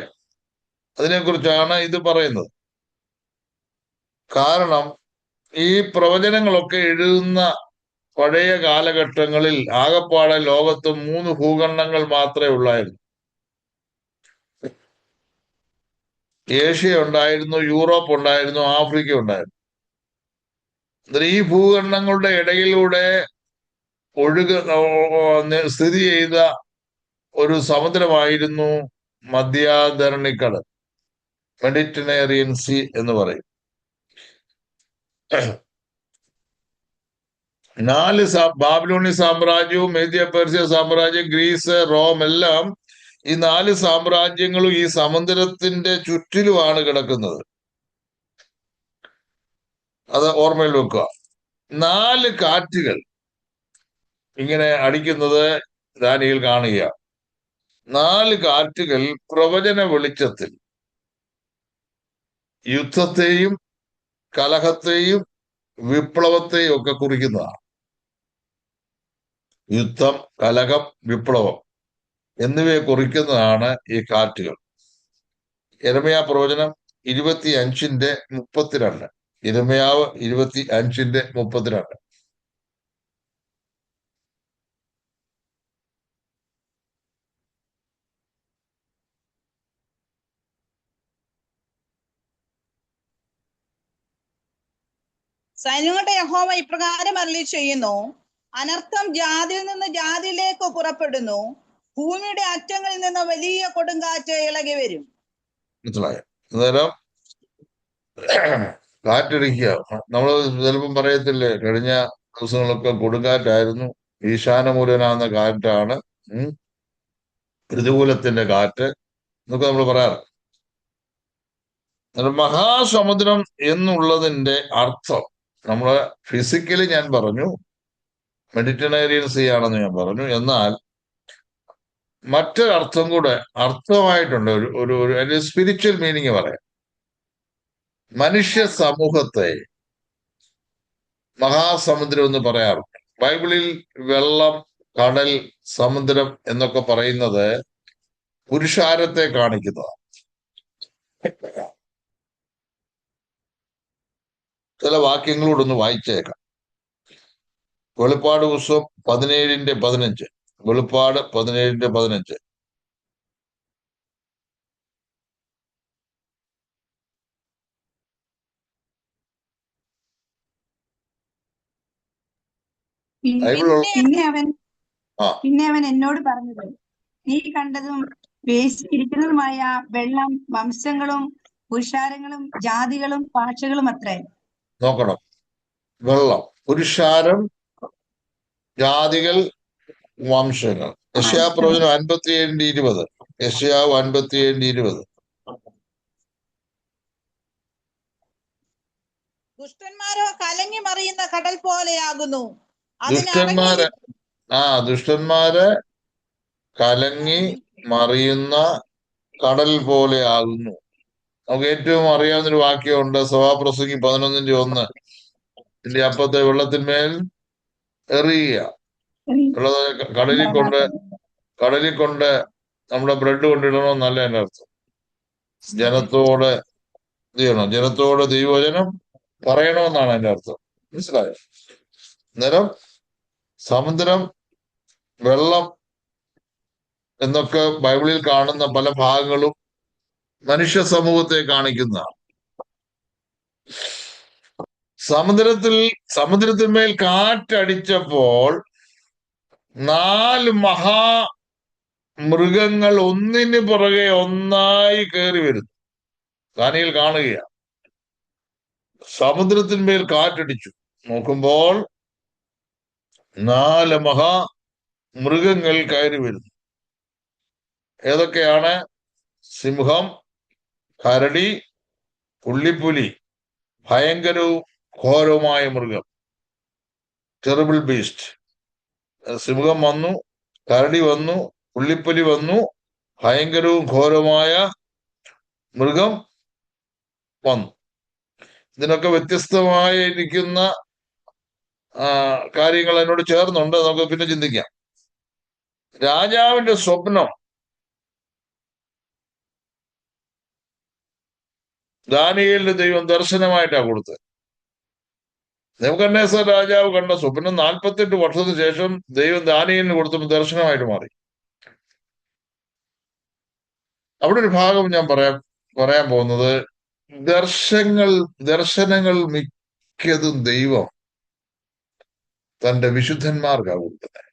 അതിനെക്കുറിച്ചാണ് ഇത് പറയുന്നത്. കാരണം ഈ പ്രവചനങ്ങളൊക്കെ എഴുതുന്ന പഴയ കാലഘട്ടങ്ങളിൽ ആകപ്പാടെ ലോകത്ത് 3 ഭൂഖണ്ഡങ്ങൾ മാത്രമേ ഉള്ളായിരുന്നു. ഏഷ്യ ഉണ്ടായിരുന്നു, യൂറോപ്പ് ഉണ്ടായിരുന്നു, ആഫ്രിക്ക ഉണ്ടായിരുന്നു. ഈ ഭൂഖണ്ഡങ്ങളുടെ ഇടയിലൂടെ സ്ഥിതി ചെയ്ത ഒരു സമുദ്രമായിരുന്നു മധ്യാധരണിക്കടൽ, മെഡിറ്ററേനിയൻ സീ എന്ന് പറയും. 4 ബാബിലോണി സാമ്രാജ്യവും മേദ്യ പെർഷ്യ സാമ്രാജ്യം, ഗ്രീസ്, റോം എല്ലാം ഈ 4 സാമ്രാജ്യങ്ങളും ഈ സമുദ്രത്തിന്റെ ചുറ്റിലുമാണ് കിടക്കുന്നത്. അത് ഓർമ്മയിൽ വെക്കുക. 4 കാറ്റുകൾ ഇങ്ങനെ അടിക്കുന്നത് ദാനിയേൽ കാണുക. 4 കാറ്റുകൾ പ്രവചന വെളിച്ചത്തിൽ യുദ്ധത്തെയും കലഹത്തെയും വിപ്ലവത്തെയും ഒക്കെ കുറിക്കുന്നതാണ്. യുദ്ധം, കലഹം, വിപ്ലവം എന്നിവയെ കുറിക്കുന്നതാണ് ഈ കാറ്റുകൾ. യിരെമ്യാ പ്രവചനം 25:32. യിരെമ്യാവ് 25:32. സൈന്യങ്ങളുടെ യഹോവ ഇപ്രകാരം അരുളി ചെയ്യുന്നു: അനർത്ഥം ജാതിയിൽ നിന്ന് ജാതിയിലേക്ക് പുറപ്പെടുന്നു, ഭൂമിയുടെ അറ്റങ്ങളിൽ നിന്ന് വലിയ കൊടുങ്കാറ്റ് ഇളകി വരും. മനസ്സിലായോ? അന്നേരം കാറ്റടിക്കുക. നമ്മൾ ചിലപ്പം പറയത്തില്ലേ, കഴിഞ്ഞ ദിവസങ്ങളൊക്കെ കൊടുങ്കാറ്റായിരുന്നു, ഈശാനമൂലനാകുന്ന കാറ്റാണ്, പ്രതികൂലത്തിന്റെ കാറ്റ് എന്നൊക്കെ നമ്മൾ പറയാറ്. മഹാസമുദ്രം എന്നുള്ളതിന്റെ അർത്ഥം നമ്മള് ഫിസിക്കലി ഞാൻ പറഞ്ഞു മെഡിറ്ററേനിയൻ സീ ആണെന്ന് ഞാൻ പറഞ്ഞു. എന്നാൽ മറ്റൊരർത്ഥം കൂടെ അർത്ഥമായിട്ടുണ്ട്, ഒരു സ്പിരിച്വൽ മീനിങ് പറയാം. മനുഷ്യ സമൂഹത്തെ മഹാസമുദ്രം എന്ന് പറയാറുണ്ട്. ബൈബിളിൽ വെള്ളം, കടൽ, സമുദ്രം എന്നൊക്കെ പറയുന്നത് പുരുഷാരത്തെ കാണിക്കുന്നതാണ്. ചില വാക്യങ്ങളോടൊന്ന് വായിച്ചേക്കാം. വെളിപ്പാട് പുസ്തകം 17:15. വെളിപ്പാട് 17:15. പിന്നെ അവൻ എന്നോട് പറഞ്ഞത്, നീ കണ്ടതും വേശിച്ചിരിക്കുന്നതുമായ വെള്ളം വംശങ്ങളും പുരുഷാരങ്ങളും ജാതികളും ഭാഷകളും അത്രേ. നോക്കണം, വെള്ളം, പുരുഷാരം, ജാതികൾ, വംശങ്ങൾ. യെശയ്യാ പ്രവചനം 57:20. യെശയ്യാവ് 57:20. ദുഷ്ടന്മാരോ കലങ്ങി മറിയുന്ന കടൽ പോലെയാകുന്നു. ദുഷ്ടന്മാര് കലങ്ങി മറിയുന്ന കടൽ പോലെ ആകുന്നു. നമുക്ക് ഏറ്റവും അറിയാവുന്നൊരു വാക്യമുണ്ട്, സഭാപ്രസംഗി 11:1. നിന്റെ അപ്പത്തെ വെള്ളത്തിന്മേൽ എറിയുക. ഉള്ളത് കടലിൽ കൊണ്ട് നമ്മുടെ ബ്രെഡ് കൊണ്ടിടണമെന്നല്ല എൻ്റെ അർത്ഥം. ജനത്തോട് ഇത് ചെയ്യണം, ജനത്തോട് ദൈവവചനം പറയണമെന്നാണ് എൻ്റെ അർത്ഥം. മനസ്സിലായോ? അന്നേരം സമുദ്രം, വെള്ളം എന്നൊക്കെ ബൈബിളിൽ കാണുന്ന പല ഭാഗങ്ങളും മനുഷ്യ സമൂഹത്തെ കാണിക്കുന്നതാണ്. സമുദ്രത്തിന്മേൽ കാറ്റടിച്ചപ്പോൾ 4 മഹാമൃഗങ്ങൾ ഒന്നിന് പുറകെ ഒന്നായി കയറി വരുന്നു. ദാനിയേൽ കാണുകയാണ്. സമുദ്രത്തിന്മേൽ കാറ്റടിച്ചു നോക്കുമ്പോൾ 4 മൃഗങ്ങൾ കയറി വരുന്നു. ഏതൊക്കെയാണ്? സിംഹം, കരടി, പുള്ളിപ്പുലി, ഭയങ്കരവും ഘോരവുമായ മൃഗം, ടെറിബിൾ ബീസ്റ്റ്. സിംഹം വന്നു, കരടി വന്നു, പുള്ളിപ്പുലി വന്നു, ഭയങ്കരവും ഘോരവുമായ മൃഗം വന്നു. ഇതിനൊക്കെ വ്യത്യസ്തമായിരിക്കുന്ന കാര്യങ്ങൾ എന്നോട് ചേർന്നുണ്ട്. നമുക്ക് പിന്നെ ചിന്തിക്കാം. രാജാവിന്റെ സ്വപ്നം ദാനിയേലിന് ദൈവം ദർശനമായിട്ടാണ് കൊടുത്തത്. നെബൂഖദ്നേസർ രാജാവ് കണ്ട സ്വപ്നം 48 വർഷത്തിന് ശേഷം ദൈവം ദാനിയേലിന് കൊടുത്തപ്പോൾ ദർശനമായിട്ട് മാറി. അവിടെ ഒരു ഭാഗം ഞാൻ പറയാൻ പോകുന്നത്, ദർശനങ്ങൾ മിക്കതും ദൈവം തന്റെ വിശുദ്ധന്മാർക്കാണ് കൊടുക്കുന്നത്.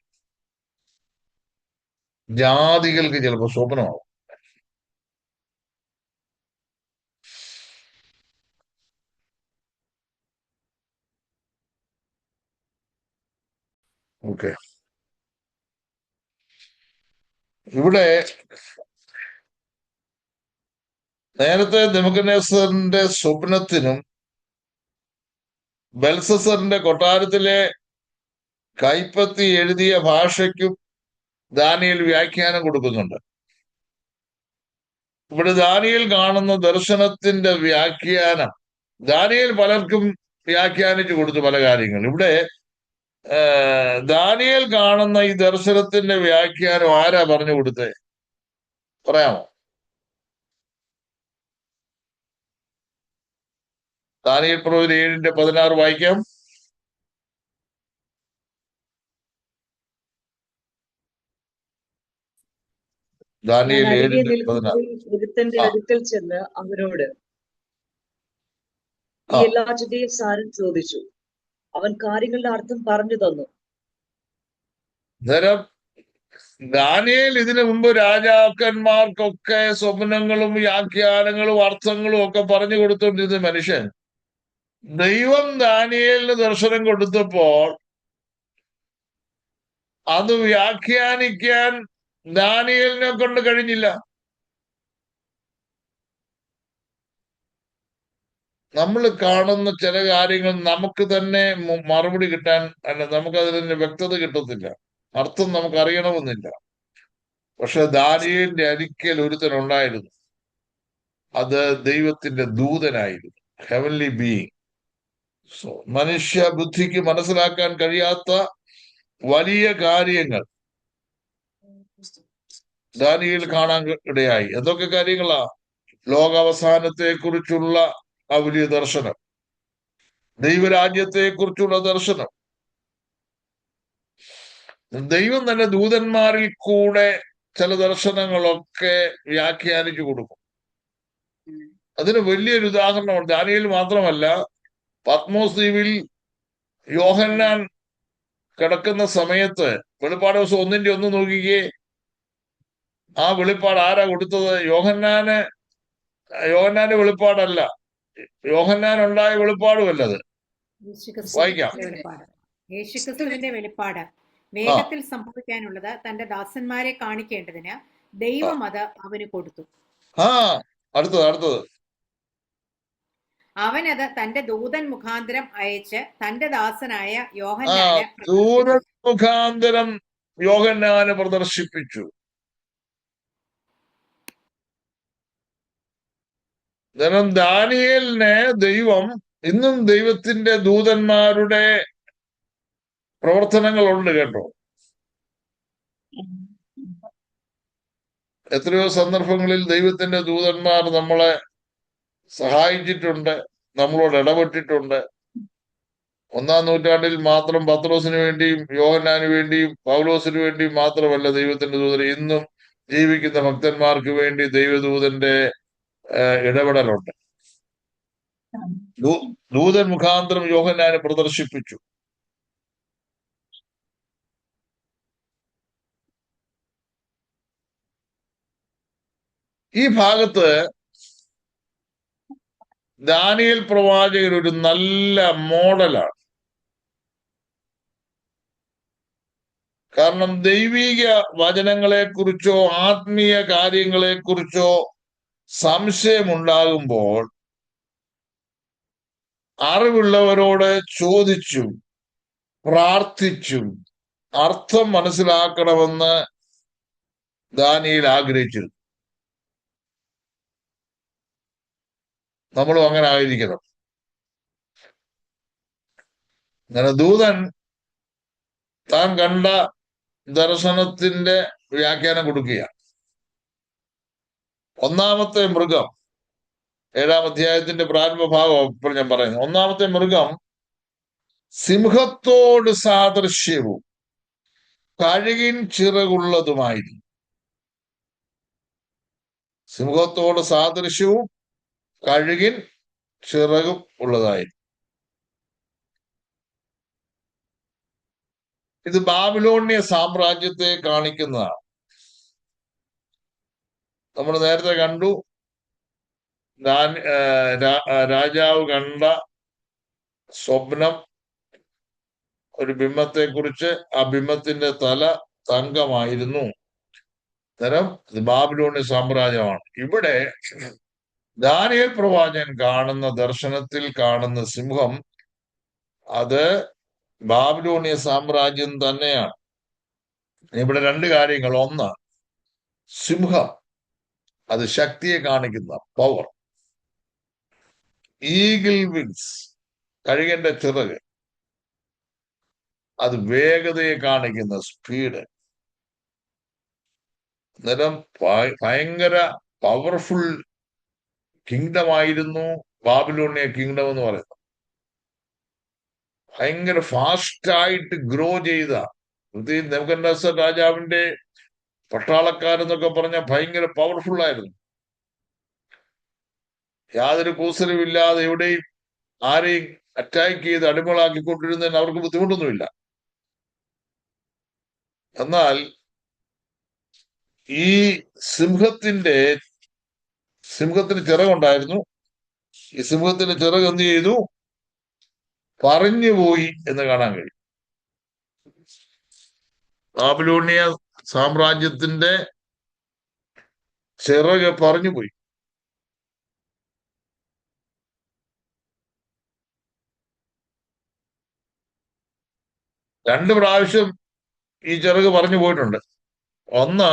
ജാതികൾക്ക് ചിലപ്പോൾ സ്വപ്നമാവും. ഓക്കെ, ഇവിടെ നേരത്തെ നെബൂഖദ്നേസറിന്റെ സ്വപ്നത്തിനും ബെൽസസറിന്റെ കൊട്ടാരത്തിലെ കൈപ്പത്തി എഴുതിയ ഭാഷയ്ക്കും ദാനിയേൽ വ്യാഖ്യാനം കൊടുക്കുന്നുണ്ട്. ഇവിടെ ദാനിയേൽ കാണുന്ന ദർശനത്തിന്റെ വ്യാഖ്യാനം ദാനിയേൽ പലർക്കും വ്യാഖ്യാനിച്ചു കൊടുത്തു പല കാര്യങ്ങൾ. ഇവിടെ ദാനിയേൽ കാണുന്ന ഈ ദർശനത്തിന്റെ വ്യാഖ്യാനം ആരാ പറഞ്ഞു കൊടുത്തേ? പറയാമോ? ദാനിയേൽ പ്രവചനം 7:16 വായിക്കാം. ദാനിയേൽ 7:16. ഒരുത്തന്റെ അടുക്കൽ ചെന്ന് അവനോട് ഈ എല്ലാറ്റിന്റെയും സാരം ചോദിച്ചു. അവൻ കാര്യങ്ങളുടെ അർത്ഥം പറഞ്ഞു തന്നു. അന്നേരം ദാനിയേൽ ഇതിനു മുമ്പ് രാജാക്കന്മാർക്കൊക്കെ സ്വപ്നങ്ങളും വ്യാഖ്യാനങ്ങളും അർത്ഥങ്ങളും ഒക്കെ പറഞ്ഞു കൊടുത്തോണ്ടിരുന്ന മനുഷ്യൻ ദൈവം ദാനിയേലിന് ദർശനം കൊടുത്തപ്പോൾ അത് വ്യാഖ്യാനിക്കാൻ ദാനിയേലിനെ കൊണ്ട് കഴിഞ്ഞില്ല. നമ്മൾ കാണുന്ന ചില കാര്യങ്ങൾ നമുക്ക് തന്നെ മറുപടി കിട്ടാൻ നമുക്ക് അതിന് വ്യക്തത കിട്ടത്തില്ല, അർത്ഥം നമുക്ക് അറിയണമെന്നില്ല. പക്ഷെ ദാനിയേലിന്റെ അരിക്കൽ ഒരുത്തനുണ്ടായിരുന്നു. അത് ദൈവത്തിന്റെ ദൂതനായിരുന്നു, ഹെവൻലി ബീയിങ്. മനുഷ്യ ബുദ്ധിക്ക് മനസ്സിലാക്കാൻ കഴിയാത്ത വലിയ കാര്യങ്ങൾ ദാനിയേൽ കാണാൻ ഇടയായി. എന്തൊക്കെ കാര്യങ്ങളാ? ലോകാവസാനത്തെ കുറിച്ചുള്ള ആ വലിയ ദർശനം, ദൈവരാജ്യത്തെ കുറിച്ചുള്ള ദർശനം. ദൈവം തന്നെ ദൂതന്മാരിൽ കൂടെ ചില ദർശനങ്ങളൊക്കെ വ്യാഖ്യാനിച്ചു കൊടുക്കും. അതിന് വലിയൊരു ഉദാഹരണമാണ്. ദാനിയേൽ മാത്രമല്ല, പത്മോസ് ദ്വീപിൽ യോഹന്നാൻ കിടക്കുന്ന സമയത്ത് വെളിപ്പാട് ദിവസം 1:1 നോക്കിക്കേ. ആ വെളിപ്പാട് ആരാ കൊടുത്തത്? യോഹന്നാന്റെ വെളിപ്പാടല്ല, യോഹന്നാൻ ഉണ്ടായ വെളിപ്പാടുമല്ലത്. വായിക്കാം. യേശുക്രിസ്തുവിന്റെ വെളിപ്പാട് വേഗത്തിൽ സംഭവിക്കാനുള്ളത് തന്റെ ദാസന്മാരെ കാണിക്കേണ്ടതിന് ദൈവം അത് അവന് കൊടുത്തു. അടുത്തത് അവനത് തന്റെ ദൂതൻ മുഖാന്തരം അയച്ച് തന്റെ ദാസനായ ദൂതൻ മുഖാന്തരം യോഹന്നാന് പ്രദർശിപ്പിച്ചു. ദാനിയേലിനെ ദൈവം ഇന്നും ദൈവത്തിന്റെ ദൂതന്മാരുടെ പ്രവർത്തനങ്ങളുണ്ട് കേട്ടോ. എത്രയോ സന്ദർഭങ്ങളിൽ ദൈവത്തിന്റെ ദൂതന്മാർ നമ്മളെ സഹായിച്ചിട്ടുണ്ട്, നമ്മളോട് ഇടപെട്ടിട്ടുണ്ട്. 1-ാം നൂറ്റാണ്ടിൽ മാത്രം പത്രോസിന് വേണ്ടിയും യോഹന്നാന് വേണ്ടിയും പൗലോസിന് വേണ്ടിയും മാത്രമല്ല ദൈവത്തിന്റെ ദൂതൻ, ഇന്നും ജീവിക്കുന്ന ഭക്തന്മാർക്ക് വേണ്ടി ദൈവദൂതന്റെ ഇടപെടലുണ്ട്. ദൂതൻ മുഖാന്തരം യോഹന്നാനെ പ്രദർശിപ്പിച്ചു. ഈ ഭാഗത്ത് ദാനിയേൽ പ്രവാചകൻ ഒരു നല്ല മോഡലാണ്. കാരണം ദൈവിക വചനങ്ങളെക്കുറിച്ചോ ആത്മീയ കാര്യങ്ങളെക്കുറിച്ചോ സംശയമുണ്ടാകുമ്പോൾ അറിവുള്ളവരോട് ചോദിച്ചും പ്രാർത്ഥിച്ചും അർത്ഥം മനസ്സിലാക്കണമെന്ന് ദാനിയേൽ ആഗ്രഹിച്ചിരുന്നു. നമ്മളും അങ്ങനെ ആയിരിക്കണം. അങ്ങനെ ദൂതൻ താൻ കണ്ട ദർശനത്തിന്റെ വ്യാഖ്യാനം കൊടുക്കുകയാണ്. ഒന്നാമത്തെ മൃഗം, 7-ാം അധ്യായത്തിന്റെ പ്രാരംഭ ഭാഗം ഇപ്പോൾ ഞാൻ പറയുന്നത്. ഒന്നാമത്തെ മൃഗം സിംഹത്തോട് സാദൃശ്യവും കഴുകിൻ ചിറകുള്ളതുമായിരുന്നു. സിംഹത്തോട് സാദൃശ്യവും കഴുകിൻ ചിറകും ഉള്ളതായിരുന്നു. ഇത് ബാബിലോണിയ സാമ്രാജ്യത്തെ കാണിക്കുന്നതാണ്. നമ്മൾ നേരത്തെ കണ്ടു, രാജാവ് കണ്ട സ്വപ്നം, ഒരു ബിംബത്തെ കുറിച്ച്. ആ ബിംബത്തിന്റെ തല തങ്കമായിരുന്നു. തരം ഇത് ബാബിലോണിയ സാമ്രാജ്യമാണ്. ഇവിടെ ദാനിയേൽ പ്രവാചകൻ കാണുന്ന ദർശനത്തിൽ കാണുന്ന സിംഹം, അത് ബാബിലോണിയ സാമ്രാജ്യം തന്നെയാണ്. ഇവിടെ 2 കാര്യങ്ങൾ. ഒന്ന്, സിംഹം അത് ശക്തിയെ കാണിക്കുന്ന പവർ. ഈഗിൾ വിങ്സ്, കഴുകന്റെ ചിറക്, അത് വേഗതയെ കാണിക്കുന്ന സ്പീഡ്. അന്നേരം ഭയങ്കര പവർഫുൾ കിങ്ഡം ആയിരുന്നു ബാബിലോണിയ കിങ്ഡം എന്ന് പറയുന്നത്. ഭയങ്കര ഫാസ്റ്റായിട്ട് ഗ്രോ ചെയ്ത, നെബൂഖദ്നേസർ രാജാവിന്റെ പട്ടാളക്കാരെന്നൊക്കെ പറഞ്ഞ ഭയങ്കര പവർഫുൾ ആയിരുന്നു. യാതൊരു കൂസലുമില്ലാതെ എവിടെയും ആരെയും അറ്റാക്ക് ചെയ്ത് അടിമകളാക്കിക്കൊണ്ടിരുന്നതിന് അവർക്ക് ബുദ്ധിമുട്ടൊന്നുമില്ല. എന്നാൽ ഈ സിംഹത്തിന് ചിറകുണ്ടായിരുന്നു. ഈ സിംഹത്തിന്റെ ചിറക് എന്ത് ചെയ്തു? പറഞ്ഞുപോയി എന്ന് കാണാൻ കഴിയും. ബാബിലോണിയ സാമ്രാജ്യത്തിന്റെ ചിറക് പറഞ്ഞുപോയി. രണ്ട് പ്രാവശ്യം ഈ ചിറക് പറഞ്ഞു പോയിട്ടുണ്ട്. ഒന്ന്,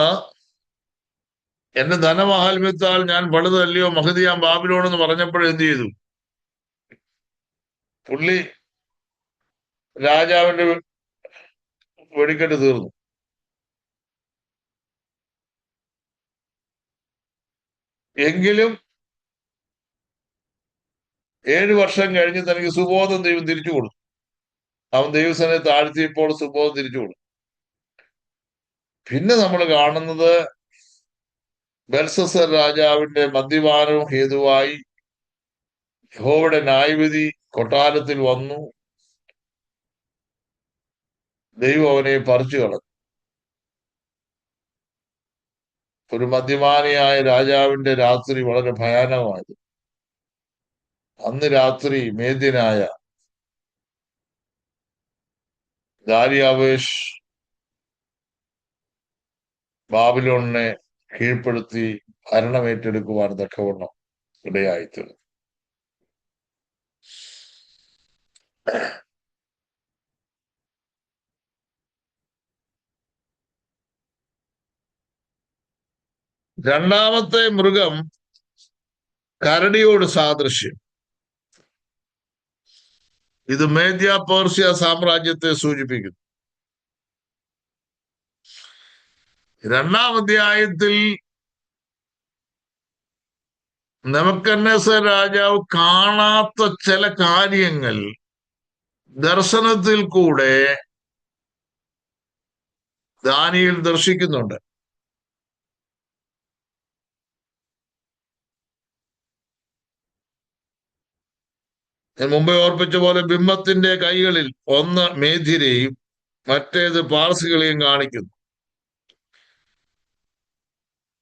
എന്റെ ധനമാഹാത്മ്യത്താൽ ഞാൻ പണിതല്ലയോ മഹതിയാം ബാബിലോൺ എന്ന് പറഞ്ഞപ്പോഴെന്ത് ചെയ്തു? പുള്ളി രാജാവിന്റെ വെടിക്കെട്ട് തീർന്നു. എങ്കിലും 7 വർഷം കഴിഞ്ഞ് തനിക്ക് സുബോധം ദൈവം തിരിച്ചു കൊടുത്തു. അവൻ ദൈവസനെ താഴ്ത്തിയപ്പോൾ സുബോധം തിരിച്ചു കൊടുത്തു. പിന്നെ നമ്മൾ കാണുന്നത് ബെൽസസർ രാജാവിന്റെ മദ്യപാനവും ഹേതുവായി യഹോവയുടെ ന്യായവിധി കൊട്ടാരത്തിൽ വന്നു. ദൈവം അവനെ പറിച്ചു കളഞ്ഞു. ഒരു മദ്യപാനിയായ രാജാവിന്റെ രാത്രി വളരെ ഭയാനകമായിരുന്നു. അന്ന് രാത്രി മേദ്യനായ ദാരിയാവേഷ് ബാബിലോണിനെ കീഴ്പ്പെടുത്തി ഭരണമേറ്റെടുക്കുവാൻ തക്കവണ്ണം ഇടയായിത്തീർന്നു. രണ്ടാമത്തെ മൃഗം കരടിയോട് സാദൃശ്യം. ഇത് മേദ്യ പേർഷ്യ സാമ്രാജ്യത്തെ സൂചിപ്പിക്കുന്നു. 2-ാം അധ്യായത്തിൽ നെബൂഖദ്നേസർ രാജാവ് കാണാത്ത ചില കാര്യങ്ങൾ ദർശനത്തിൽ കൂടെ ദാനിയേൽ ദർശിക്കുന്നുണ്ട്. ഞാൻ മുമ്പേ ഓർപ്പിച്ച പോലെ ബിംബത്തിന്റെ കൈകളിൽ ഒന്ന് മേദ്യരെയും മറ്റേത് പാർസികളെയും കാണിക്കുന്നു.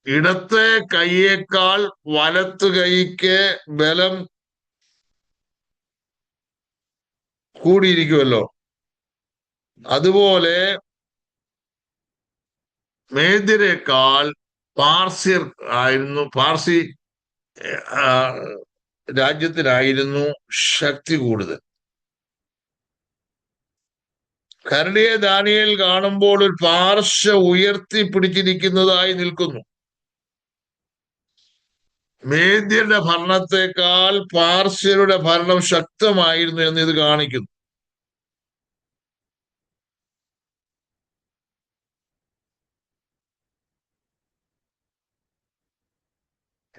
ഇടത്തെ കൈയേക്കാൾ വലത്ത് കൈക്ക് ബലം കൂടിയിരിക്കുമല്ലോ, അതുപോലെ മേദ്യരെക്കാൾ പാർസ്യർ ആയിരുന്നു, പാർസി രാജ്യത്തിനായിരുന്നു ശക്തി കൂടുതൽ. കരടിയെ ദാനിയേൽ കാണുമ്പോൾ ഒരു പാർശ്വ ഉയർത്തി പിടിച്ചിരിക്കുന്നതായി നിൽക്കുന്നു. മേദ്യരുടെ ഭരണത്തെക്കാൾ പാർശ്യരുടെ ഭരണം ശക്തമായിരുന്നു എന്ന് ഇത് കാണിക്കുന്നു.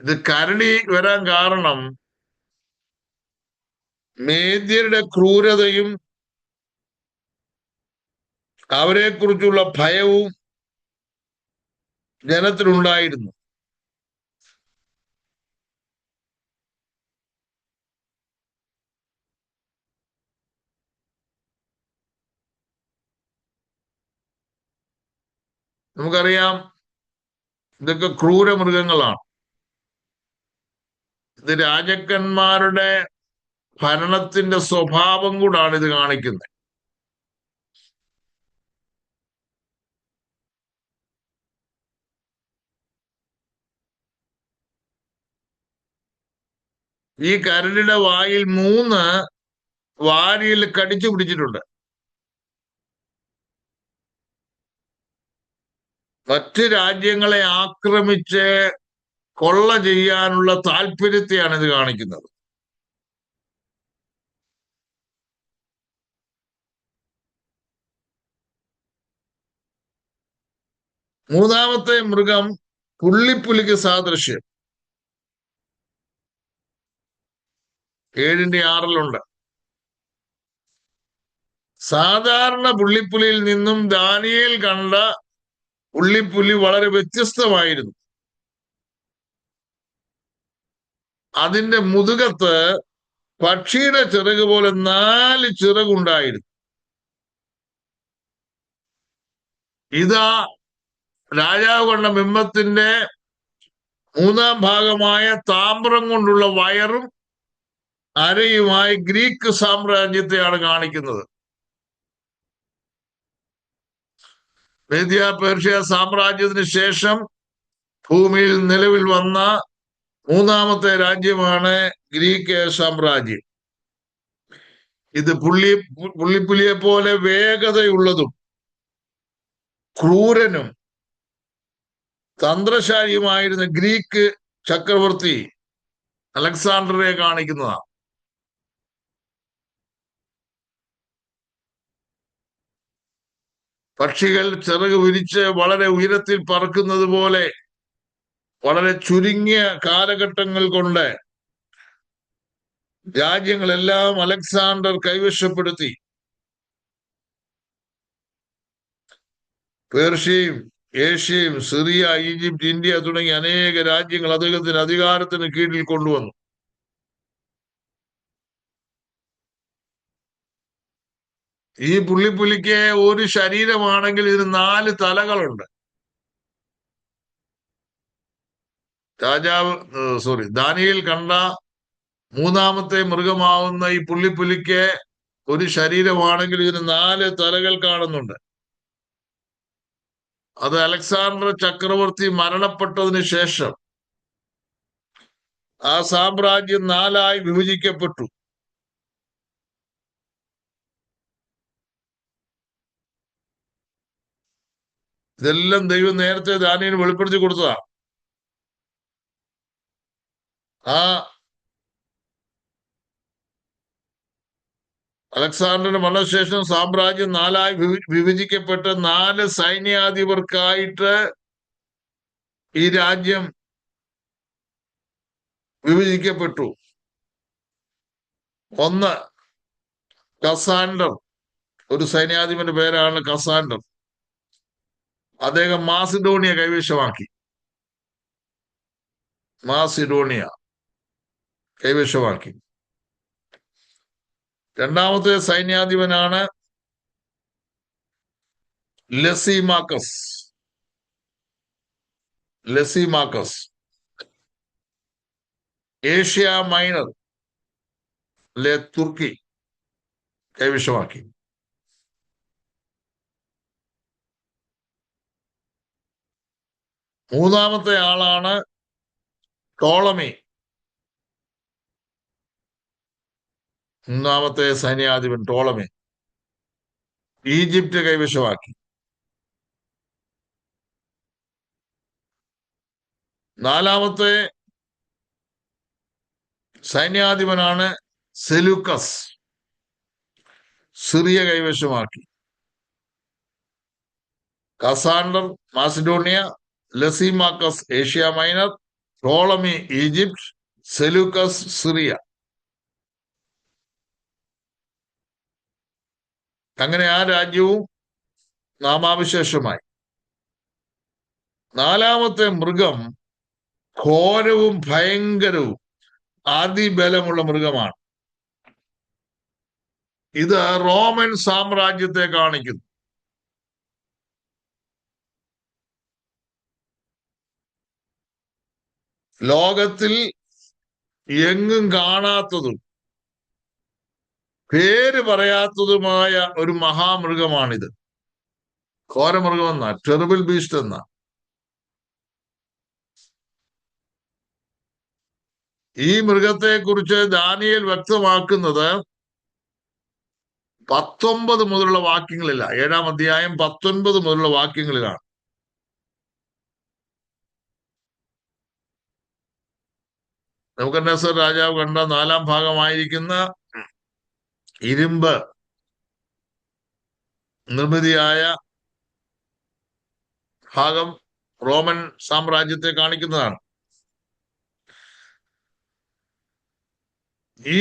ഇത് കരടി വരാൻ കാരണം മേദ്യരുടെ ക്രൂരതയും അവരെക്കുറിച്ചുള്ള ഭയവും ജനത്തിലുണ്ടായിരുന്നു. നമുക്കറിയാം, ഇതൊക്കെ ക്രൂരമൃഗങ്ങളാണ്. ഇത് രാജാക്കന്മാരുടെ ഭരണത്തിന്റെ സ്വഭാവം കൂടാണ് ഇത് കാണിക്കുന്നത്. ഈ കരടിയുടെ വായിൽ 3 വാരിയിൽ കടിച്ചു പിടിച്ചിട്ടുണ്ട്. മറ്റ് രാജ്യങ്ങളെ ആക്രമിച്ച് കൊള്ള ചെയ്യാനുള്ള താല്പര്യത്തെയാണ് ഇത് കാണിക്കുന്നത്. മൂന്നാമത്തെ മൃഗം പുള്ളിപ്പുലിക്ക് സാദൃശ്യം. 7:6 സാധാരണ പുള്ളിപ്പുലിയിൽ നിന്നും ദാനിയേൽ കണ്ട പുള്ളിപ്പുലി വളരെ വ്യത്യസ്തമായിരുന്നു. അതിന്റെ മുതുകത്ത് പക്ഷിയുടെ ചിറക് പോലെ 4 ചിറകുണ്ടായിരുന്നു. ഇതാ രാജാവ് കണ്ട ബിംബത്തിന്റെ 3-ാം ഭാഗമായ താമ്രം കൊണ്ടുള്ള വയറും അരയുമായി ഗ്രീക്ക് സാമ്രാജ്യത്തെയാണ് കാണിക്കുന്നത്. മേദ്യ പേർഷ്യ സാമ്രാജ്യത്തിന് ശേഷം ഭൂമിയിൽ നിലവിൽ വന്ന 3-ാമത്തെ രാജ്യമാണ് ഗ്രീക്ക് സാമ്രാജ്യം. ഇത് പുള്ളിപ്പുലിയെ പോലെ വേഗതയുള്ളതും ക്രൂരനും തന്ത്രശാലിയുമായിരുന്ന ഗ്രീക്ക് ചക്രവർത്തി അലക്സാണ്ടറെ കാണിക്കുന്നതാണ്. പക്ഷികൾ ചിറക് വിരിച്ച് വളരെ ഉയരത്തിൽ പറക്കുന്നത് പോലെ വളരെ ചുരുങ്ങിയ കാലഘട്ടങ്ങൾ കൊണ്ട് രാജ്യങ്ങളെല്ലാം അലക്സാണ്ടർ കൈവശപ്പെടുത്തി. പേർഷ്യയും ഏഷ്യയും സിറിയ, ഈജിപ്ത്, ഇന്ത്യ തുടങ്ങിയ അനേക രാജ്യങ്ങൾ അദ്ദേഹത്തിന് അധികാരത്തിന് കീഴിൽ കൊണ്ടുവന്നു. ഈ പുള്ളിപ്പുലിക്ക് ഒരു ശരീരമാണെങ്കിൽ ഇതിന് 4 തലകളുണ്ട്. ദാനിയേൽ കണ്ട 3-ാമത്തെ മൃഗമാവുന്ന ഈ പുള്ളിപ്പുലിക്ക് ഒരു ശരീരമാണെങ്കിൽ ഇതിന് 4 തലകൾ കാണുന്നുണ്ട്. അത് അലക്സാണ്ടർ ചക്രവർത്തി മരണപ്പെട്ടതിന് ശേഷം ആ സാമ്രാജ്യം 4ആയി വിഭജിക്കപ്പെട്ടു. ഇതെല്ലാം ദൈവം നേരത്തെ ദാനിയേലിന് വെളിപ്പെടുത്തി കൊടുത്തതാണ്. ആ അലക്സാണ്ടറിന്റെ മരണശേഷം സാമ്രാജ്യം 4ആയി വിഭജിക്കപ്പെട്ട് 4 സൈന്യാധിപർക്കായിട്ട് ഈ രാജ്യം വിഭജിക്കപ്പെട്ടു. ഒന്ന് കസാൻഡർ, ഒരു സൈന്യാധിപന്റെ പേരാണ് കസാൻഡർ. അദ്ദേഹം മാസിഡോണിയ കൈവശമാക്കി. മാസിഡോണിയ കൈവശമാക്കി. രണ്ടാമത്തെ സൈന്യാധിപനാണ് ലസീമാക്കസ്. ഏഷ്യ മൈനർ തുർക്കി കൈവശമാക്കി. മൂന്നാമത്തെ ആളാണ് ടോളമി. മൂന്നാമത്തെ സൈന്യാധിപൻ ടോളമി ഈജിപ്റ്റ് കൈവശമാക്കി. നാലാമത്തെ സൈന്യാധിപനാണ് സെലൂക്കസ്, സിറിയ കൈവശമാക്കി. Cassander Macedonia, Lysimachus Asia Minor, Ptolemy Egypt, Seleucus Syria. അങ്ങനെ ആ രാജ്യവും നാമാവിശേഷമായി. നാലാമത്തെ മൃഗം ഘോരവും ഭയങ്കരവും അതിബലമുള്ള മൃഗമാണ്. ഇത് റോമൻ സാമ്രാജ്യത്തെ കാണിക്കുന്നു. ലോകത്തിൽ എങ്ങും കാണാത്തതും പേര് പറയാത്തതുമായ ഒരു മഹാമൃഗമാണിത്. ഘോരമൃഗം എന്ന, ടെറിബിൾ ബീസ്റ്റ് എന്ന. ഈ മൃഗത്തെ കുറിച്ച് ദാനിയേൽ വ്യക്തമാക്കുന്നത് 19 മുതലുള്ള വാക്യങ്ങളില്ല. 7-ാം അധ്യായം 19 മുതലുള്ള വാക്യങ്ങളിലാണ്. നെബൂഖദ്നേസർ രാജാവ് കണ്ട 4-ാം ഭാഗമായിരിക്കുന്ന ഇരുമ്പ് നിർമ്മിതിയായ ഭാഗം റോമൻ സാമ്രാജ്യത്തെ കാണിക്കുന്നതാണ്. ഈ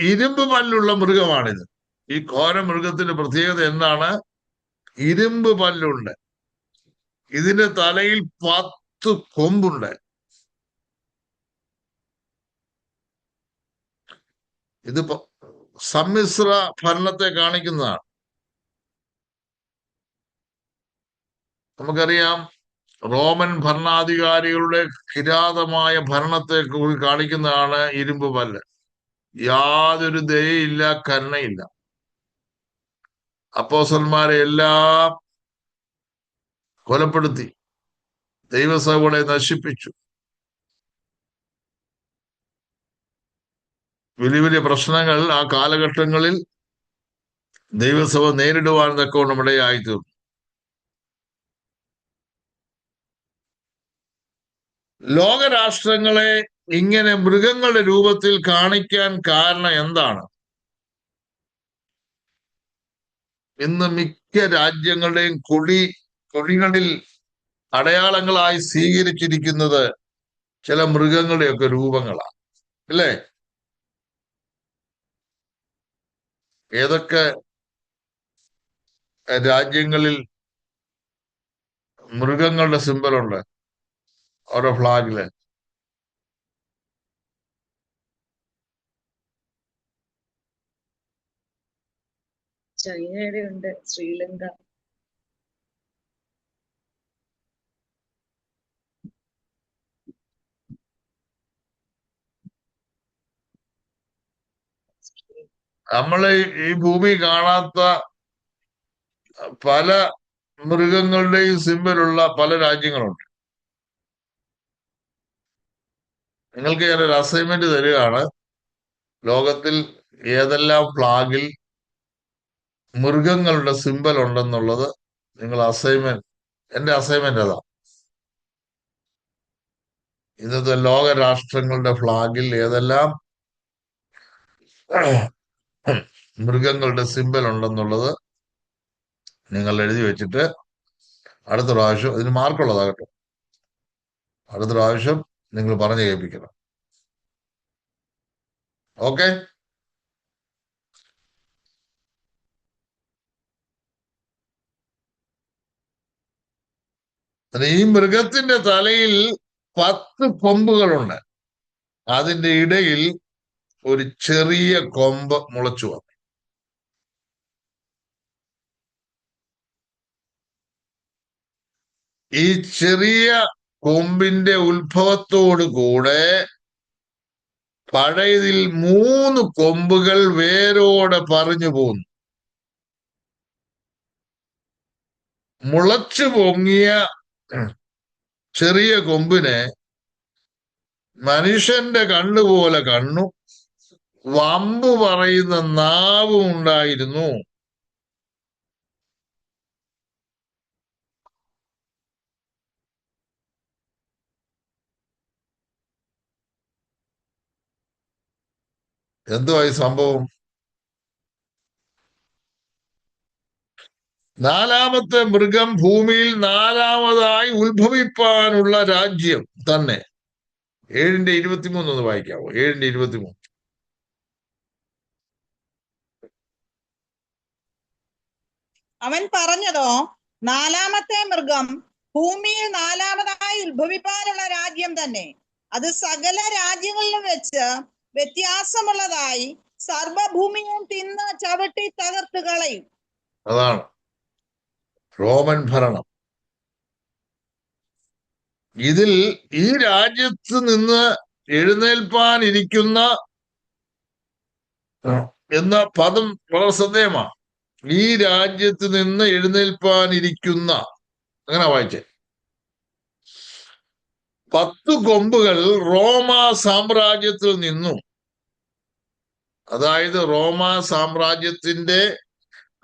ഇരുമ്പ് പല്ലുള്ള മൃഗമാണിത്. ഈ ഘോര മൃഗത്തിന്റെ പ്രത്യേകത എന്താണ്? ഇരുമ്പ് പല്ലുണ്ട്. ഇതിന്റെ തലയിൽ 10 കൊമ്പുണ്ട്. ഇത് സമ്മിശ്ര ഭരണത്തെ കാണിക്കുന്നതാണ്. നമുക്കറിയാം, റോമൻ ഭരണാധികാരികളുടെ കിരാതമായ ഭരണത്തെ കാണിക്കുന്നതാണ് ഇരുമ്പ് പല്ല്. യാതൊരു ദയയില്ല, കരുണയില്ല. അപ്പോസ്തലന്മാരെ എല്ലാം കൊലപ്പെടുത്തി, ദൈവസഭകളെ നശിപ്പിച്ചു. വലിയ വലിയ പ്രശ്നങ്ങൾ ആ കാലഘട്ടങ്ങളിൽ ദൈവസഭ നേരിടുവാൻ തക്കവണ്ണം ഇടയായിത്തീർന്നു. ലോകരാഷ്ട്രങ്ങളെ ഇങ്ങനെ മൃഗങ്ങളുടെ രൂപത്തിൽ കാണിക്കാൻ കാരണം എന്താണ്? ഇന്ന് മിക്ക രാജ്യങ്ങളുടെയും കൊടികളിൽ അടയാളങ്ങളായി സ്വീകരിച്ചിരിക്കുന്നത് ചില മൃഗങ്ങളുടെയൊക്കെ രൂപങ്ങളാണ്, അല്ലേ? ഏതൊക്കെ രാജ്യങ്ങളിൽ മൃഗങ്ങളുടെ സിമ്പലുണ്ട് ഓരോ ഫ്ലാഗില്? ചൈനയുടെ ഉണ്ട്, ശ്രീലങ്ക. നമ്മള് ഈ ഭൂമി കാണാത്ത പല മൃഗങ്ങളുടെയും സിമ്പലുള്ള പല രാജ്യങ്ങളുണ്ട്. നിങ്ങൾക്ക് ഞാനൊരു അസൈൻമെന്റ് തരികയാണ്. ലോകത്തിൽ ഏതെല്ലാം ഫ്ലാഗിൽ മൃഗങ്ങളുടെ സിമ്പൽ ഉണ്ടെന്നുള്ളത് നിങ്ങൾ എന്റെ അസൈൻമെന്റ് അതാ. ഇന്നത്തെ ലോക രാഷ്ട്രങ്ങളുടെ ഫ്ലാഗിൽ ഏതെല്ലാം മൃഗങ്ങളുടെ സിമ്പൽ ഉണ്ടെന്നുള്ളത് നിങ്ങൾ എഴുതി വെച്ചിട്ട് അടുത്ത പ്രാവശ്യം ഇതിന് മാർക്കുള്ളതാ കേട്ടോ. അടുത്ത പ്രാവശ്യം നിങ്ങൾ പറഞ്ഞു കേൾപ്പിക്കണം. ഓക്കെ? ഈ മൃഗത്തിന്റെ തലയിൽ 10 കൊമ്പുകളുണ്ട്. അതിന്റെ ഇടയിൽ ഒരു ചെറിയ കൊമ്പ് മുളച്ചു വന്നു. ഈ ചെറിയ കൊമ്പിന്റെ ഉത്ഭവത്തോടു കൂടെ പഴയതിൽ 3 കൊമ്പുകൾ വേരോടെ പറഞ്ഞു പോന്നു. മുളച്ചു പൊങ്ങിയ ചെറിയ കൊമ്പിന് മനുഷ്യന്റെ കണ്ണുപോലെ കണ്ണും വമ്പ് പറയുന്ന നാവും ഉണ്ടായിരുന്നു. എന്തുവാ ഈ സംഭവം? 4-ാമത്തെ മൃഗം ഭൂമിയിൽ 4-ാമതായി ഉത്ഭവിപ്പാനുള്ള രാജ്യം തന്നെ. 7:23 ഒന്ന് വായിക്കാവോ? 7:23. അവൻ പറഞ്ഞതോ, 4-ാമത്തെ മൃഗം ഭൂമിയിൽ 4-ാമതായി ഉത്ഭവിപ്പാനുള്ള രാജ്യം തന്നെ. അത് സകല രാജ്യങ്ങളിലും വെച്ച് വ്യത്യാസമുള്ളതായി സർവഭൂമിയും തിന്ന് ചവിട്ടി തകർത്ത് കളയും. അതാണ് റോമൻ ഭരണം. ഇതിൽ ഈ രാജ്യത്ത് നിന്ന് എഴുന്നേൽപ്പാനിരിക്കുന്ന എന്ന പദം വളരെ ശ്രദ്ധേയമാണ്. ഈ രാജ്യത്ത് നിന്ന് എഴുന്നേൽപ്പാനിരിക്കുന്ന, അങ്ങനെ വായിച്ചേ. 10 കൊമ്പുകൾ റോമ സാമ്രാജ്യത്തിൽ നിന്നും, അതായത് റോമ സാമ്രാജ്യത്തിന്റെ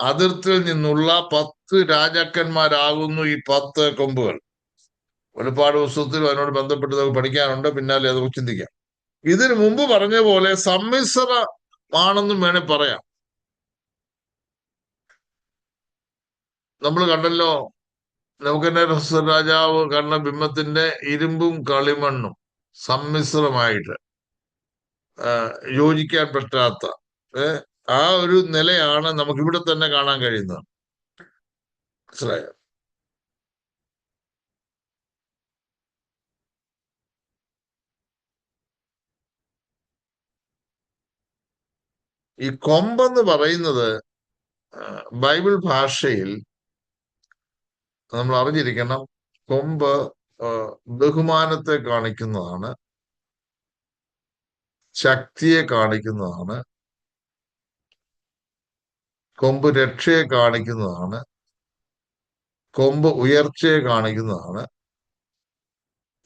അതിർത്തിയിൽ നിന്നുള്ള 10 രാജാക്കന്മാരാകുന്നു ഈ 10 കൊമ്പുകൾ. ഒരുപാട് പുസ്തകത്തിലും അതിനോട് ബന്ധപ്പെട്ട് നമുക്ക് പഠിക്കാനുണ്ട്. പിന്നാലെ അത് ചിന്തിക്കാം. ഇതിനു മുമ്പ് പറഞ്ഞ പോലെ സമ്മിശ്രമാണെന്നും വേണേ പറയാം. നമ്മൾ കണ്ടല്ലോ, നെബൂഖദ്നേസർ രാജാവ് കണ്ട ബിംബത്തിന്റെ ഇരുമ്പും കളിമണ്ണും സമ്മിശ്രമായിട്ട് യോജിക്കാൻ പറ്റാത്ത ആ ഒരു നിലയാണ് നമുക്ക് ഇവിടെ തന്നെ കാണാൻ കഴിയുന്നത്. മനസ്സിലായോ? ഈ കൊമ്പെന്ന് പറയുന്നത് ബൈബിൾ ഭാഷയിൽ നമ്മൾ അറിഞ്ഞിരിക്കണം. കൊമ്പ് ബഹുമാനത്തെ കാണിക്കുന്നതാണ്, ശക്തിയെ കാണിക്കുന്നതാണ്, കൊമ്പ് രക്ഷയെ കാണിക്കുന്നതാണ്, കൊമ്പ് ഉയർച്ചയെ കാണിക്കുന്നതാണ്.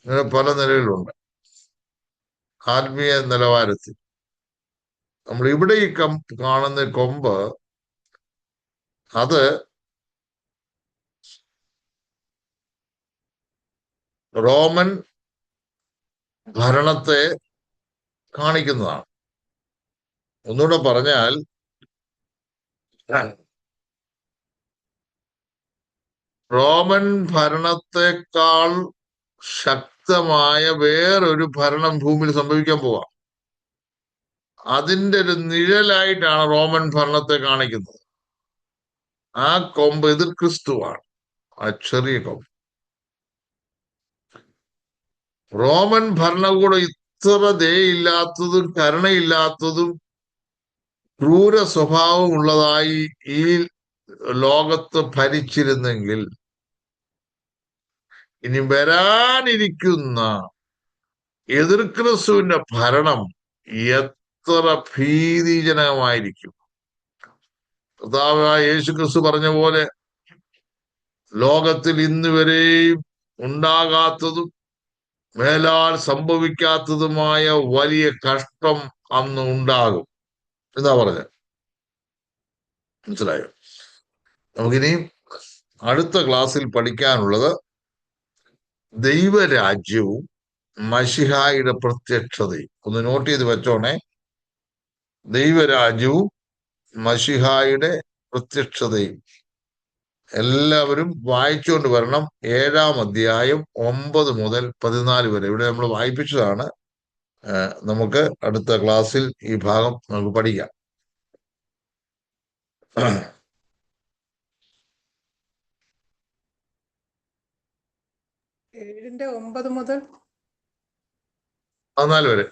ഇങ്ങനെ പല നിലയിലുണ്ട് ആത്മീയ നിലവാരത്തിൽ. നമ്മൾ ഇവിടെ ഈ കാണുന്ന കൊമ്പ്, അത് റോമൻ ഭരണത്തെ കാണിക്കുന്നതാണ്. ഒന്നുകൂടെ പറഞ്ഞാൽ, റോമൻ ഭരണത്തെക്കാൾ ശക്തമായ വേറൊരു ഭരണം ഭൂമിയിൽ സംഭവിക്കാൻ പോവാം. അതിന്റെ ഒരു നിഴലായിട്ടാണ് റോമൻ ഭരണത്തെ കാണിക്കുന്നത്. ആ കൊമ്പ് എതിർ ക്രിസ്തുവാണ്, ആ ചെറിയ കൊമ്പ്. റോമൻ ഭരണകൂടം ഇത്ര ദയയില്ലാത്തതും കരുണയില്ലാത്തതും ക്രൂര സ്വഭാവം ഉള്ളതായി ഈ ലോകത്ത് ഭരിച്ചിരുന്നെങ്കിൽ, ഇനി വരാനിരിക്കുന്ന എതിർ ക്രിസ്തുവിന്റെ ഭരണം എത്ര ഭീതിജനകമായിരിക്കും. കർത്താവായ യേശു ക്രിസ്തു പറഞ്ഞ പോലെ, ലോകത്തിൽ ഇന്ന് വരെയും ഉണ്ടാകാത്തതും മേലാൽ സംഭവിക്കാത്തതുമായ വലിയ കഷ്ടം അന്ന് ഉണ്ടാകും എന്നാ പറഞ്ഞത്. മനസ്സിലായോ? നമുക്കിനി അടുത്ത ക്ലാസ്സിൽ പഠിക്കാനുള്ളത് ദൈവരാജ്യവും മശിഹായുടെ പ്രത്യക്ഷതയും. ഒന്ന് നോട്ട് ചെയ്ത് വെച്ചോണേ. ദൈവരാജ്യവും മശിഹായുടെ പ്രത്യക്ഷതയും. എല്ലാവരും വായിച്ചുകൊണ്ട് വരണം. 7-ാം അധ്യായം 9 മുതൽ 14 വരെ ഇവിടെ നമ്മൾ വായിപ്പിച്ചതാണ്. നമുക്ക് അടുത്ത ക്ലാസ്സിൽ ഈ ഭാഗം നമുക്ക് പഠിക്കാം. 7-ന്റെ 9 മുതൽ 14 വരെ.